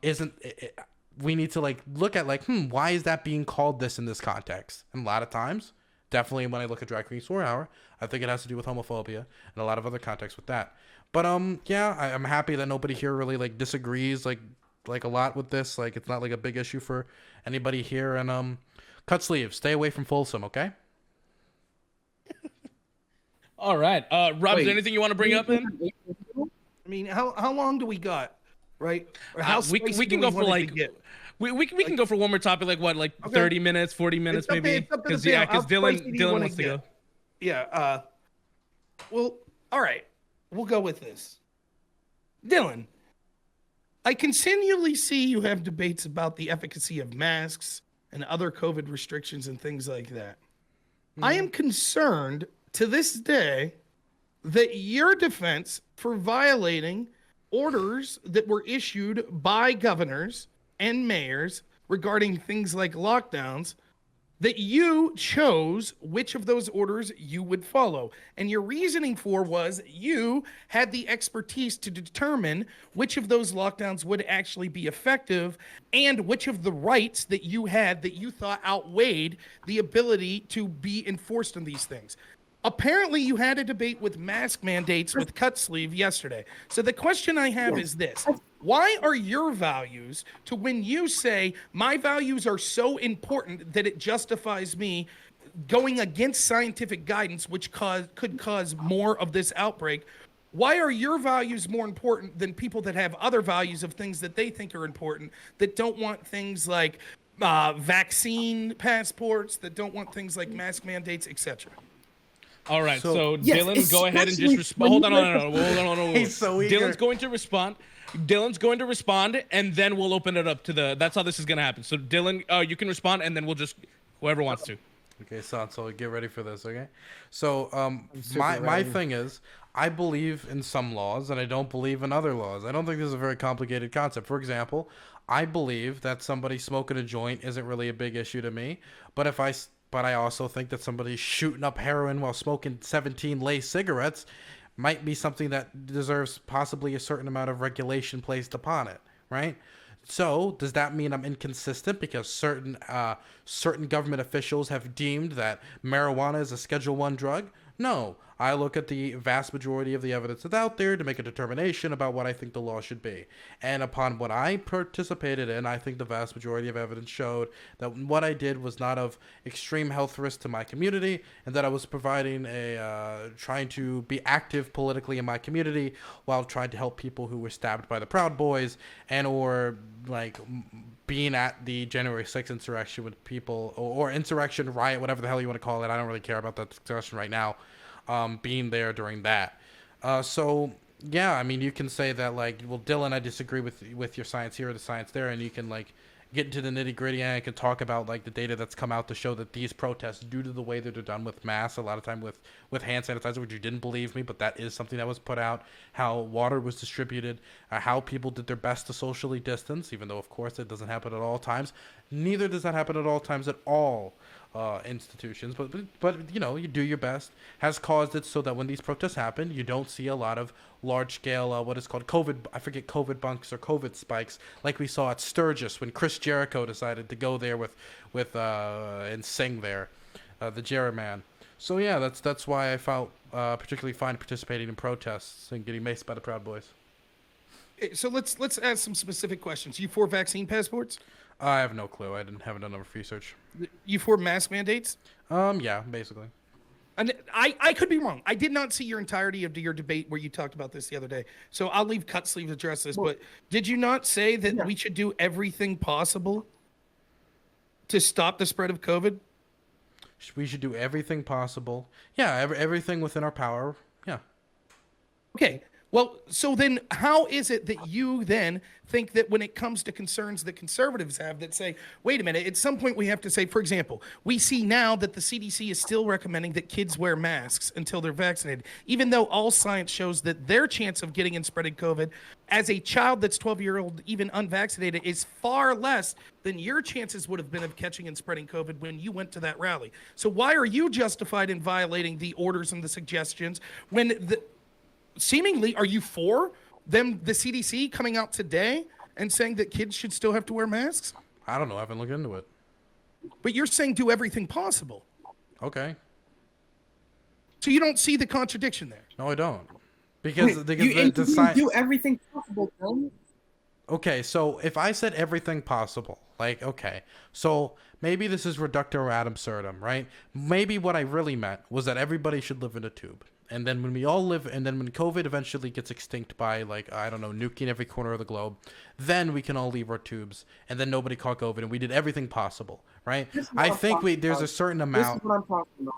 S4: isn't we need to like look at like why is that being called this in this context? And a lot of times, definitely when I look at Drag Queen Sore Hour, I think it has to do with homophobia and a lot of other contexts with that. But yeah, I'm happy that nobody here really like disagrees like a lot with this. Like it's not like a big issue for anybody here. And cut sleeves, stay away from Folsom, okay?
S1: All right. Rob, is there anything you want to bring up then?
S3: I mean, how long do we got? Right? Or how
S1: we
S3: spicy
S1: can
S3: do
S1: go
S3: we
S1: for
S3: want it to
S1: like
S3: get?
S1: we can go for one more topic, like what, like 30 minutes, 40 minutes maybe?
S3: It's up to the
S1: Because yeah,
S3: panel.
S1: because
S3: How spicy do you
S1: Dylan
S3: wanna
S1: wants to
S3: get?
S1: go.
S3: Yeah. Well, all right. We'll go with this. Dylan, I continually see you have debates about the efficacy of masks and other COVID restrictions and things like that. I am concerned to this day that your defense for violating orders that were issued by governors and mayors regarding things like lockdowns, that you chose which of those orders you would follow. And your reasoning for was you had the expertise to determine which of those lockdowns would actually be effective and which of the rights that you had that you thought outweighed the ability to be enforced on these things. Apparently, you had a debate with mask mandates with cut sleeve yesterday. So the question I have is this. Why are your values to when you say my values are so important that it justifies me going against scientific guidance, which could cause more of this outbreak? Why are your values more important than people that have other values of things that they think are important, that don't want things like vaccine passports, that don't want things like mask mandates, etc.?
S1: All right, so
S2: Yes,
S1: Dylan, go ahead and just
S2: especially
S1: respond.
S2: when
S1: Hold on, hold on.
S4: He's so eager.
S1: Dylan's going to respond. Dylan's going to respond, and then we'll open it up to the. That's how this is gonna happen. So Dylan, you can respond, and then we'll just whoever wants to.
S4: Okay, Sondsol, get ready for this, okay? So, my thing is, I believe in some laws, and I don't believe in other laws. I don't think this is a very complicated concept. For example, I believe that somebody smoking a joint isn't really a big issue to me, but I also think that somebody shooting up heroin while smoking 17 Lay cigarettes might be something that deserves possibly a certain amount of regulation placed upon it, right? So does that mean I'm inconsistent because certain government officials have deemed that marijuana is a Schedule I drug? No, I look at the vast majority of the evidence that's out there to make a determination about what I think the law should be. And upon what I participated in, I think the vast majority of evidence showed that what I did was not of extreme health risk to my community, and that I was providing trying to be active politically in my community while trying to help people who were stabbed by the Proud Boys and or like being at the January 6th insurrection with people or insurrection, riot, whatever the hell you want to call it. I don't really care about that discussion right now. Being there during that. So yeah, I mean, you can say that like, well, Dylan, I disagree with your science here or the science there, and you can like get into the nitty gritty, and I can talk about like the data that's come out to show that these protests, due to the way that they're done with masks, a lot of time with hand sanitizer, which you didn't believe me, but that is something that was put out, how water was distributed, how people did their best to socially distance, even though of course it doesn't happen at all times. Neither does that happen at all times at all. Institutions, but you know, you do your best, has caused it so that when these protests happen, you don't see a lot of large scale what is called COVID bunks or COVID spikes like we saw at Sturgis when Chris Jericho decided to go there with and sing there, the Jerryman. So yeah, that's why I felt particularly fine participating in protests and getting maced by the Proud Boys.
S3: So let's ask some specific questions. You for vaccine passports?
S4: I have no clue. I haven't done enough research.
S3: You for mask mandates?
S4: Yeah, basically.
S3: And I could be wrong. I did not see your entirety of your debate where you talked about this the other day. So I'll leave cut sleeve to address this. But did you not say that we should do everything possible to stop the spread of COVID?
S4: We should do everything possible. Yeah, everything within our power. Yeah.
S3: Okay. Well, so then how is it that you then think that when it comes to concerns that conservatives have that say, wait a minute, at some point we have to say, for example, we see now that the CDC is still recommending that kids wear masks until they're vaccinated, even though all science shows that their chance of getting and spreading COVID as a child that's 12-year-old, even unvaccinated, is far less than your chances would have been of catching and spreading COVID when you went to that rally. So why are you justified in violating the orders and the suggestions when the seemingly, are you for them, the CDC, coming out today and saying that kids should still have to wear masks?
S4: I don't know. I haven't looked into it.
S3: But you're saying do everything possible.
S4: Okay.
S3: So you don't see the contradiction there.
S4: No, I don't. Because
S2: Wait,
S4: the
S2: you
S4: science.
S2: do everything possible, Dylan.
S4: Okay, so if I said everything possible, like, okay, so maybe this is reductor ad absurdum, right? Maybe what I really meant was that everybody should live in a tube. And then when we all live, and then when COVID eventually gets extinct by, like, I don't know, nuking every corner of the globe, then we can all leave our tubes, and then nobody caught COVID, and we did everything possible, right? I think there's a certain amount.
S2: This is what I'm talking about.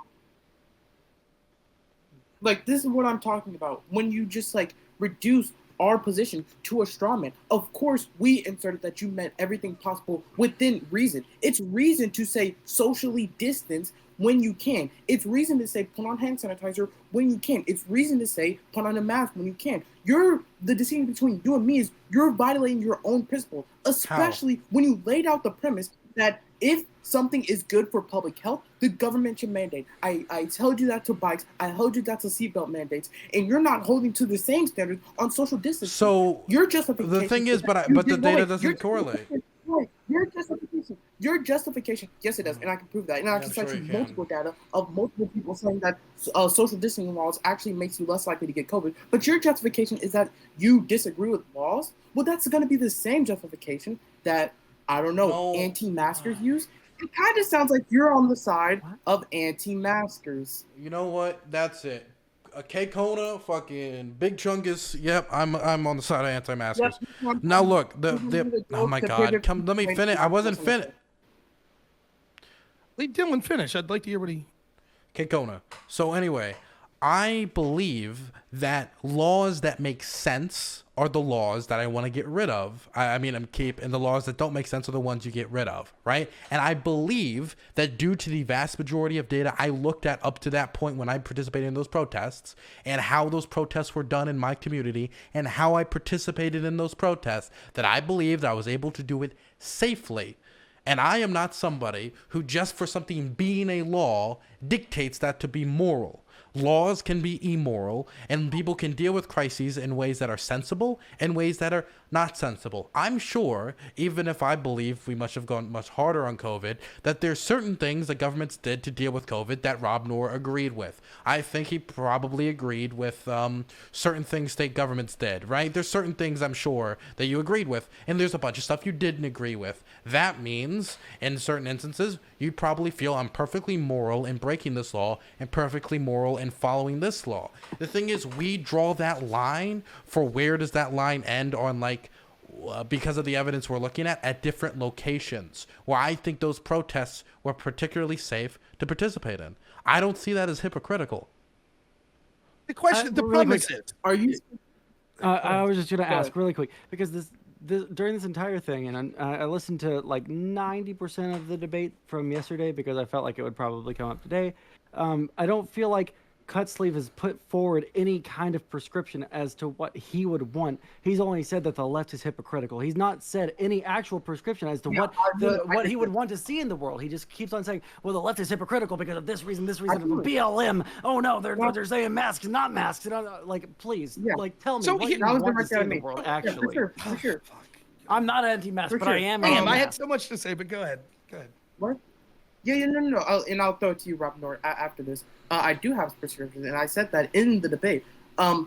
S2: Like, this is what I'm talking about. When you just, like, reduce our position to a straw man. Of course, we inserted that you meant everything possible within reason. It's reason to say socially distance when you can. It's reason to say put on hand sanitizer when you can. It's reason to say put on a mask when you can. The distinction between you and me is you're violating your own principle, especially when you laid out the premise that if something is good for public health, the government should mandate. I told you that to bikes. I told you that to seatbelt mandates, and you're not holding to the same standards on social distancing.
S4: So
S2: your justification.
S4: the thing is, but the data doesn't correlate.
S2: Your justification, yes, it does, and I can prove that. And I can cite you multiple data of multiple people saying that social distancing laws actually makes you less likely to get COVID. But your justification is that you disagree with laws. Well, that's going to be the same justification that anti-maskers use. It kind of sounds like you're on the side of anti-maskers.
S4: You know what? That's it. K Kona, fucking Big Chungus. Yep, I'm on the side of anti-maskers.
S2: Yep.
S4: Now look, oh my god, let me finish. I wasn't finished.
S3: Leave Dylan finish. I'd like to hear what he.
S4: K Kona. So anyway, I believe that laws that make sense are the laws that I want to get rid of. I'm keep, and the laws that don't make sense are the ones you get rid of, right? And I believe that due to the vast majority of data I looked at up to that point when I participated in those protests, and how those protests were done in my community, and how I participated in those protests, that I believed I was able to do it safely. And I am not somebody who just for something being a law dictates that to be moral. Laws can be immoral, and people can deal with crises in ways that are sensible and ways that are not sensible. I'm sure, even if I believe we must have gone much harder on COVID, that there's certain things that governments did to deal with COVID that Rob Noerr agreed with. I think he probably agreed with certain things state governments did, right? There's certain things I'm sure that you agreed with, and there's a bunch of stuff you didn't agree with. That means, in certain instances, you probably feel I'm perfectly moral in breaking this law and perfectly moral in following this law. The thing is, we draw that line for where does that line end on, like, because of the evidence we're looking at different locations where I think those protests were particularly safe to participate in. I don't see that as hypocritical.
S3: The question, the premise is,
S2: are you?
S5: I was just going to ask really quick because during this entire thing, and I listened to like 90% of the debate from yesterday because I felt like it would probably come up today. I don't feel like Cutsleeve has put forward any kind of prescription as to what he would want. He's only said that the left is hypocritical. He's not said any actual prescription as to what he would want to see in the world. He just keeps on saying, well, the left is hypocritical because of this reason, BLM. Oh no, they're saying masks, not masks. And like, please, like, tell me what you want to see in the world, actually.
S2: For sure.
S5: I'm not anti-mask, but I am
S3: Damn, I had so much to say, but go ahead.
S2: What? Yeah, no. I'll throw it to you, Rob Noerr, after this. I do have prescriptions, and I said that in the debate.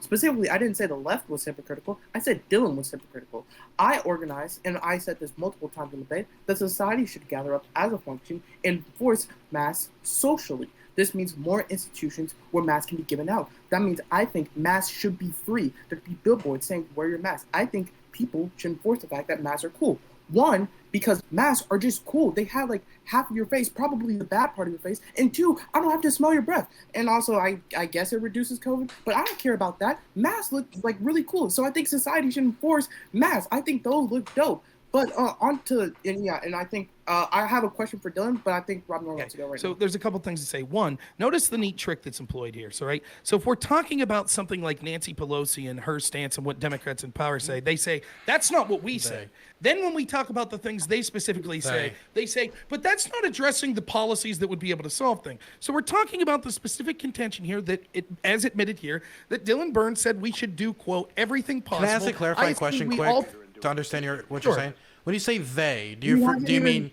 S2: Specifically, I didn't say the left was hypocritical. I said Dylan was hypocritical. I organized, and I said this multiple times in the debate, that society should gather up as a function and enforce masks socially. This means more institutions where masks can be given out. That means I think masks should be free. There should be billboards saying, wear your mask. I think people should enforce the fact that masks are cool. One, because masks are just cool. They have like half of your face, probably the bad part of your face. And two, I don't have to smell your breath. And also, I guess it reduces COVID, but I don't care about that. Masks look like really cool. So I think society should enforce masks. I think those look dope. But and I think I have a question for Dylan, but I think Rob Noerr wants to go right now.
S3: So there's a couple things to say. One, notice the neat trick that's employed here. So right. So if we're talking about something like Nancy Pelosi and her stance and what Democrats in power say, they say that's not what we say. Then when we talk about the things they specifically say, they say, but that's not addressing the policies that would be able to solve things. So we're talking about the specific contention here that as admitted here, that Dylan Burns said we should do, quote, everything possible.
S4: Can I ask a clarifying question quick to understand what you're saying? When you say they, do you mean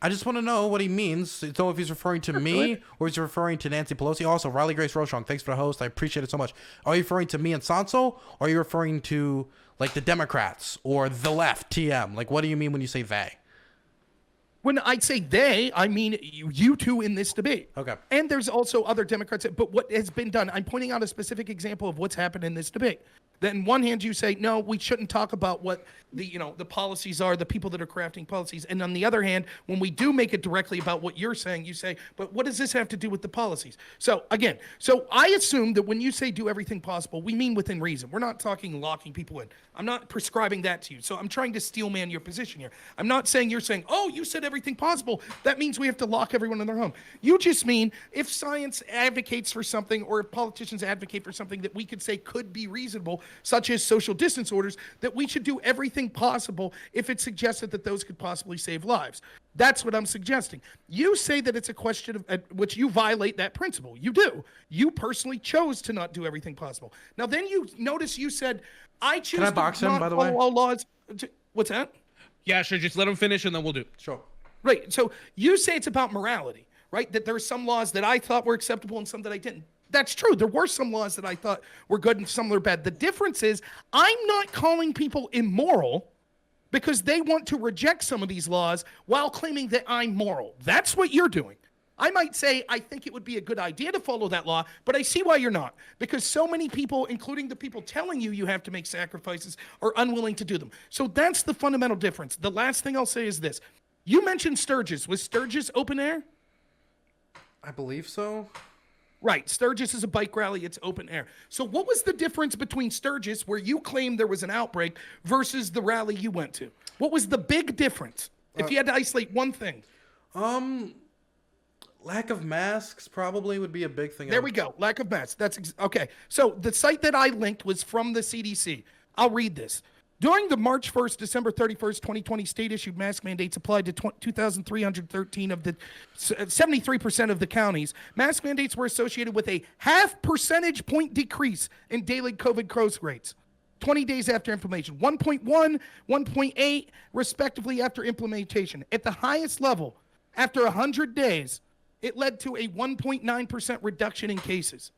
S4: I just want to know what he means. So if he's referring to me or he's referring to Nancy Pelosi. Also, Riley Grace Rochon, thanks for the host. I appreciate it so much. Are you referring to me and Sondsol, or are you referring to like the Democrats or the left, TM? Like, what do you mean when you say they?
S3: When I say they, I mean you two in this debate.
S4: Okay.
S3: And there's also other Democrats. But what has been done, I'm pointing out a specific example of what's happened in this debate. That on one hand you say, no, we shouldn't talk about what the policies are, the people that are crafting policies. And on the other hand, when we do make it directly about what you're saying, you say, but what does this have to do with the policies? So again, I assume that when you say do everything possible, we mean within reason. We're not talking locking people in. I'm not prescribing that to you. So I'm trying to steelman your position here. I'm not saying you're saying, oh, you said everything possible. That means we have to lock everyone in their home. You just mean if science advocates for something or if politicians advocate for something that we could say could be reasonable, such as social distance orders, that we should do everything possible if it suggested that those could possibly save lives. That's what I'm suggesting. You say that it's a question of which you violate that principle. You do. You personally chose to not do everything possible. Now, then you notice you said, I choose
S4: Can I box
S3: to
S4: him,
S3: not
S4: by the way?
S3: follow all laws. What's that?
S1: Yeah, sure. Just let him finish and then we'll do.
S4: Sure.
S3: Right. So you say it's about morality, right? That there are some laws that I thought were acceptable and some that I didn't. That's true. There were some laws that I thought were good and some were bad. The difference is I'm not calling people immoral because they want to reject some of these laws while claiming that I'm moral. That's what you're doing. I might say, I think it would be a good idea to follow that law, but I see why you're not. Because so many people, including the people telling you you have to make sacrifices, are unwilling to do them. So that's the fundamental difference. The last thing I'll say is this. You mentioned Sturgis. Was Sturgis open air?
S4: I believe so.
S3: Right. Sturgis is a bike rally. It's open air. So what was the difference between Sturgis, where you claimed there was an outbreak, versus the rally you went to? What was the big difference? If you had to isolate one thing.
S4: Lack of masks probably would be a big thing.
S3: There we go. Lack of masks. Okay. So the site that I linked was from the CDC. I'll read this. During the March 1st, December 31st, 2020 state-issued mask mandates applied to 2,313 of the 73% of the counties, mask mandates were associated with a 0.5 percentage point decrease in daily COVID growth rates. 20 days after implementation, 1.1, 1.8, respectively after implementation. At the highest level, after 100 days, it led to a 1.9% reduction in cases.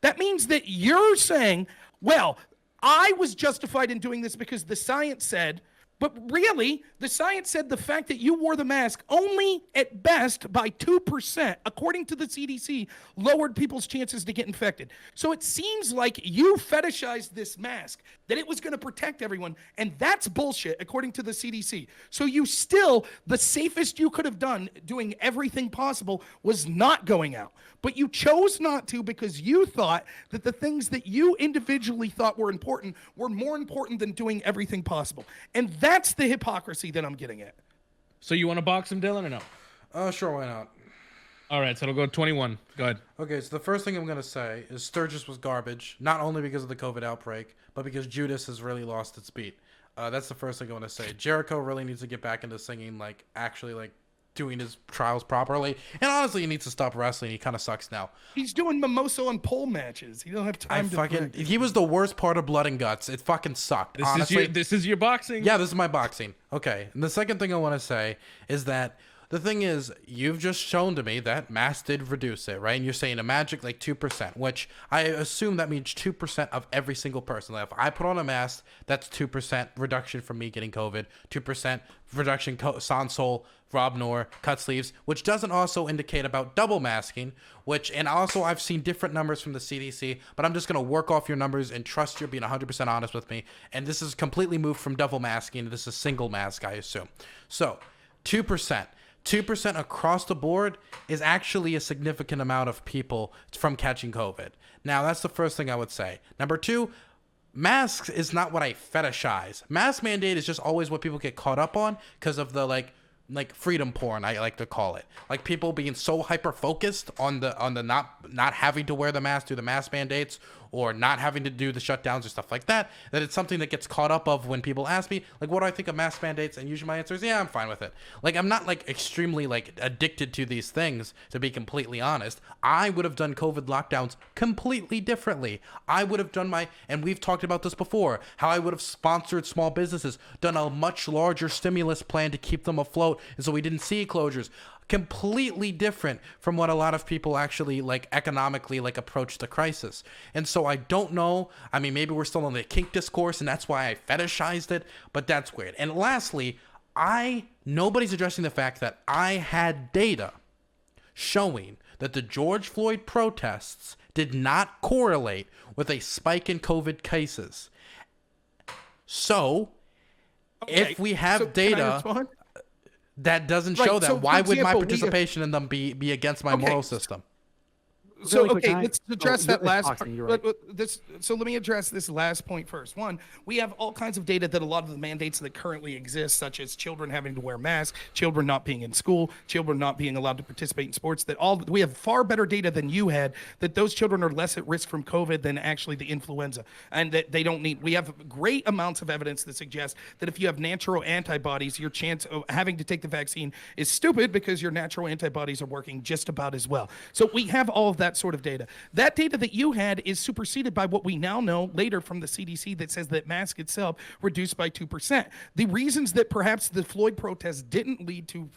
S3: That means that you're saying, well, I was justified in doing this because the science said, but really, the science said the fact that you wore the mask only at best by 2%, according to the CDC, lowered people's chances to get infected. So it seems like you fetishized this mask, that it was going to protect everyone, and that's bullshit, according to the CDC. So the safest you could have done, doing everything possible, was not going out. But you chose not to because you thought that the things that you individually thought were important were more important than doing everything possible. And that's the hypocrisy that I'm getting at.
S1: So you want to box him, Dylan, or no?
S4: Sure, why not?
S1: All right, so it'll go 21. Go ahead.
S4: Okay, so the first thing I'm going to say is Sturgis was garbage, not only because of the COVID outbreak, but because Judas has really lost its beat. That's the first thing I want to say. Jericho really needs to get back into singing, actually doing his trials properly. And honestly, he needs to stop wrestling. He kind of sucks now.
S3: He's doing mimosa on pole matches. He don't have time
S4: He was the worst part of Blood and Guts. It fucking sucked.
S1: This is your boxing?
S4: Yeah, this is my boxing. Okay. And the second thing I want to say is that The thing is, you've just shown to me that masks did reduce it, right? And you're saying a magic like 2%, which I assume that means 2% of every single person. Like if I put on a mask, that's 2% reduction from me getting COVID, 2% reduction Sondsol, Rob Noerr, cutlseeves, which doesn't also indicate about double masking, and also I've seen different numbers from the CDC, but I'm just going to work off your numbers and trust you're being 100% honest with me. And this is completely moved from double masking. This is single mask, I assume. So 2%. 2% across the board is actually a significant amount of people from catching COVID. Now, that's the first thing I would say. Number two, masks is not what I fetishize. Mask mandate is just always what people get caught up on because of the like freedom porn, I like to call it. Like people being so hyper focused on the not having to wear the mask through the mask mandates or not having to do the shutdowns or stuff like that, that it's something that gets caught up of when people ask me, like, what do I think of mask mandates? And usually my answer is, yeah, I'm fine with it. Like, I'm not like extremely like addicted to these things, to be completely honest. I would have done COVID lockdowns completely differently. I would have done and we've talked about this before, how I would have sponsored small businesses, done a much larger stimulus plan to keep them afloat, and so we didn't see closures. Completely different from what a lot of people actually like economically like approach the crisis. And so I don't know. I mean, maybe we're still on the kink discourse and that's why I fetishized it, but that's weird. And lastly, nobody's addressing the fact that I had data showing that the George Floyd protests did not correlate with a spike in COVID cases. So if we have data that doesn't show that,
S3: so
S4: why would my
S3: example,
S4: participation in them be against my moral system?
S3: So
S5: Really quick,
S3: let's address that last part.
S5: Right.
S3: So let me address this last point first. One, we have all kinds of data that a lot of the mandates that currently exist, such as children having to wear masks, children not being in school, children not being allowed to participate in sports, we have far better data than you had, that those children are less at risk from COVID than actually the influenza, and that they don't need. We have great amounts of evidence that suggests that if you have natural antibodies, your chance of having to take the vaccine is stupid because your natural antibodies are working just about as well. So we have all of that sort of data. That data that you had is superseded by what we now know later from the CDC that says that mask itself reduced by 2%. The reasons that perhaps the Floyd protests didn't lead to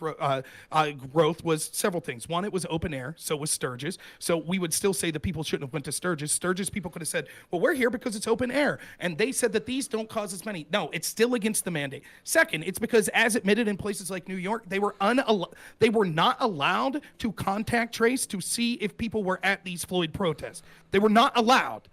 S3: growth was several things. One, it was open air, so was Sturgis. So we would still say that people shouldn't have went to Sturgis. Sturgis people could have said, well, we're here because it's open air. And they said that these don't cause as many. No, it's still against the mandate. Second, it's because as admitted in places like New York, they were not allowed to contact trace to see if people were at these Floyd protests. They were not allowed.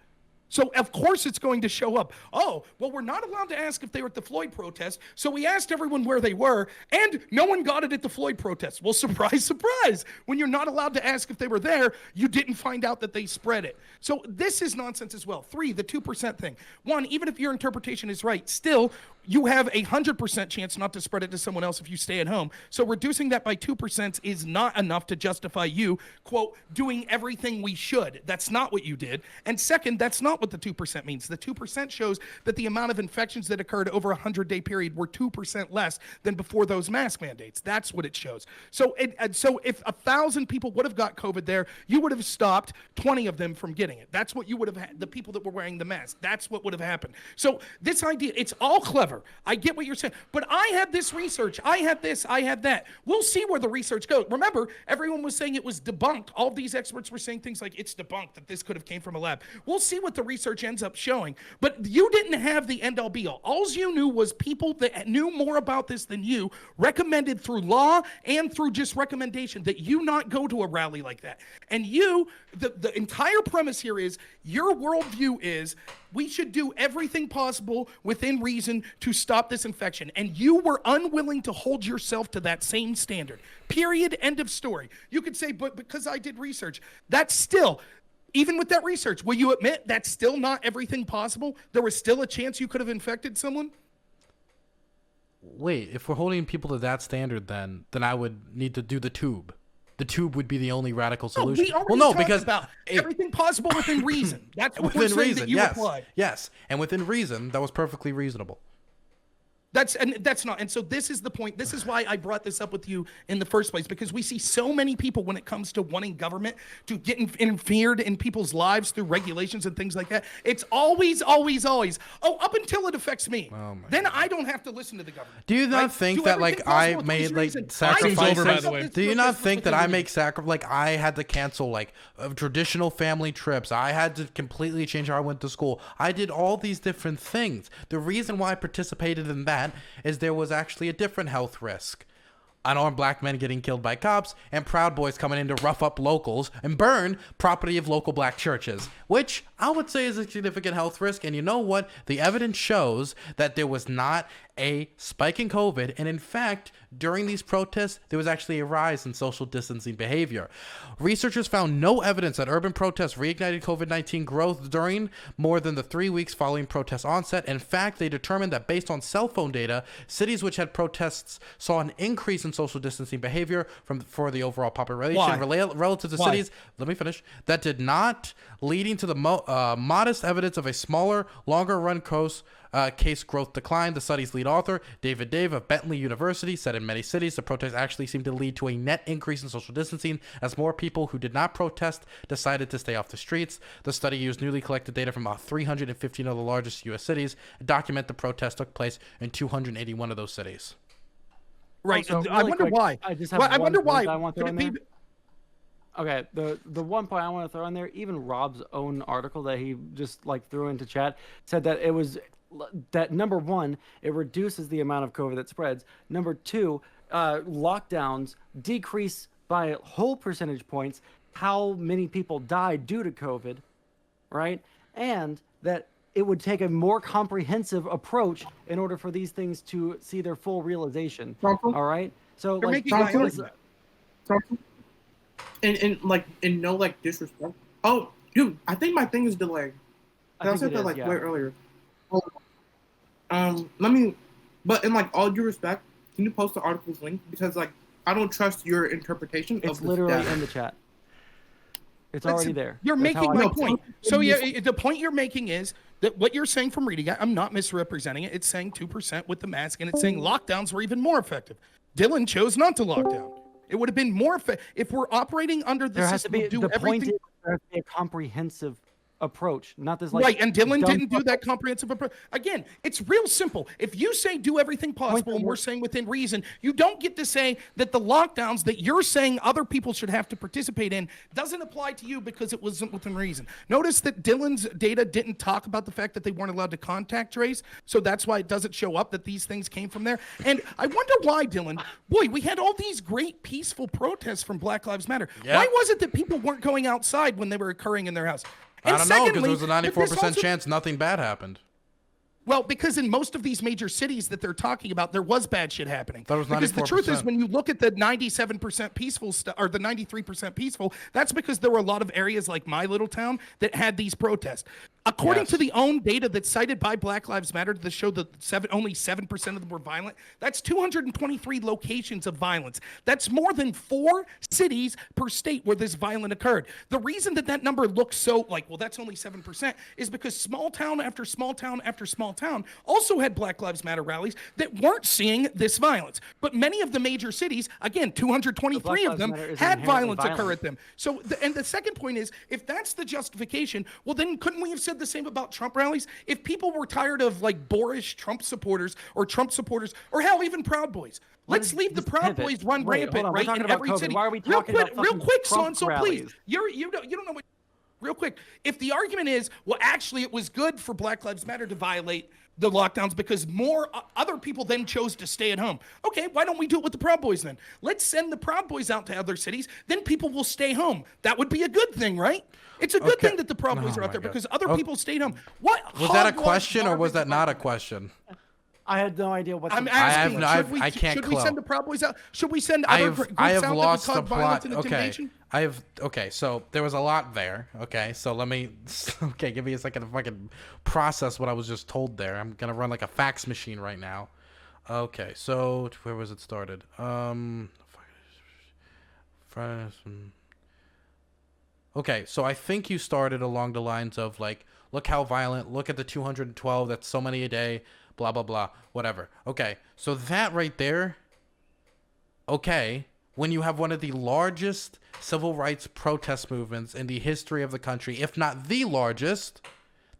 S3: So, of course, it's going to show up. Oh, well, we're not allowed to ask if they were at the Floyd protest, so we asked everyone where they were, and no one got it at the Floyd protest. Well, surprise, surprise. When you're not allowed to ask if they were there, you didn't find out that they spread it. So this is nonsense as well. 3, the 2% thing. 1, even if your interpretation is right, still, you have 100% chance not to spread it to someone else if you stay at home. So reducing that by 2% is not enough to justify you, quote, doing everything we should. That's not what you did. And second, that's not what the 2% means. The 2% shows that the amount of infections that occurred over a 100-day period were 2% less than before those mask mandates. That's what it shows. So if 1,000 people would have got COVID there, you would have stopped 20 of them from getting it. That's what you would have had, the people that were wearing the mask. That's what would have happened. So this idea, it's all clever. I get what you're saying, but I had this research. I had this, I had that. We'll see where the research goes. Remember, everyone was saying it was debunked. All of these experts were saying things like it's debunked, that this could have came from a lab. We'll see what the research ends up showing, but you didn't have the end all be all. All you knew was people that knew more about this than you recommended through law and through just recommendation that you not go to a rally like that. And the entire premise here is your worldview is we should do everything possible within reason to stop this infection. And you were unwilling to hold yourself to that same standard. Period. End of story. You could say, but because I did research, that's still, even with that research, will you admit that's still not everything possible? There was still a chance you could have infected someone?
S4: Wait, if we're holding people to that standard, then I would need to do the tube. The tube would be the only radical solution.
S2: No, we already talked about
S4: it,
S2: everything possible within reason. That's what
S4: within
S2: we're saying
S4: reason,
S2: that you applied.
S4: Yes, and within reason, that was perfectly reasonable.
S3: That's not. And so this is the point. This is why I brought this up with you in the first place, because we see so many people when it comes to wanting government to get interfered in people's lives through regulations and things like that. It's always, always, always. Oh, up until it affects me. Then I don't have to listen to the government.
S4: Do you not think that like I made like sacrifices?
S1: By the way.
S4: Do you not think that I make like I had to cancel like traditional family trips? I had to completely change how I went to school. I did all these different things. The reason why I participated in that is there was actually a different health risk. Unarmed black men getting killed by cops, and Proud Boys coming in to rough up locals and burn property of local black churches, which I would say is a significant health risk. And you know what? The evidence shows that there was not a spike in COVID, and in fact, during these protests, there was actually a rise in social distancing behavior. Researchers found no evidence that urban protests reignited COVID-19 growth during more than the 3 weeks following protest onset. In fact, they determined that based on cell phone data, cities which had protests saw an increase in social distancing behavior for the overall population relative to cities. Let me finish. That did not, leading to the modest evidence of a smaller, longer run case growth decline. The study's lead author, David Dave of Bentley University, said in many cities, the protests actually seemed to lead to a net increase in social distancing as more people who did not protest decided to stay off the streets. The study used newly collected data from 315 of the largest U.S. cities to document the protests took place in 281 of those cities.
S3: Right.
S5: Also,
S3: I
S5: really
S3: wonder
S5: quick,
S3: why.
S5: I just have
S3: I wonder why.
S5: I want to throw in there.
S3: Be...
S5: Okay, the one point I want to throw in there, even Rob's own article that he just like threw into chat said that it was that number one, it reduces the amount of COVID that spreads. Number two, lockdowns decrease by whole percentage points how many people died due to COVID, right? And that it would take a more comprehensive approach in order for these things to see their full realization. All right, so
S3: You're
S5: like,
S2: in no like disrespect. Oh, dude, I think my thing is delayed. I said that way earlier. But in like all due respect, can you post the article's link? Because like I don't trust your interpretation.
S5: It's literally in the chat. It's already there.
S3: You're making my point. So yeah, the point you're making is that what you're saying from reading it, I'm not misrepresenting it. It's saying 2% with the mask, and it's saying lockdowns were even more effective. Dylan chose not to lock down. It would have been more effective if we're operating under the system. There
S5: has to be a comprehensive approach, not this like
S3: right. And Dylan didn't do that comprehensive approach. Again, it's real simple. If you say do everything possible, and we're saying within reason, you don't get to say that the lockdowns that you're saying other people should have to participate in doesn't apply to you because it wasn't within reason. Notice that Dylan's data didn't talk about the fact that they weren't allowed to contact trace, so that's why it doesn't show up that these things came from there. And I wonder why, Dylan. Boy, we had all these great peaceful protests from Black Lives Matter. Yep. Why was it that people weren't going outside when they were occurring in their house?
S4: I don't know, because there was a 94% chance nothing bad happened.
S3: Well, because in most of these major cities that they're talking about, there was bad shit happening.
S4: That was 94%.
S3: Because the truth is, when you look at the 97% peaceful stuff, or the 93% peaceful, that's because there were a lot of areas like my little town that had these protests. According to the own data that's cited by Black Lives Matter that show that only 7% of them were violent, that's 223 locations of violence. That's more than 4 cities per state where this violence occurred. The reason that that number looks so like, well, that's only 7% is because small town after small town after small town also had Black Lives Matter rallies that weren't seeing this violence. But many of the major cities, again, 223 of them had violence occur at them. So, and the second point is, if that's the justification, well, then couldn't we have said the same about Trump rallies? If people were tired of like boorish Trump supporters, or hell, even Proud Boys. Let's leave the Proud Boys run rampant, right, in every city.
S5: Why are we talking
S3: real quick, Sondsol,
S5: rallies?
S3: please. You don't know what. Real quick, if the argument is, well, actually, it was good for Black Lives Matter to violate the lockdowns because more other people then chose to stay at home. Okay, why don't we do it with the Proud Boys then? Let's send the Proud Boys out to other cities. Then people will stay home. That would be a good thing, right? It's a good thing that the Proud Boys are out there because other people stayed home. What
S4: was that a question or was that not a question?
S5: I had no idea what.
S3: I'm asking.
S4: I can't.
S3: Should we send the Proud Boys out? Should we send other groups out that would cause violence and intimidation?
S4: Okay, so there was a lot there. Okay, so let me give me a second to fucking process what I was just told there. I'm gonna run like a fax machine right now. Okay, so where was it started? Okay, so I think you started along the lines of like, look how violent, look at the 212, that's so many a day. blah, blah, blah, whatever. Okay, so that right there, okay, when you have one of the largest civil rights protest movements in the history of the country, if not the largest,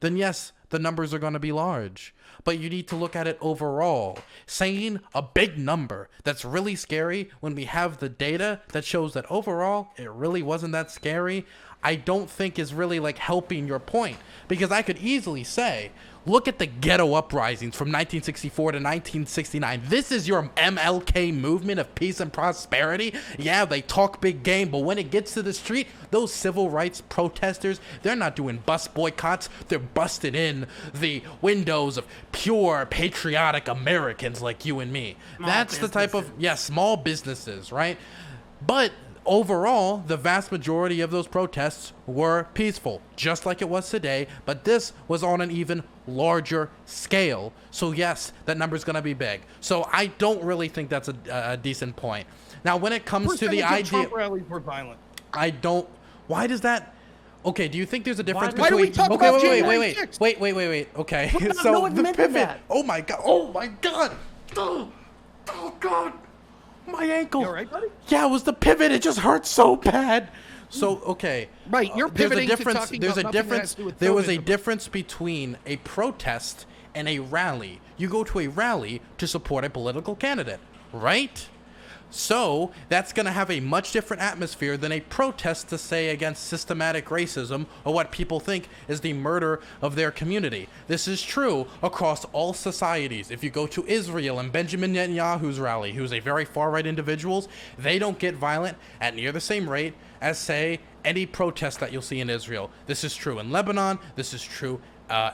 S4: then yes, the numbers are going to be large. But you need to look at it overall. Saying a big number that's really scary when we have the data that shows that overall it really wasn't that scary, I don't think is really like helping your point. Because I could easily say, look at the ghetto uprisings from 1964 to 1969. This is your MLK movement of peace and prosperity. Yeah, they talk big game, but when it gets to the street, those civil rights protesters, they're not doing bus boycotts. They're busting in the windows of pure patriotic Americans like you and me. That's the type of, small businesses, right? But overall, the vast majority of those protests were peaceful, just like it was today, but this was on an even larger scale. So yes, that number's going to be big. So I don't really think that's a decent point. Now, when it comes to the idea,
S3: Trump rallies were violent.
S4: I don't. Why does that? Okay, do you think there's a difference
S3: Why do we
S4: between?
S3: talk
S4: Okay,
S3: about
S4: wait.
S3: January 6th?
S4: Okay,
S5: No
S4: so
S5: one
S4: the
S5: mentioned
S4: pivot.
S5: that.
S4: Oh my god! Oh my god! Oh god! My ankle.
S3: You all right, buddy?
S4: Yeah, it was the pivot. It just hurt so bad. So okay,
S3: Right, you're
S4: there's a
S3: pivoting to
S4: difference.
S3: talking
S4: There's a
S3: about nothing that has
S4: difference.
S3: to do with
S4: There was a
S3: COVID.
S4: difference between a protest and a rally. You go to a rally to support a political candidate, right? So that's going to have a much different atmosphere than a protest to say against systematic racism or what people think is the murder of their community. This is true across all societies. If you go to Israel and Benjamin Netanyahu's rally, who's a very far-right individuals, they don't get violent at near the same rate as, say, any protest that you'll see in Israel. This is true in Lebanon. This is true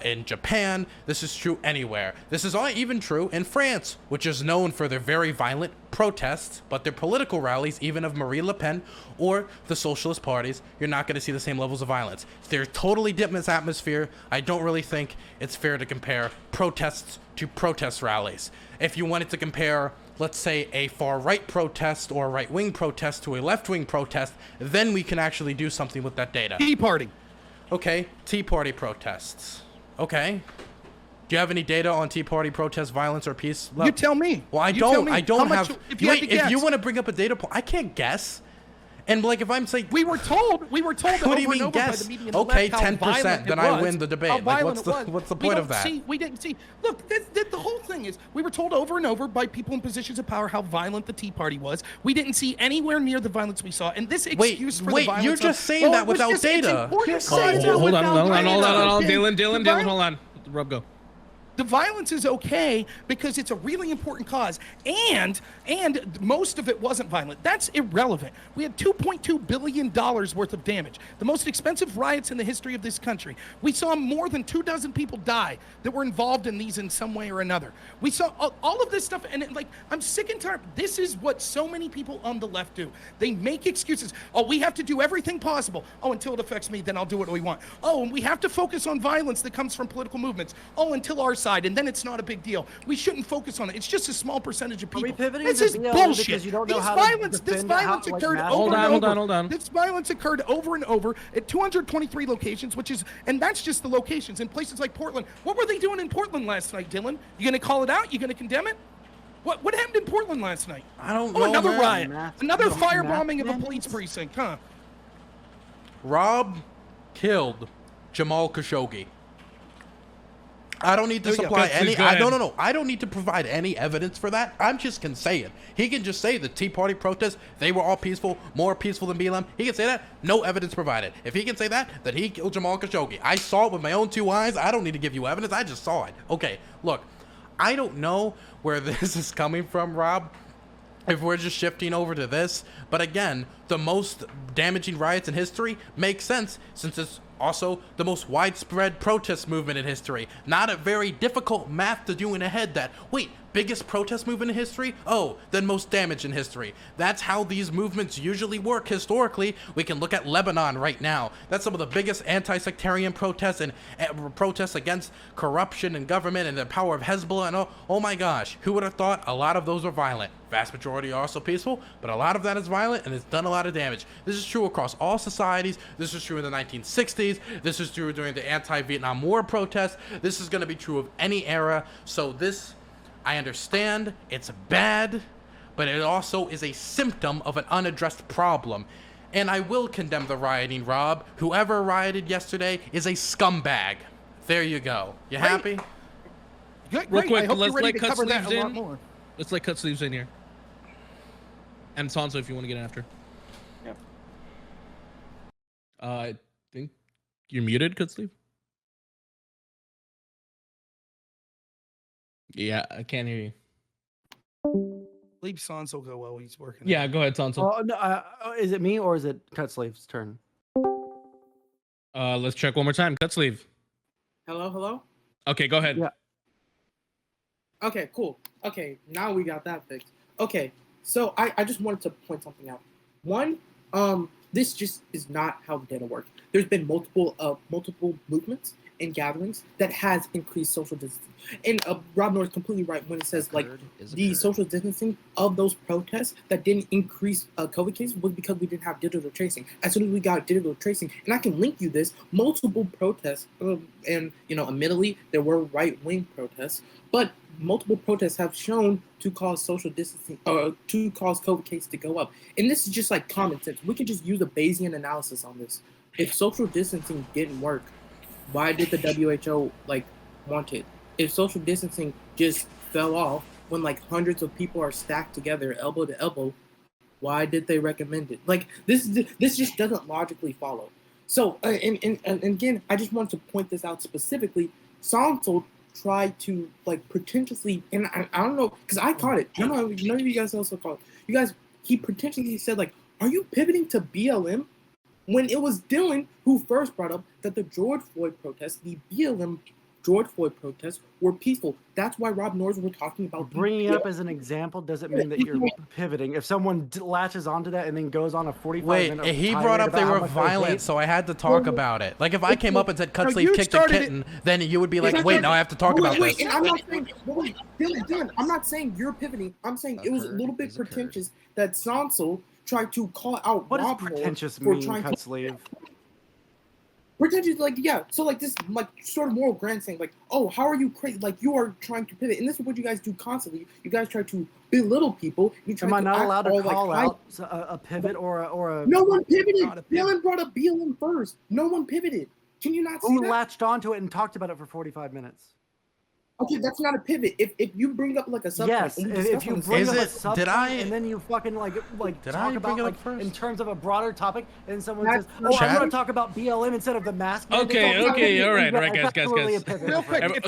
S4: in Japan. This is true anywhere. This is all even true in France, which is known for their very violent protests, but their political rallies, even of Marine Le Pen or the socialist parties, you're not going to see the same levels of violence. They're totally different atmosphere. I don't really think it's fair to compare protests to protest rallies. If you wanted to compare, let's say, a far-right protest or a right-wing protest to a left-wing protest, then we can actually do something with that data.
S3: Tea Party.
S4: Okay, Tea Party protests. Okay. Do you have any data on Tea Party protest violence or peace?
S3: You tell me.
S4: Well, I
S3: You tell
S4: don't.
S3: me.
S4: I
S3: How
S4: don't
S3: much-
S4: have.
S3: if you had to
S4: If you
S3: guess.
S4: want to bring up a data point, I can't guess. And like, if I'm saying,
S3: We were told that
S4: what do you
S3: over and
S4: mean
S3: over by
S4: guess?
S3: the media and the
S4: Okay,
S3: left how
S4: 10%,
S3: violent
S4: then
S3: it
S4: I
S3: was,
S4: win the debate.
S3: how
S4: Like,
S3: violent
S4: what's
S3: it
S4: the-
S3: was.
S4: what's the
S3: We
S4: point
S3: don't
S4: of that?
S3: See, we didn't see. Look, the whole thing is we were told over and over by people in positions of power how violent the Tea Party was. We didn't see anywhere near the violence we saw. And this excuse for the
S4: wait,
S3: violence
S4: you're
S3: of,
S4: just saying
S3: well,
S4: that
S3: it was
S4: without
S3: just- it's
S4: data.
S3: important
S5: You're
S3: to
S5: saying
S3: say
S5: that
S3: that
S1: Hold on,
S5: without
S1: hold on, hold on, hold on.
S3: data.
S1: Dylan, hold on. Rob, go.
S3: The violence is okay because it's a really important cause, and most of it wasn't violent. That's irrelevant. We had $2.2 billion worth of damage, the most expensive riots in the history of this country. We saw more than 24 people die that were involved in these in some way or another. We saw all of this stuff, and I'm sick and tired. This is what so many people on the left do. They make excuses. Oh, we have to do everything possible. Oh, until it affects me, then I'll do what we want. Oh, and we have to focus on violence that comes from political movements. Oh, until our side, and then it's not a big deal. We shouldn't focus on it. It's just a small percentage of
S5: Are we
S3: people.
S5: pivoting
S3: This
S5: to
S3: is
S5: BLM
S3: bullshit.
S5: because you don't know
S3: This
S5: how to
S3: violence
S5: defend how, like,
S3: occurred
S5: mass-
S3: over and over.
S1: Hold on.
S3: This violence occurred over and over at 223 locations, and that's just the locations. In places like Portland, what were they doing in Portland last night, Dylan? You gonna call it out? You gonna condemn it? What happened in Portland last night?
S4: I don't
S3: Oh,
S4: know.
S3: another
S4: man.
S3: riot,
S5: Math-
S3: another
S5: math-
S3: firebombing of a
S5: math-
S3: police precinct, huh?
S4: Rob killed Jamal Khashoggi. I don't need to
S3: There you go.
S4: supply
S1: Good,
S4: any.
S1: go
S4: I
S1: ahead.
S4: no. I don't need to provide any evidence for that. I'm just can say it. He can just say the Tea Party protests, they were all peaceful, more peaceful than BLM. He can say that. No evidence provided. If he can say that he killed Jamal Khashoggi. I saw it with my own two eyes. I don't need to give you evidence. I just saw it. Okay, look, I don't know where this is coming from, Rob. If we're just shifting over to this, but again, the most damaging riots in history make sense since it's also the most widespread protest movement in history. Not a very difficult math to do in a head that, wait, biggest protest movement in history? Oh, then most damage in history. That's how these movements usually work historically. We can look at Lebanon right now. That's some of the biggest anti-sectarian protests and protests against corruption and government and the power of Hezbollah and oh my gosh, who would have thought a lot of those were violent? Vast majority are also peaceful, but a lot of that is violent and it's done a lot of damage. This is true across all societies. This is true in the 1960s. This is true during the anti-Vietnam War protests. This is going to be true of any era. So this, I understand, it's bad, but it also is a symptom of an unaddressed problem. And I will condemn the rioting, Rob. Whoever rioted yesterday is a scumbag. There you go. You happy?
S3: Great.
S1: Real quick,
S3: I hope
S1: let's
S3: you're ready
S1: let
S3: to
S1: cut
S3: cover that
S1: sleeves
S3: a lot
S1: in.
S3: more.
S1: Let's let cut sleeves in here. And Sondsol, if you want to get in after.
S2: Yep.
S1: I think you're muted, cut sleeve. Yeah, I can't hear you.
S3: Leave Sondsol go while he's working.
S1: Yeah, go ahead, Sondsol.
S5: Oh no, is it me or is it Cutsleeve's turn?
S1: Let's check one more time. Cut sleeve.
S2: Hello?
S1: Okay, go ahead.
S5: Yeah.
S2: Okay, cool. Okay, now we got that fixed. Okay, so I just wanted to point something out. One, this just is not how the data work. There's been multiple movements and gatherings that has increased social distancing. And Rob Noerr is completely right when it says like the social distancing of those protests that didn't increase COVID cases was because we didn't have digital tracing. As soon as we got digital tracing, and I can link you this, multiple protests, and admittedly there were right-wing protests, but multiple protests have shown to cause social distancing, to cause COVID cases to go up. And this is just like common sense. We could just use a Bayesian analysis on this. If social distancing didn't work, why did the WHO want it? If social distancing just fell off when like hundreds of people are stacked together, elbow to elbow, why did they recommend it? Like this just doesn't logically follow. So and again, I just want to point this out specifically. Sondsol tried to like pretentiously, and I don't know because I caught it. None of you guys also caught it. He pretentiously said like, "Are you pivoting to BLM?" When it was Dylan who first brought up that the George Floyd protests, the BLM George Floyd protests, were peaceful. That's why Rob Noerr were talking about
S5: Bringing it up as an example doesn't mean that you're pivoting. If someone latches onto that and then goes on a 45-minute
S4: Wait, he brought up they were violent, so I had to talk about it. Like if I came up and said cut sleeve kicked a kitten, then you would be like, wait, now I have to talk about this.
S2: And I'm not saying, Dylan, I'm not saying you're pivoting. I'm saying it was a little bit pretentious that Sondsol tried to call out
S5: what
S2: Rob
S5: does pretentious
S2: Noerr
S5: mean, cut sleeve?
S2: Pretentious, like, yeah. So, like, this, like, sort of moral grand saying, like, oh, how are you crazy? Like, you are trying to pivot. And this is what you guys do constantly. You guys try to belittle people. You try
S5: Am I not allowed to call
S2: like,
S5: out a pivot or a...
S2: No one pivoted. Dylan brought up BLM first. No one pivoted. Can you not see that?
S5: Who latched onto it and talked about it for 45 minutes?
S2: Okay, that's not a pivot. If you bring up like a subpoint,
S5: yes, if you bring up a subpoint and then you fucking like talk about like in terms of a broader topic, and someone says, "Oh, I'm going to talk about BLM instead of the mask."
S1: Okay, all right, guys.
S3: Real quick,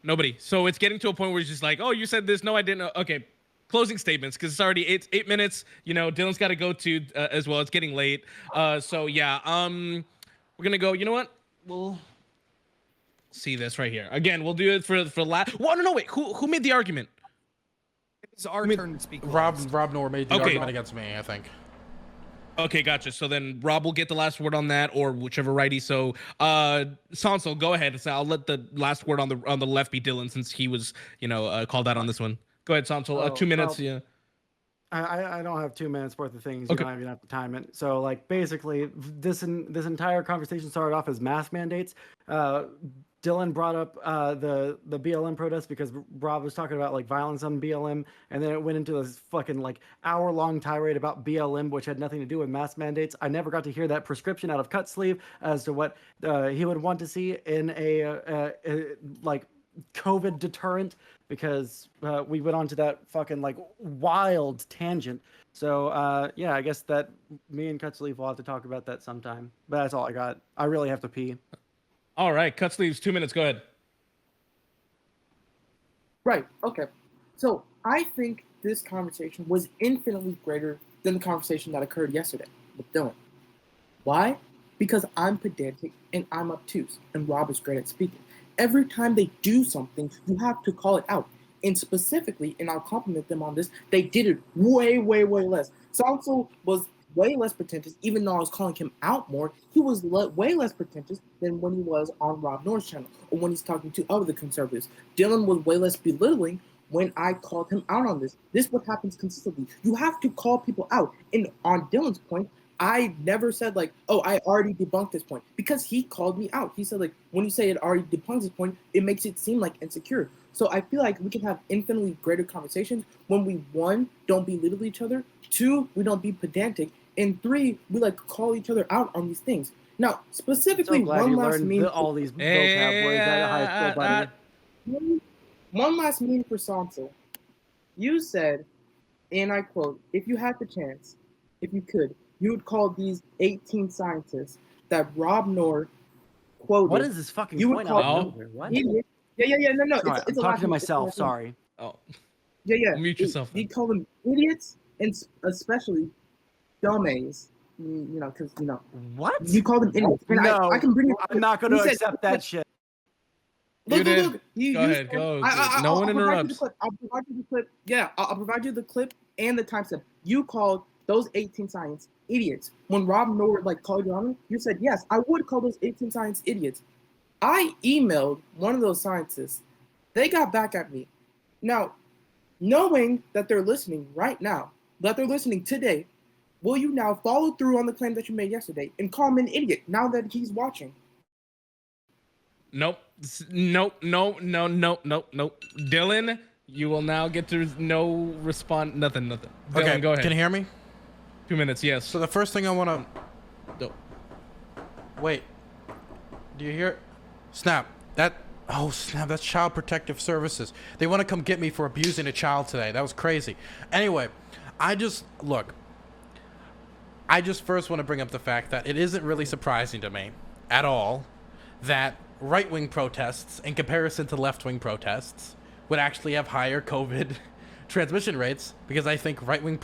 S1: nobody. So it's getting to a point where it's just like, oh, you said this, no, I didn't. Okay, closing statements because it's already 8 minutes. Dylan's got to go to as well. It's getting late. So yeah, we're gonna go. You know what? We'll see this right here again. We'll do it for last. Well, no, wait. Who made the argument?
S3: It's our turn to speak.
S4: Rob Noerr made the argument against me, I think.
S1: Okay, gotcha. So then Rob will get the last word on that, or whichever righty. So, Sondsol, go ahead. So I'll let the last word on the left be Dylan, since he was, called out on this one. Go ahead, Sondsol. 2 minutes.
S5: Well,
S1: yeah.
S5: I don't have 2 minutes worth of things.
S1: Okay.
S5: You don't even have to time it. So like basically, this entire conversation started off as mask mandates. Dylan brought up the BLM protest because Rob was talking about like violence on BLM, and then it went into this fucking like hour-long tirade about BLM, which had nothing to do with mask mandates. I never got to hear that prescription out of Cutsleeve as to what he would want to see in a like COVID deterrent, because we went on to that fucking like wild tangent. So yeah, I guess that me and Cutsleeve will have to talk about that sometime. But that's all I got. I really have to pee.
S1: All right, Cutsleeves, 2 minutes. Go ahead.
S2: Right. Okay. So I think this conversation was infinitely greater than the conversation that occurred yesterday with Dylan. Why? Because I'm pedantic and I'm obtuse, and Rob is great at speaking. every time they do something, you have to call it out. And specifically, and I'll compliment them on this, they did it way, way, way less. Sondsol was way less pretentious, even though I was calling him out more. He was way less pretentious than when he was on Rob Noerr's channel or when he's talking to other conservatives. Dylan was way less belittling when I called him out on this. This is what happens consistently. You have to call people out. And on Dylan's point, I never said like, oh, I already debunked this point, because he called me out. He said like, when you say it already debunks this point, it makes it seem like insecure. So I feel like we can have infinitely greater conversations when we, 1, don't belittle each other, 2, we don't be pedantic, and 3, we like call each other out on these things. Now, specifically,
S5: So glad
S2: one
S5: you
S2: last
S5: learned
S2: meme.
S5: all these vocab words out of high school, buddy.
S2: One last meme for Sondsol. You said, and I quote, if you had the chance, if you could, you would call these 18 scientists that Rob Noerr quoted.
S5: What is this fucking
S2: You would
S5: point
S2: call
S5: out of nowhere? What?
S2: idiots. Yeah, no.
S5: Sorry,
S2: It's
S5: I'm
S2: a
S5: talking to
S2: lot.
S5: myself. Sorry.
S1: Oh,
S2: Yeah.
S1: mute yourself.
S2: You call them idiots, and especially dumbass. Because
S5: What?
S2: you call them idiots. And
S5: No,
S2: I can bring it.
S5: I'm not going to accept that shit.
S2: Look.
S1: Go
S2: You
S1: ahead,
S2: said-
S1: go.
S2: I-
S1: No
S2: I'll
S1: one
S2: provide you the
S1: interrupts.
S2: clip. I'll provide you the clip. Yeah, I'll provide you the clip and the timestamp. You called those 18 science idiots. When Rob Noerr called you on them, you said, yes, I would call those 18 science idiots. I emailed one of those scientists. They got back at me. Now, knowing that they're listening right now, that they're listening today, will you now follow through on the claim that you made yesterday and call him an idiot now that he's watching?
S1: Nope. Nope. Dylan, you will now get to no respond. Nothing. Dylan,
S4: Okay,
S1: go ahead.
S4: can you hear me?
S1: 2 minutes, yes.
S4: So the first thing I want to... Wait. Do you hear? Snap. Oh, snap. That's Child Protective Services. They want to come get me for abusing a child today. That was crazy. Anyway, I just first want to bring up the fact that it isn't really surprising to me at all that right-wing protests, in comparison to left-wing protests, would actually have higher COVID transmission rates, because I think right-wing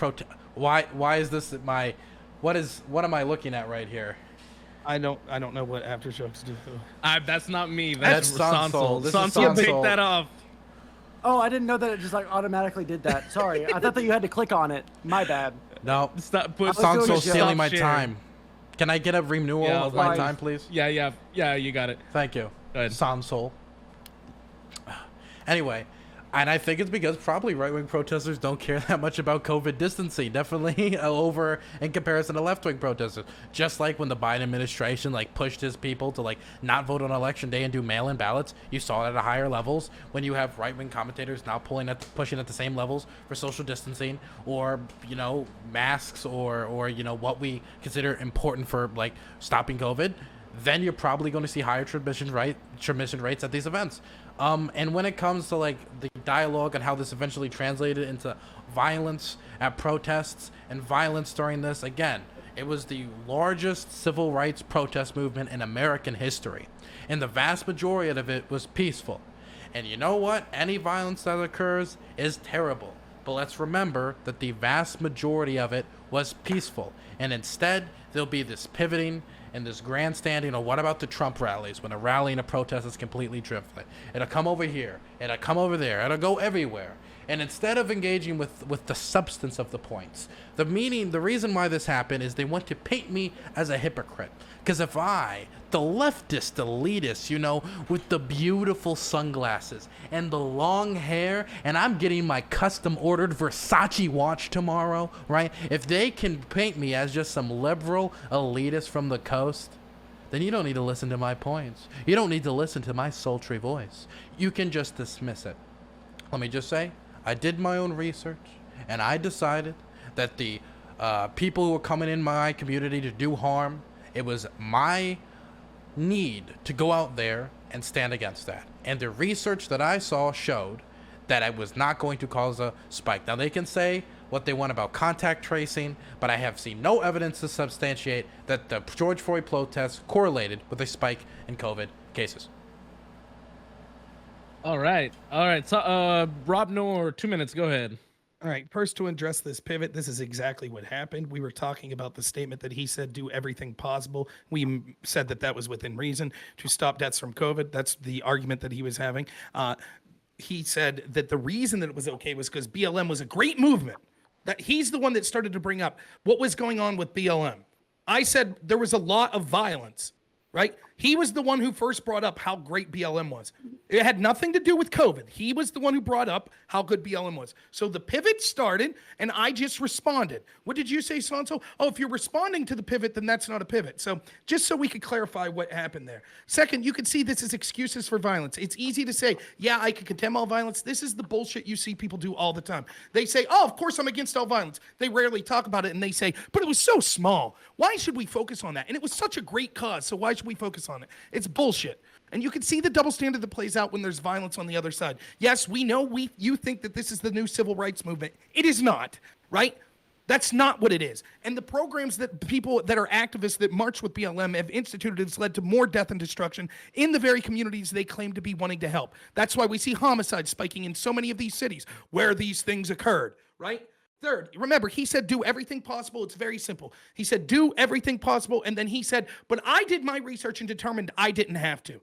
S4: why is this what am I looking at right here?
S3: I don't know what aftershocks do.
S1: That's not me. That's
S4: Sondsol.
S1: Sondsol.
S4: This is
S1: Sondsol, take
S4: Sondsol.
S1: that off.
S5: Oh, I didn't know that it just automatically did that. Sorry. I thought that you had to click on it. My bad.
S4: No.
S1: Stop. Put
S5: I was doing a
S4: Sonsol's
S5: joke.
S4: stealing my
S1: sharing.
S4: time. Can I get a renewal
S1: Yeah,
S4: of my
S5: fine.
S4: time, please?
S1: Yeah, you got it.
S4: Thank you.
S1: Go ahead.
S4: Sondsol. Anyway, and I think it's because probably right-wing protesters don't care that much about COVID distancing, definitely over in comparison to left-wing protesters. Just like when the Biden administration pushed his people to not vote on election day and do mail-in ballots, you saw it at higher levels when you have right-wing commentators now pushing at the same levels for social distancing, or masks, or what we consider important for stopping COVID. Then you're probably going to see higher transmission rates at these events. And when it comes to the dialogue and how this eventually translated into violence at protests and violence during this, again, it was the largest civil rights protest movement in American history, and the vast majority of it was peaceful. And you know what? Any violence that occurs is terrible, but let's remember that the vast majority of it was peaceful, and instead there'll be this pivoting and this grandstanding. Or what about the Trump rallies, when a rally and a protest is completely different? It'll come over here, it'll come over there, it'll go everywhere. And instead of engaging with the substance of the points, the reason why this happened is they want to paint me as a hypocrite. Because if I, the leftist elitist, with the beautiful sunglasses and the long hair, and I'm getting my custom ordered Versace watch tomorrow, right? If they can paint me as just some liberal elitist from the coast, then you don't need to listen to my points. You don't need to listen to my sultry voice. You can just dismiss it. Let me just say, I did my own research, and I decided that the people who were coming in my community to do harm, it was my need to go out there and stand against that. And the research that I saw showed that I was not going to cause a spike. Now, they can say what they want about contact tracing, but I have seen no evidence to substantiate that the George Floyd protests correlated with a spike in COVID cases.
S1: All right. So, Rob Noerr, 2 minutes. Go ahead.
S3: All right, first to address this pivot, this is exactly what happened. We were talking about the statement that he said, do everything possible. We said that that was within reason to stop deaths from COVID. That's the argument that he was having. He said that the reason that it was okay was because BLM was a great movement. That he's the one that started to bring up what was going on with BLM. I said there was a lot of violence, right? He was the one who first brought up how great BLM was. It had nothing to do with COVID. He was the one who brought up how good BLM was. So the pivot started, and I just responded. What did you say, Sondsol? Oh, if you're responding to the pivot, then that's not a pivot. So just so we could clarify what happened there. Second, you can see this is excuses for violence. It's easy to say, yeah, I can condemn all violence. This is the bullshit you see people do all the time. They say, oh, of course I'm against all violence. They rarely talk about it, and they say, but it was so small. Why should we focus on that? And it was such a great cause, so why should we focus on it? It's bullshit. And you can see the double standard that plays out when there's violence on the other side. Yes, we know you think that this is the new civil rights movement. It is not, right? That's not what it is. And the programs that people that are activists that march with BLM have instituted has led to more death and destruction in the very communities they claim to be wanting to help. That's why we see homicide spiking in so many of these cities where these things occurred, right? Third, remember, he said, do everything possible. It's very simple. He said, do everything possible. And then he said, but I did my research and determined I didn't have to.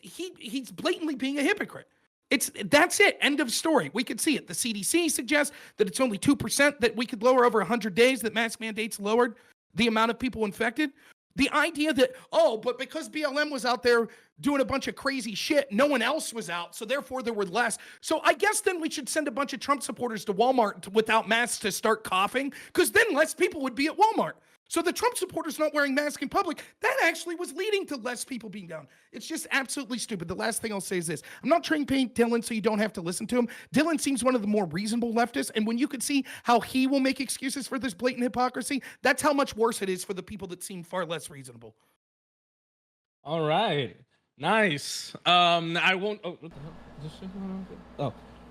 S3: He's blatantly being a hypocrite. That's it. End of story. We could see it. The CDC suggests that it's only 2% that we could lower over 100 days that mask mandates lowered the amount of people infected. The idea that, oh, but because BLM was out there doing a bunch of crazy shit, no one else was out, so therefore there were less. So I guess then we should send a bunch of Trump supporters to Walmart without masks to start coughing, because then less people would be at Walmart. So the Trump supporters not wearing masks in public, that actually was leading to less people being down. It's just absolutely stupid. The last thing I'll say is this. I'm not trying to paint Dylan so you don't have to listen to him. Dylan seems one of the more reasonable leftists, and when you could see how he will make excuses for this blatant hypocrisy, that's how much worse it is for the people that seem far less reasonable.
S1: All right. Nice. I won't... Oh, what the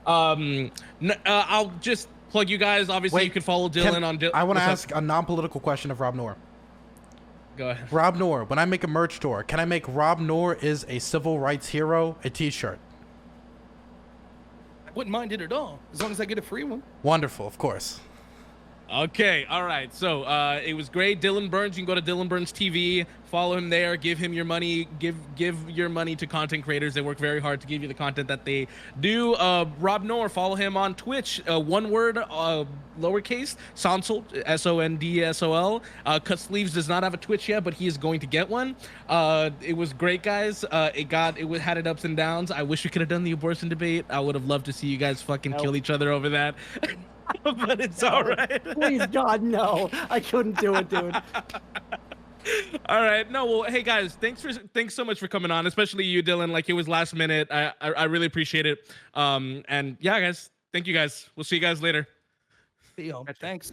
S1: hell? I'll just... plug you guys. Obviously, you can follow Dylan on Dylan.
S4: I want to ask a non-political question of Rob Noerr.
S1: Go ahead.
S4: Rob Noerr, when I make a merch store, can I make Rob Noerr is a civil rights hero a t-shirt?
S3: I wouldn't mind it at all, as long as I get a free one.
S4: Wonderful, of course.
S1: Okay, all right. So it was great. Dylan Burns, you can go to DylanBurnsTV, follow him there, give him your money, give your money to content creators. They work very hard to give you the content that they do. Rob Noerr, follow him on Twitch, one word, lowercase, Sondsol, Sondsol. Cutlseeves does not have a Twitch yet, but he is going to get one. It was great, guys. It had its ups and downs. I wish we could have done the abortion debate. I would have loved to see you guys fucking kill each other over that. But it's all right.
S5: Please, God, no. I couldn't do it, dude.
S1: All right. No, well, hey guys, thanks so much for coming on, especially you, Dylan. Like, it was last minute. I really appreciate it. And yeah, guys, thank you guys. We'll see you guys later.
S3: See you. Thanks.